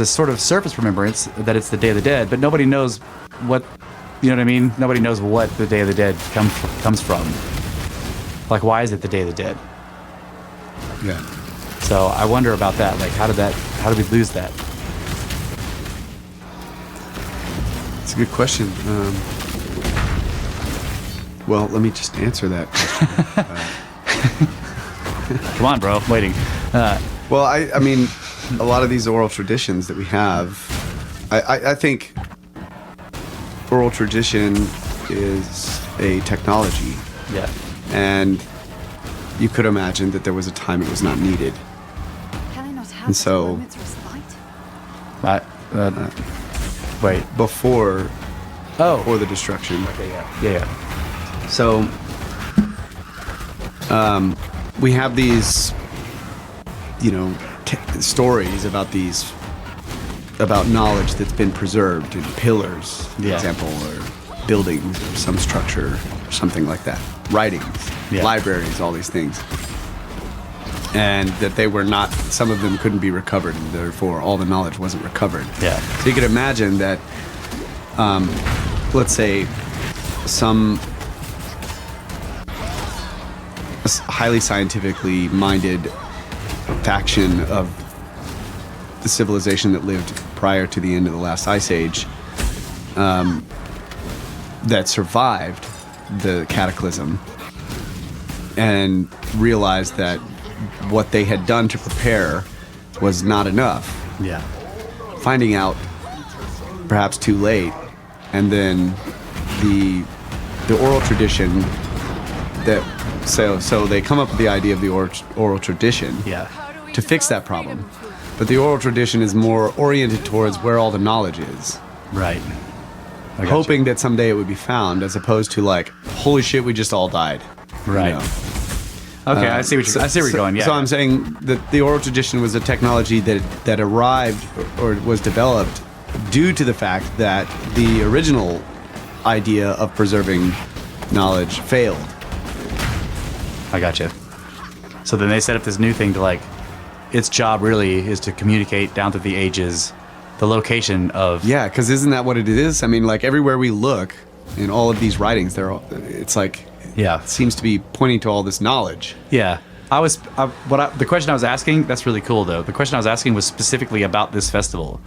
sort of surface remembrance that it's the Day of the Dead, but nobody knows what, what I mean? Nobody knows what the Day of the Dead comes from. Like, why is it the Day of the Dead? Yeah. So I wonder about that. Like, how did we lose that? It's a good question. Well, let me just answer that question. Come on, bro. I'm waiting. Well, I mean, a lot of these oral traditions that we have, I think oral tradition is a technology. Yeah. And you could imagine that there was a time it was not needed. And so, wait. Before the destruction. Okay, yeah. So, we have these, stories about knowledge that's been preserved in pillars, for example, or buildings, or some structure, or something like that. Writings, libraries, all these things. and that they were not. Some of them couldn't be recovered, and therefore all the knowledge wasn't recovered. Yeah. So you could imagine that, let's say, some highly scientifically minded faction of the civilization that lived prior to the end of the last ice age, that survived the cataclysm and realized that what they had done to prepare was not enough. Yeah. Finding out perhaps too late, and then the oral tradition that so they come up with the idea of the oral tradition Yeah. to fix that problem. But the oral tradition is more oriented towards where all the knowledge is, Right. I got hoping that someday it would be found, as opposed to like, holy shit, we just all died. you. Right. You know? Okay, I see what you're, I see where you're going. Yeah. So I'm saying that the oral tradition was a technology that arrived or was developed due to the fact that the original idea of preserving knowledge failed. I got you. So then they set up this new thing to like, its job really is to communicate down through the ages, the location of. Yeah, because isn't that what it is? I mean, like everywhere we look in all of these writings, it's like, Yeah. it seems to be pointing to all this knowledge. Yeah. The question I was asking, that's really cool though. The question I was asking was specifically about this festival.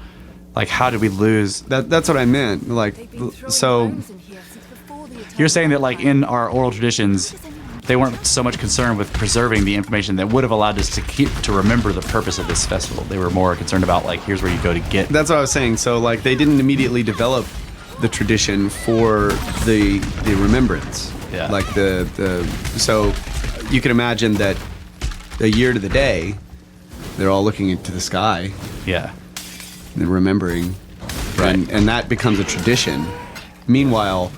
Like, how did we lose? That's what I meant. Like, so You're saying that like in our oral traditions, they weren't so much concerned with preserving the information that would have allowed us to remember the purpose of this festival. They were more concerned about like, here's where you go to get. that's what I was saying. So like, they didn't immediately develop the tradition for the remembrance. Yeah. Like so you can imagine that a year to the day, they're all looking into the sky Yeah. and remembering, Right. and that becomes a tradition. Meanwhile,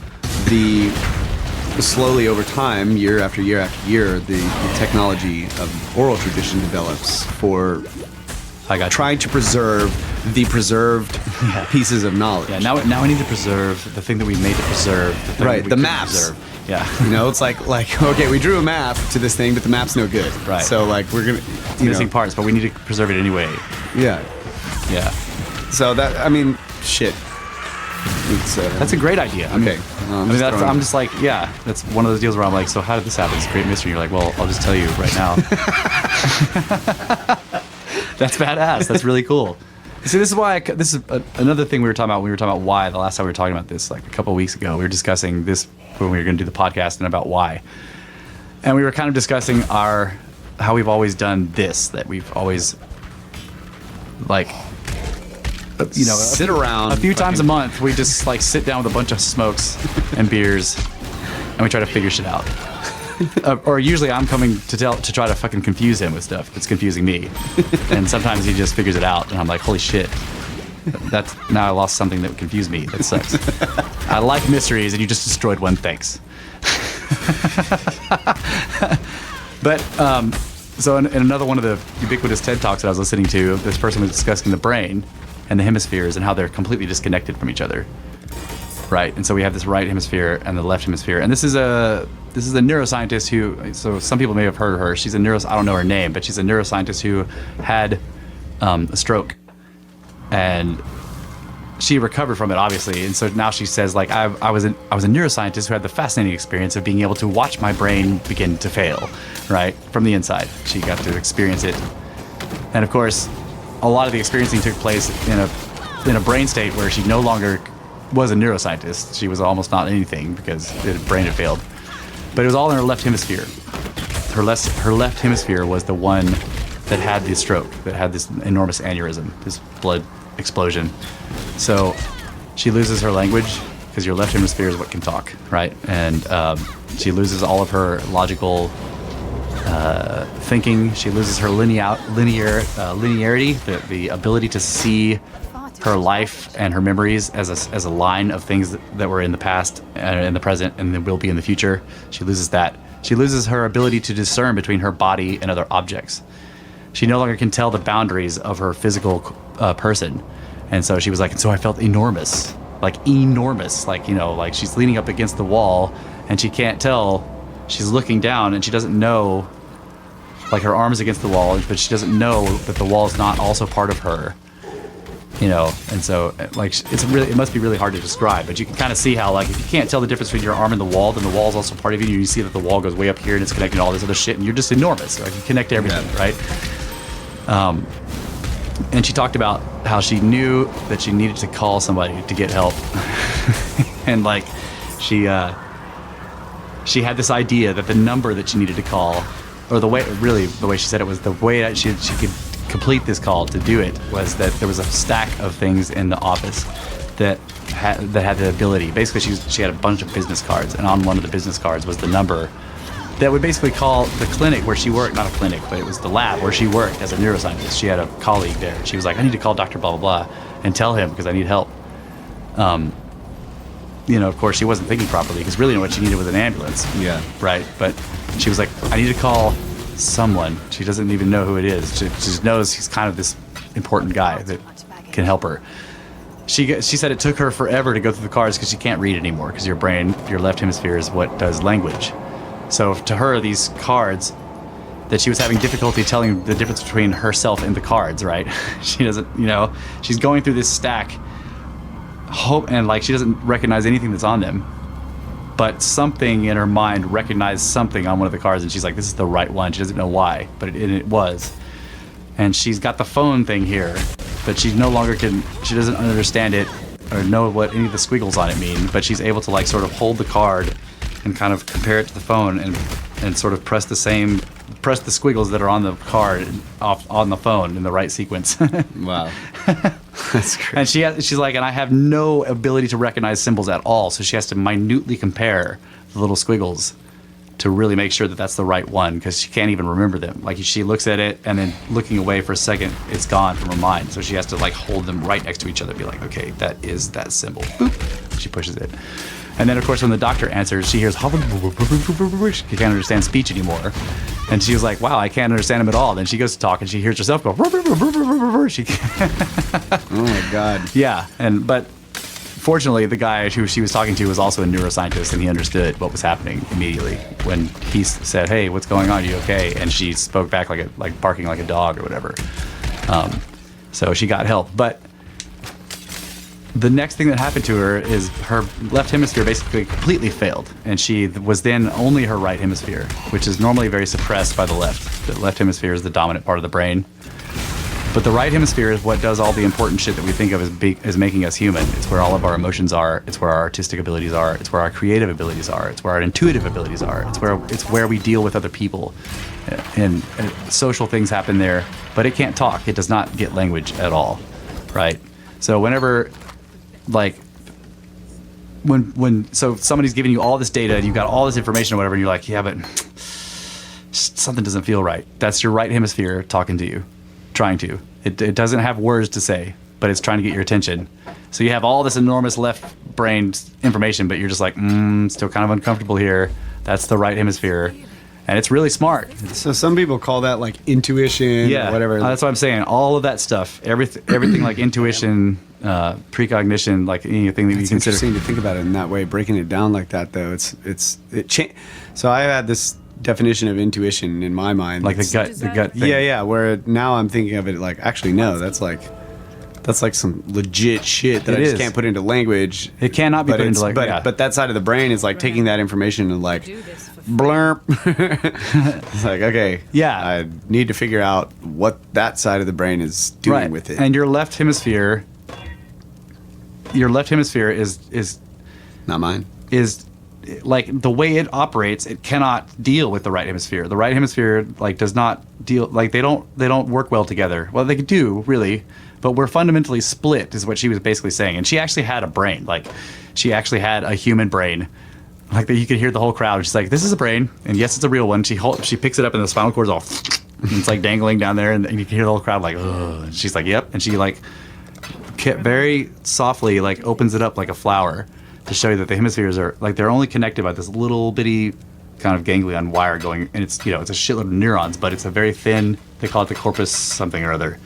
slowly over time, year after year after year, the technology of oral tradition develops for I got you. trying to preserve the preserved pieces of knowledge. Yeah. Now we need to preserve the thing that we made to preserve. The thing Right, that we the couldn't maps. preserve. Yeah. You know, it's like okay, we drew a map to this thing, but the map's no good. Right. So like we're gonna Missing parts, but we need to preserve it anyway. Yeah. Yeah. So that, I mean, shit. It's That's a great idea. I mean, Okay. I mean, I'm just like, yeah, that's one of those deals where I'm like, so how did this happen? It's a great mystery. You're like, well, I'll just tell you right now. That's badass. That's really cool. See, this is why this is another thing we were talking about. We were talking about why the last time we were talking about this, like a couple of weeks ago. We were discussing this when we were going to do the podcast and about why. And we were kind of discussing how we've always done this, that we've always like, you know, sit around a few times a month. We just like sit down with a bunch of smokes and beers, and we try to figure shit out. Or usually I'm coming to try to fucking confuse him with stuff that's confusing me, and sometimes he just figures it out, and I'm like, holy shit, now I lost something that would confuse me. That sucks. I like mysteries, and you just destroyed one. Thanks. But so in another one of the ubiquitous TED Talks that I was listening to, this person was discussing the brain and the hemispheres and how they're completely disconnected from each other. Right. And so we have this right hemisphere and the left hemisphere. And this is a neuroscientist who, so some people may have heard of her. She's I don't know her name, but she's a neuroscientist who had a stroke, and she recovered from it, obviously. And so now she says, like, I was a neuroscientist who had the fascinating experience of being able to watch my brain begin to fail, right, from the inside. She got to experience it. And of course, a lot of the experiencing took place in a brain state where she no longer was a neuroscientist. She was almost not anything because her brain had failed. But it was all in her left hemisphere. Her left hemisphere was the one that had the stroke, that had this enormous aneurysm, this blood explosion. So she loses her language because your left hemisphere is what can talk, right? And she loses all of her logical thinking. She loses her linearity, the ability to see her life and her memories as a line of things that were in the past and in the present and that will be in the future. She loses that. She loses her ability to discern between her body and other objects. She no longer can tell the boundaries of her physical person. And so she was like, and so I felt enormous, like she's leaning up against the wall and she can't tell. She's looking down and she doesn't know like her arm is against the wall, but she doesn't know that the wall is not also part of her. You know, and so like it must be really hard to describe, but you can kind of see how like if you can't tell the difference between your arm and the wall, then the wall is also part of you. And you see that the wall goes way up here and it's connecting to all this other shit, and you're just enormous. Like you connect to everything, right? And she talked about how she knew that she needed to call somebody to get help, and like she had this idea that the number that she needed to call, or the way she said it was the way that she could complete this call to do it was that there was a stack of things in the office that had the ability. Basically, she had a bunch of business cards, and on one of the business cards was the number that would basically call the clinic where she worked, not a clinic, but it was the lab where she worked as a neuroscientist. She had a colleague there. She was like, I need to call Dr. blah, blah, blah, and tell him because I need help. You know, of course, she wasn't thinking properly because really what she needed was an ambulance. Yeah. Right? But she was like, I need to call someone. She doesn't even know who it is. She just knows he's kind of this important guy that can help her. She said it took her forever to go through the cards because she can't read anymore because your brain, your left hemisphere is what does language. So to her, these cards that she was having difficulty telling the difference between herself and the cards, right? She doesn't, you know, she's going through this stack and like she doesn't recognize anything that's on them. But something in her mind recognized something on one of the cards, and she's like, this is the right one. She doesn't know why, but it was. And she's got the phone thing here, but she no longer she doesn't understand it or know what any of the squiggles on it mean, but she's able to like sort of hold the card and kind of compare it to the phone and sort of press the squiggles that are on the card off on the phone in the right sequence. Wow. That's great. And she's like, and I have no ability to recognize symbols at all, so she has to minutely compare the little squiggles to really make sure that that's the right one because she can't even remember them. Like she looks at it and then looking away for a second, it's gone from her mind. So she has to like hold them right next to each other and be like, okay, that is that symbol. Boop. She pushes it. And then, of course, when the doctor answers, she hears, she can't understand speech anymore. And she was like, wow, I can't understand him at all. Then she goes to talk, and she hears herself go, she oh, my God. Yeah, but fortunately, the guy who she was talking to was also a neuroscientist, and he understood what was happening immediately when he said, hey, what's going on? Are you okay? And she spoke back like barking like a dog or whatever. So she got help. But the next thing that happened to her is her left hemisphere basically completely failed, and she was then only her right hemisphere, which is normally very suppressed by the left. The left hemisphere is the dominant part of the brain. But the right hemisphere is what does all the important shit that we think of as making us human. It's where all of our emotions are. It's where our artistic abilities are. It's where our creative abilities are. It's where our intuitive abilities are. It's where we deal with other people. And social things happen there, but it can't talk. It does not get language at all, right? So whenever, like, so somebody's giving you all this data and you've got all this information or whatever, and you're like, yeah, but something doesn't feel right. That's your right hemisphere talking to you. Trying to. It doesn't have words to say, but it's trying to get your attention. So you have all this enormous left brain information, but you're just like, still kind of uncomfortable here. That's the right hemisphere. And it's really smart. So some people call that like intuition or whatever. That's what I'm saying. All of that stuff, everything like intuition, precognition, like anything that you consider. It's interesting to think about it in that way, breaking it down like that though. So I had this definition of intuition in my mind, like the gut thing. Yeah, where now I'm thinking of it like, actually no, that's like some legit shit that I just can't put into language. It cannot be put into language. But that side of the brain is like taking that information and like blurp. It's like, okay, yeah, I need to figure out what that side of the brain is doing with it. And your left hemisphere is not mine. Is like the way it operates, it cannot deal with the right hemisphere. The right hemisphere like does not deal, like they don't work well together. Well, they do really, but we're fundamentally split is what she was basically saying. And she actually had a brain, like she actually had a human brain, like that you could hear the whole crowd. She's like, this is a brain, and yes, it's a real one. She picks it up and the spinal cord's all and it's like dangling down there, and you can hear the whole crowd like, ugh. And she's like, yep. And she like very softly like opens it up like a flower to show you that the hemispheres are like they're only connected by this little bitty kind of ganglion wire going, and it's, you know, it's a shitload of neurons, but it's a very thin, they call it the corpus something or other.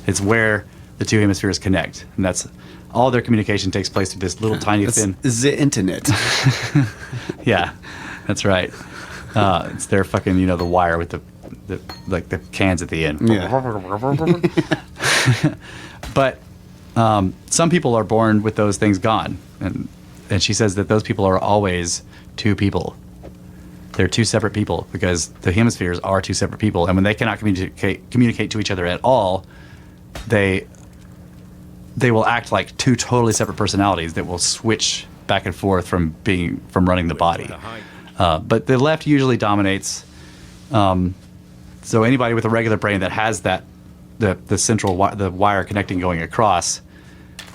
It's where the two hemispheres connect, and that's all their communication takes place through this little tiny thin. The internet. Yeah, that's right. It's their fucking, you know, the wire with the the cans at the end. Yeah. But some people are born with those things gone, and she says that those people are always two people. They're two separate people because the hemispheres are two separate people, and when they cannot communicate to each other at all, they will act like two totally separate personalities that will switch back and forth from running the body. But the left usually dominates. So anybody with a regular brain that has that the central the wire connecting going across,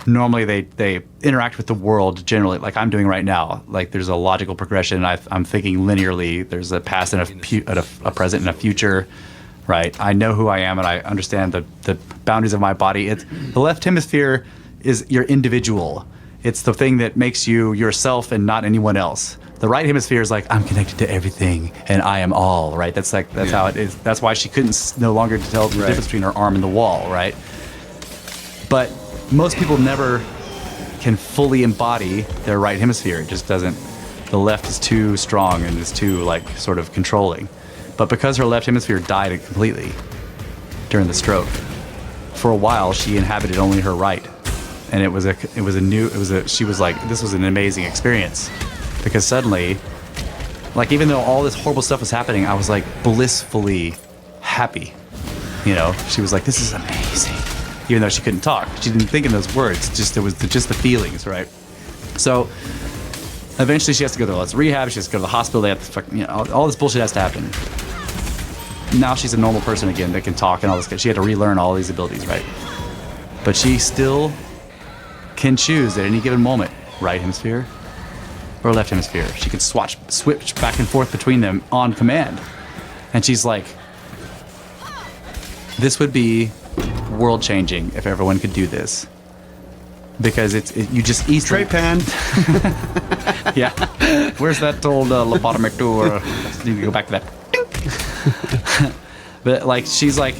normally they interact with the world generally like I'm doing right now. Like there's a logical progression. I'm thinking linearly. There's a past and a present and a future, right? I know who I am and I understand the boundaries of my body. The left hemisphere is your individual. It's the thing that makes you yourself and not anyone else. The right hemisphere is like, I'm connected to everything and I am all, right? That's how it is. That's why she couldn't no longer tell the difference between her arm and the wall, right? But most people never can fully embody their right hemisphere. It just doesn't. The left is too strong and is too like sort of controlling. But because her left hemisphere died completely during the stroke, for a while she inhabited only her right, and she was like, this was an amazing experience because suddenly, like even though all this horrible stuff was happening, I was like blissfully happy. You know, she was like, this is amazing. Even though she couldn't talk, she didn't think in those words. Just it was just the feelings, right? So eventually, she has to go to lots of rehab. She has to go to the hospital. They have to, all this bullshit has to happen. Now she's a normal person again that can talk and all this. She had to relearn all these abilities, right? But she still can choose at any given moment, right hemisphere or left hemisphere. She can switch back and forth between them on command. And she's like, this would be world changing if everyone could do this, because you just eat Tray pan. Yeah, where's that old lobotomy tour? Need to go back to that. But like she's like,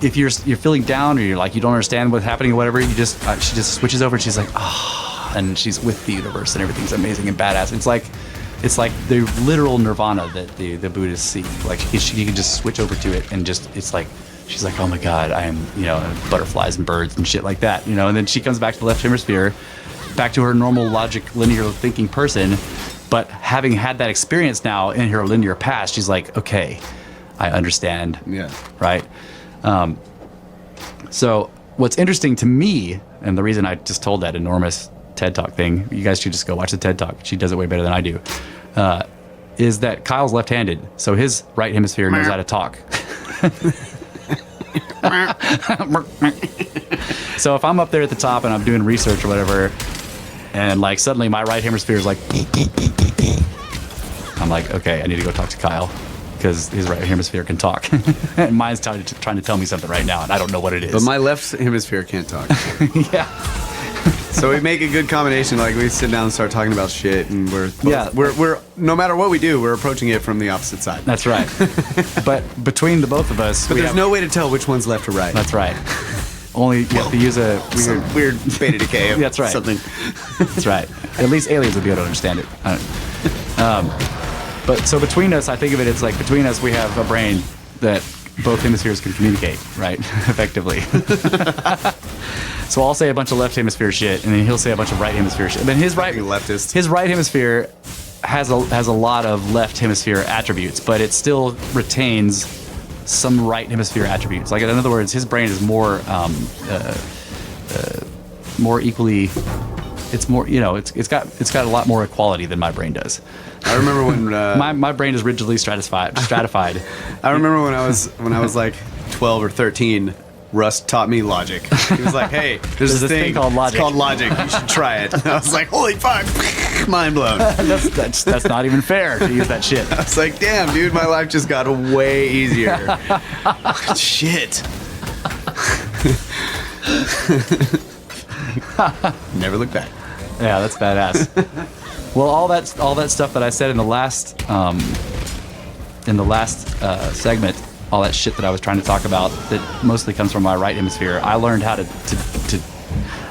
if you're feeling down or you're like you don't understand what's happening or whatever, she just switches over and she's like and she's with the universe and everything's amazing and badass. It's like the literal nirvana that the Buddhists seek. Like she can just switch over to it and just it's like. She's like, oh my God, I am, butterflies and birds and shit like that, and then she comes back to the left hemisphere, back to her normal logic, linear thinking person. But having had that experience now in her linear past, she's like, okay, I understand. Yeah. Right. So what's interesting to me, and the reason I just told that enormous TED Talk thing, you guys should just go watch the TED Talk. She does it way better than I do. Is that Kyle's left-handed, so his right hemisphere knows how to talk. So if I'm up there at the top and I'm doing research or whatever, and like suddenly my right hemisphere is like, I'm like, okay, I need to go talk to Kyle because his right hemisphere can talk, and mine's trying to tell me something right now, and I don't know what it is. But my left hemisphere can't talk. Yeah. So we make a good combination. Like we sit down and start talking about shit, and we're no matter what we do, we're approaching it from the opposite side. That's right. But between the both of us, there's no way to tell which one's left or right. That's right. Only you have to use a weird beta decay. Of that's right. Something. That's right. At least aliens would be able to understand it. But so between us, I think of it. It's like between us, we have a brain that both hemispheres can communicate, right? Effectively. So I'll say a bunch of left hemisphere shit, and then he'll say a bunch of right hemisphere shit. And then his right hemisphere has a lot of left hemisphere attributes, but it still retains some right hemisphere attributes. Like in other words, his brain is more equally. It's more, it's got a lot more equality than my brain does. I remember when my brain is rigidly stratified. I remember when I was like 12 or 13. Russ taught me logic. He was like, "Hey, there's this thing called logic. It's called logic. You should try it." And I was like, "Holy fuck!" Mind blown. That's not even fair to use that shit. I was like, "Damn, dude, my life just got way easier." Shit. Never look back. Yeah, that's badass. Well, all that stuff that I said in the last segment. All that shit that I was trying to talk about that mostly comes from my right hemisphere. I learned how to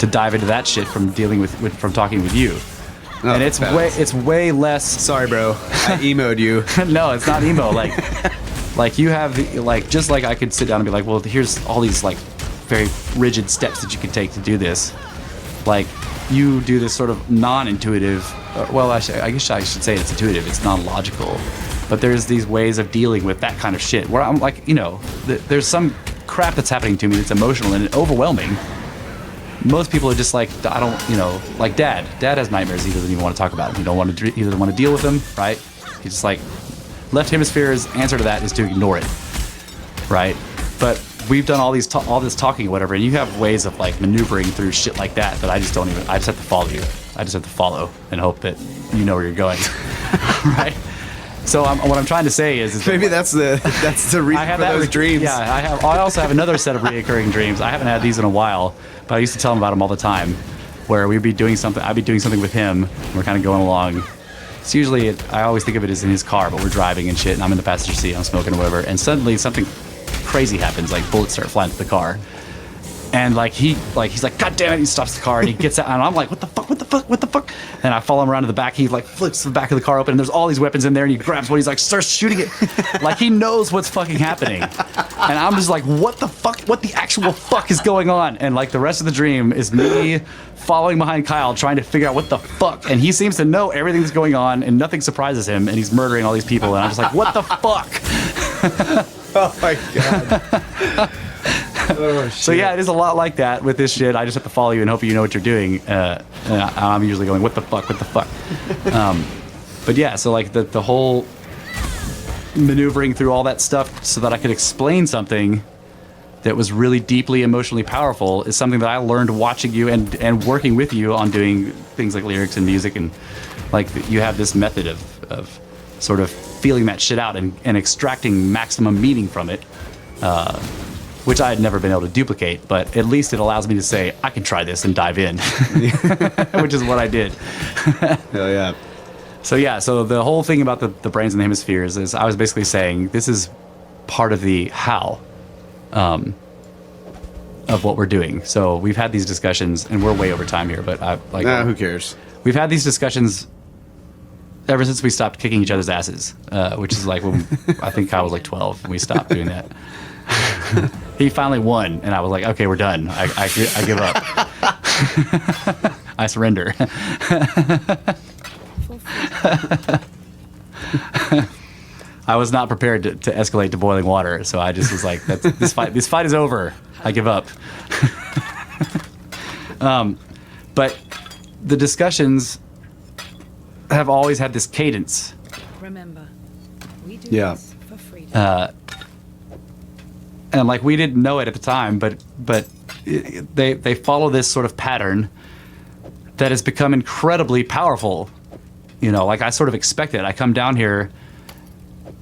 dive into that shit from dealing with from talking with you. Oh, and it's way less. Sorry, bro. I emo'd you. No, it's not emo. Like Like you have like just like I could sit down and be like, well, here's all these like very rigid steps that you can take to do this. Like you do this sort of non-intuitive. Well, I guess I should say it's intuitive. It's non-logical. But there's these ways of dealing with that kind of shit where I'm like, there's some crap that's happening to me that's emotional and overwhelming. Most people are just like, I don't, like Dad. Dad has nightmares. He doesn't even want to talk about them. He doesn't want to deal with them, right? He's just like, left hemisphere's answer to that is to ignore it, right? But we've done all this talking or whatever, and you have ways of like maneuvering through shit like that I just don't even. I just have to follow you. I just have to follow and hope that you know where you're going, right? So what I'm trying to say is maybe that's the reason for those dreams. Yeah, I also have another set of reoccurring dreams. I haven't had these in a while, but I used to tell him about them all the time, where we'd be doing something. I'd be doing something with him. And we're kind of going along. It's usually I always think of it as in his car, but we're driving and shit, and I'm in the passenger seat. I'm smoking or whatever, and suddenly something crazy happens. Like bullets start flying through the car. And he's like, God damn it! He stops the car and he gets out, and I'm like, what the fuck? And I follow him around to the back. He like flips the back of the car open, and there's all these weapons in there, and he grabs one. He's like, starts shooting it, like he knows what's fucking happening. And I'm just like, what the fuck? What the actual fuck is going on? And like the rest of the dream is me following behind Kyle, trying to figure out what the fuck. And he seems to know everything that's going on, and nothing surprises him, and he's murdering all these people. And I'm just like, what the fuck? Oh my god. Oh, so yeah, it is a lot like that with this shit. I just have to follow you and hope you know what you're doing. And I'm usually going, what the fuck? But yeah, so like the whole maneuvering through all that stuff so that I could explain something that was really deeply emotionally powerful is something that I learned watching you and working with you on doing things like lyrics and music, and like you have this method of sort of feeling that shit out and extracting maximum meaning from it. Which I had never been able to duplicate, but at least it allows me to say, I can try this and dive in, which is what I did. Hell yeah. So the whole thing about the brains and the hemispheres is I was basically saying this is part of the how of what we're doing. So we've had these discussions, and we're way over time here, but who cares? We've had these discussions ever since we stopped kicking each other's asses, which is like when I think Kyle was like 12 and we stopped doing that. He finally won, and I was like, okay, we're done. I give up. I surrender. I was not prepared to escalate to boiling water, so I just was like, this fight is over. I give up. But the discussions have always had this cadence. Remember, we do Yeah. this for freedom. And like we didn't know it at the time, but they follow this sort of pattern that has become incredibly powerful. Like I sort of expect it. I come down here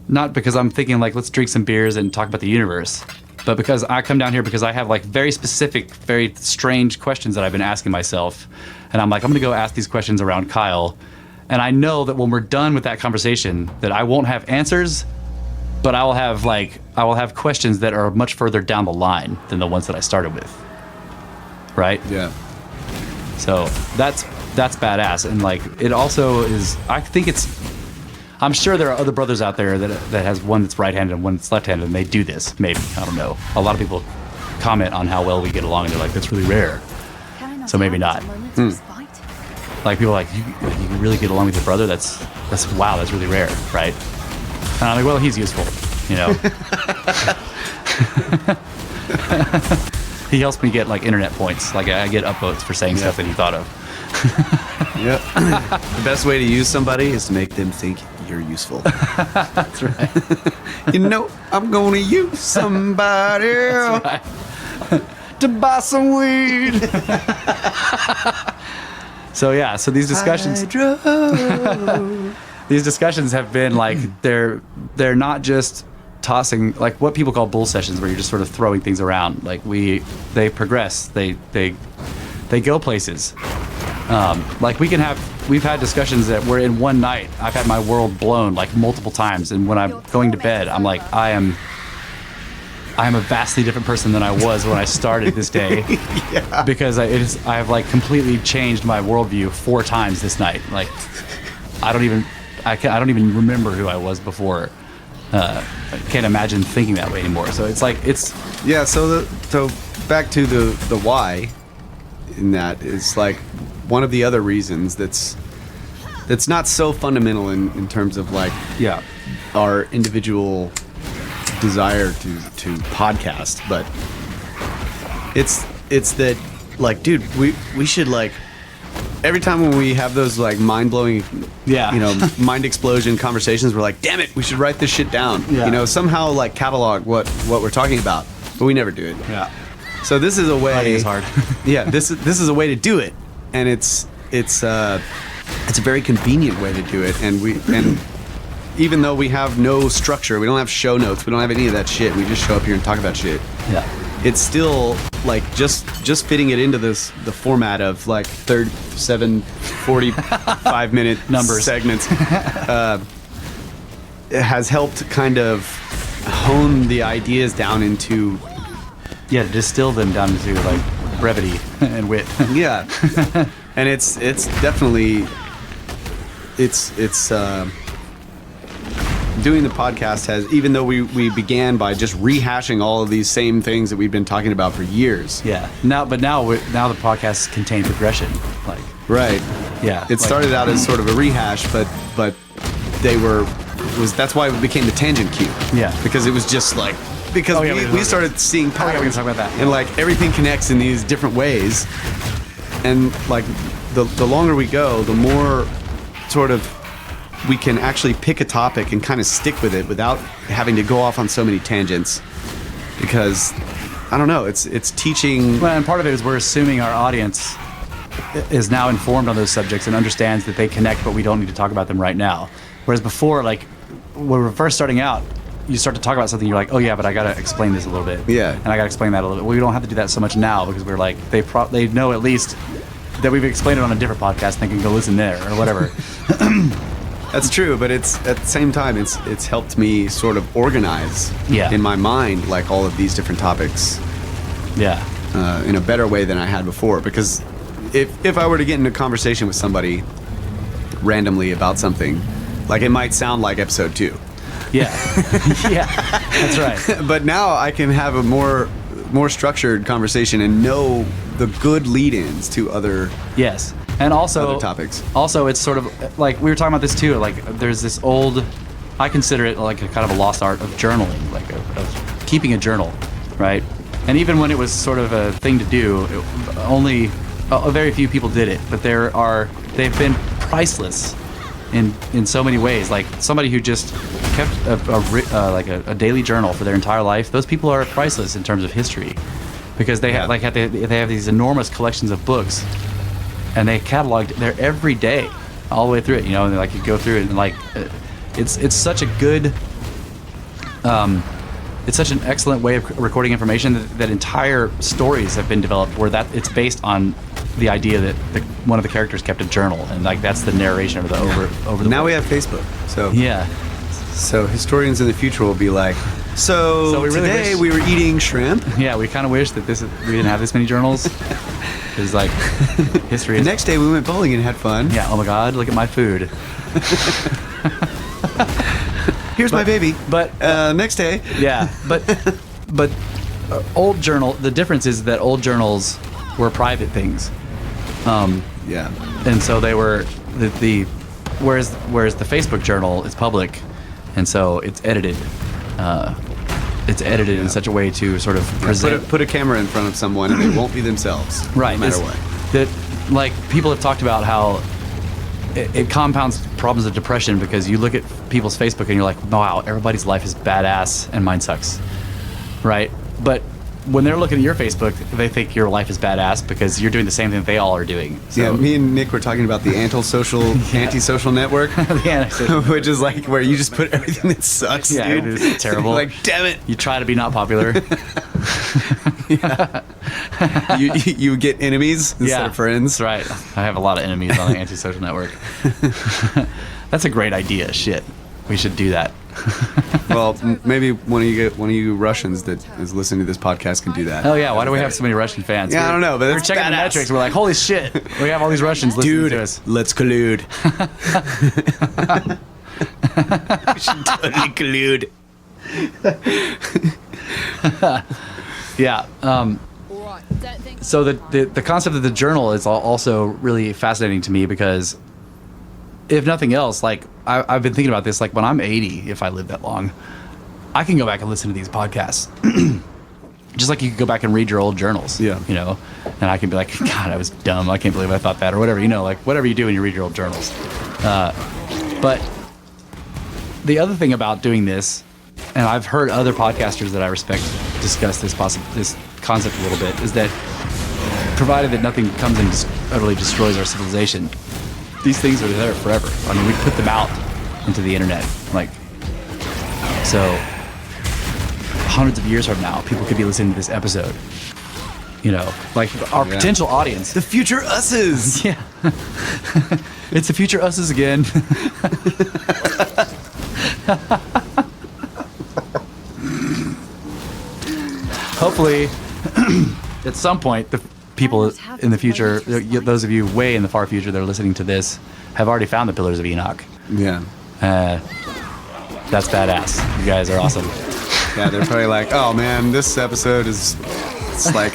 not because I'm thinking like let's drink some beers and talk about the universe, but because I come down here because I have like very specific, very strange questions that I've been asking myself, and I'm like, I'm gonna go ask these questions around Kyle, and I know that when we're done with that conversation, that I won't have answers. But I will have questions that are much further down the line than the ones that I started with. Right? Yeah. So that's badass. And like it also is I'm sure there are other brothers out there that has one that's right-handed and one that's left-handed, and they do this, maybe. I don't know. A lot of people comment on how well we get along, and they're like, that's really rare. So maybe not. Like people are like, you really get along with your brother? That's wow, that's really rare, right? And I'm like, well, he's useful, He helps me get like internet points. Like I get upvotes for saying stuff that he thought of. Yep. The best way to use somebody is to make them think you're useful. That's right. I'm gonna use somebody Right. To buy some weed. So these discussions. These discussions have been like they're not just tossing like what people call bull sessions where you're just sort of throwing things around. Like they progress, they go places. Like we've had discussions that were in one night I've had my world blown like multiple times, and when I'm going to bed I'm like I am a vastly different person than I was when I started this day. Yeah. Because I have like completely changed my worldview 4 times this night. Like I don't even remember who I was before. I can't imagine thinking that way anymore. So it's like Yeah, so back to the why in that is like one of the other reasons that's not so fundamental in terms of like our individual desire to podcast, but it's that like, dude, we should like every time when we have those like mind-blowing mind explosion conversations, we're like, damn it, we should write this shit down. Somehow like catalog what we're talking about, but we never do it. So this is a way. Writing is hard. This is a way to do it, and it's a very convenient way to do it, and even though we have no structure, we don't have show notes, we don't have any of that shit, we just show up here and talk about shit. It's still like just fitting it into the format of like 45 minute numbers segments it has helped kind of hone the ideas down into distill them down into like brevity and wit. And it's definitely doing the podcast has, even though we began by just rehashing all of these same things that we've been talking about for years. Now the podcast contain progression. Like right. It started out as sort of a rehash, but that's why it became the tangent cube. Because it was just like we started seeing patterns. We can talk about that. And like everything connects in these different ways, and like the longer we go, the more sort of we can actually pick a topic and kind of stick with it without having to go off on so many tangents, because I don't know, it's teaching. Well, and part of it is we're assuming our audience is now informed on those subjects and understands that they connect, but we don't need to talk about them right now. Whereas before, like when we were first starting out, you start to talk about something, you're like, oh yeah, but I gotta explain this a little bit. And I gotta explain that a little bit. Well, we don't have to do that so much now, because we're like, they know at least that we've explained it on a different podcast, and they can go listen there or whatever. That's true, but it's at the same time it's helped me sort of organize in my mind like all of these different topics in a better way than I had before. Because if I were to get into a conversation with somebody randomly about something, like it might sound like episode 2. That's right. But now I can have a more structured conversation and know the good lead-ins to other and also other topics. Also, it's sort of like we were talking about this too. Like there's this old, I consider it like a kind of a lost art of journaling, like of keeping a journal, right? And even when it was sort of a thing to do, only a very few people did it. But they've been priceless in so many ways. Like somebody who just kept a daily journal for their entire life. Those people are priceless in terms of history, because they have these enormous collections of books, and they cataloged their every day all the way through it. And they like you go through it, and like it's such a good. It's such an excellent way of recording information that entire stories have been developed where it's based on the idea that one of the characters kept a journal, and like that's the narration of the over the now book. We have Facebook, so so historians in the future will be like, so we really today we were eating shrimp. We kind of wish that we didn't have this many journals. It's like history. The next day we went bowling and had fun. Oh my God, look at my food. Here's my baby. But next day. But old journal. The difference is that old journals were private things. And so they were whereas the Facebook journal is public, and so it's edited. In such a way to sort of present. Put a camera in front of someone and they won't be themselves. Right. No matter what. That like people have talked about how it compounds problems of depression, because you look at people's Facebook and you're like, wow, everybody's life is badass and mine sucks, right? But when they're looking at your Facebook, they think your life is badass because you're doing the same thing they all are doing. So, me and Nick were talking about the antisocial network, which is like where you just put everything that sucks. Dude. It's terrible. Like, damn it. You try to be not popular. You get enemies instead of friends. That's right. I have a lot of enemies on the antisocial network. That's a great idea. Shit, we should do that. Well, maybe one of you Russians that is listening to this podcast can do that. Oh yeah, why do we have so many Russian fans? I don't know, but we're checking the metrics. We're like, holy shit, we have all these Russians listening to us. Let's collude. We should totally collude. Yeah. So the concept of the journal is also really fascinating to me because, if nothing else, like I've been thinking about this, like when I'm 80, if I live that long, I can go back and listen to these podcasts. Just like you could go back and read your old journals. Yeah. You know, and I can be like, God, I was dumb. I can't believe I thought that, or whatever. You know, like whatever you do when you read your old journals. But the other thing about doing this, and I've heard other podcasters that I respect discuss this concept a little bit, is that provided that nothing comes and utterly destroys our civilization, these things are there forever. I mean, we put them out into the internet, like, so hundreds of years from now, people could be listening to this episode. You know, like our potential audience. The future us's. Yeah. It's the future us's again. Hopefully, at some point, the people in the future, those of you way in the far future that are listening to this, have already found the Pillars of Enoch. Yeah. That's badass. You guys are awesome. Yeah, they're probably like, oh man, this episode is, it's like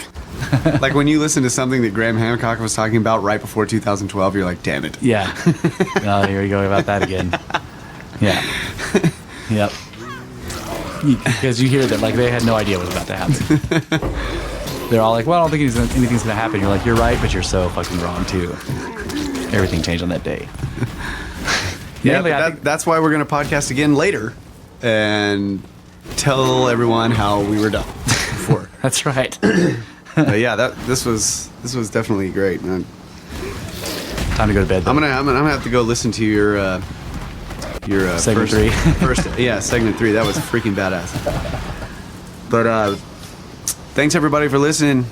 when you listen to something that Graham Hancock was talking about right before 2012, you're like, damn it. Yeah. Oh, here we go about that again. Yeah. Yep. Because you hear that, like, they had no idea what was about to happen. They're all like, well, I don't think anything's going to happen. You're like, you're right, but you're so fucking wrong, too. Everything changed on that day. Yeah, but that's why we're going to podcast again later and tell everyone how we were done before. That's right. But yeah, this was definitely great, man. Time to go to bed, though. I'm gonna have to go listen to your Segment first 3. Segment 3. That was freaking badass. But thanks everybody for listening.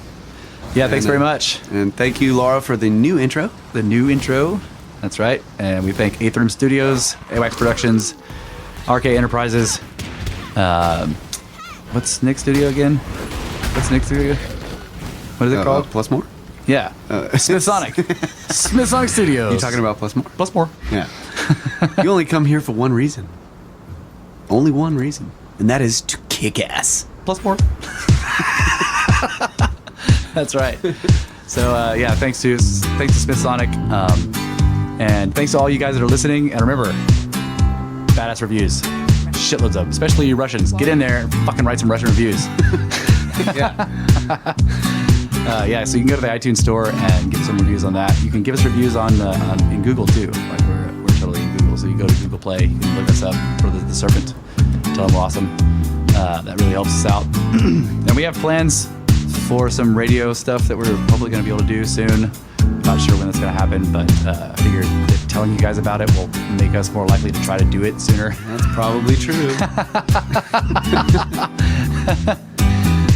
Yeah, thanks very much. And thank you, Laura, for the new intro. The new intro. That's right. And we thank Eighth Room Studios, AWACS Productions, RK Enterprises. What's Nick's studio again? What's Nick's studio? What is it called? Plus More? Yeah. Smithsonic. Smithsonic Studios. You talking about Plus More? Plus More. Yeah. You only come here for one reason. Only one reason. And that is to kick ass. Plus More. That's right. So, yeah, thanks to Smithsonic. And thanks to all you guys that are listening. And remember, badass reviews. Shitloads of them. Especially you Russians. Get in there and fucking write some Russian reviews. Yeah. Yeah, so you can go to the iTunes store and get some reviews on that. You can give us reviews in Google too. Like we're totally in Google. So you go to Google Play, you can look us up for the Serpent. Tell them we're awesome. That really helps us out. And we have plans for some radio stuff that we're hopefully going to be able to do soon. Not sure when that's going to happen, but I figured that telling you guys about it will make us more likely to try to do it sooner. That's probably true.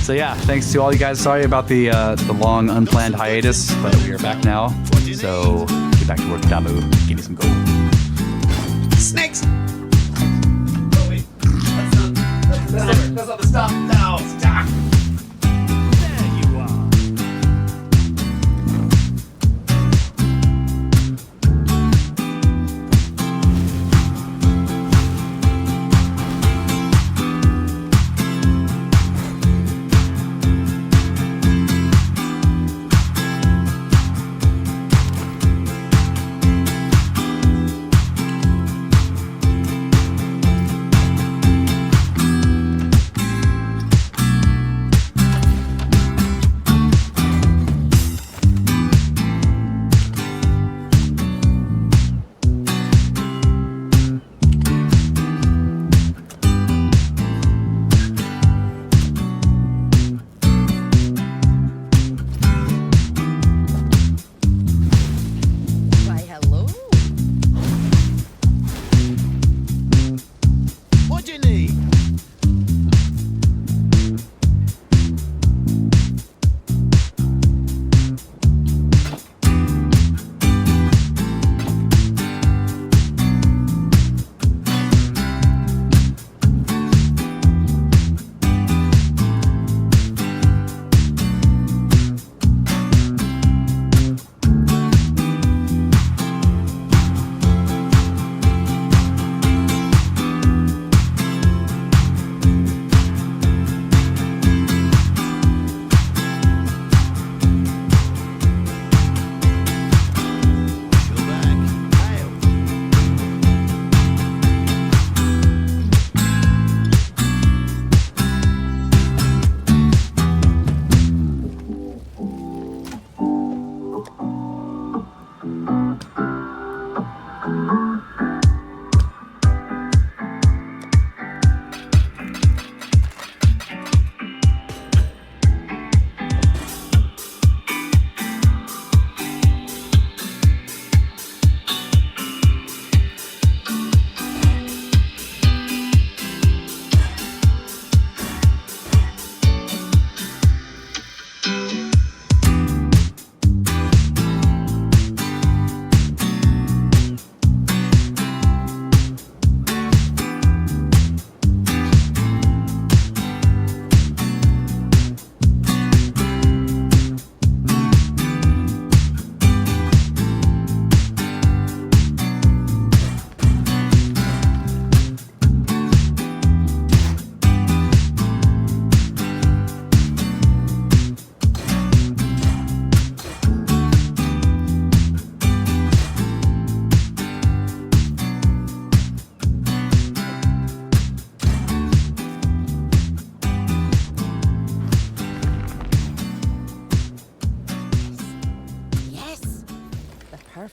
So yeah, thanks to all you guys. Sorry about the long unplanned hiatus, but we are back now. So get back to work, Damu. Give me some gold. Snakes! Oh wait, that's not the stop. No, stop.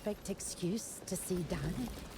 perfect excuse to see die.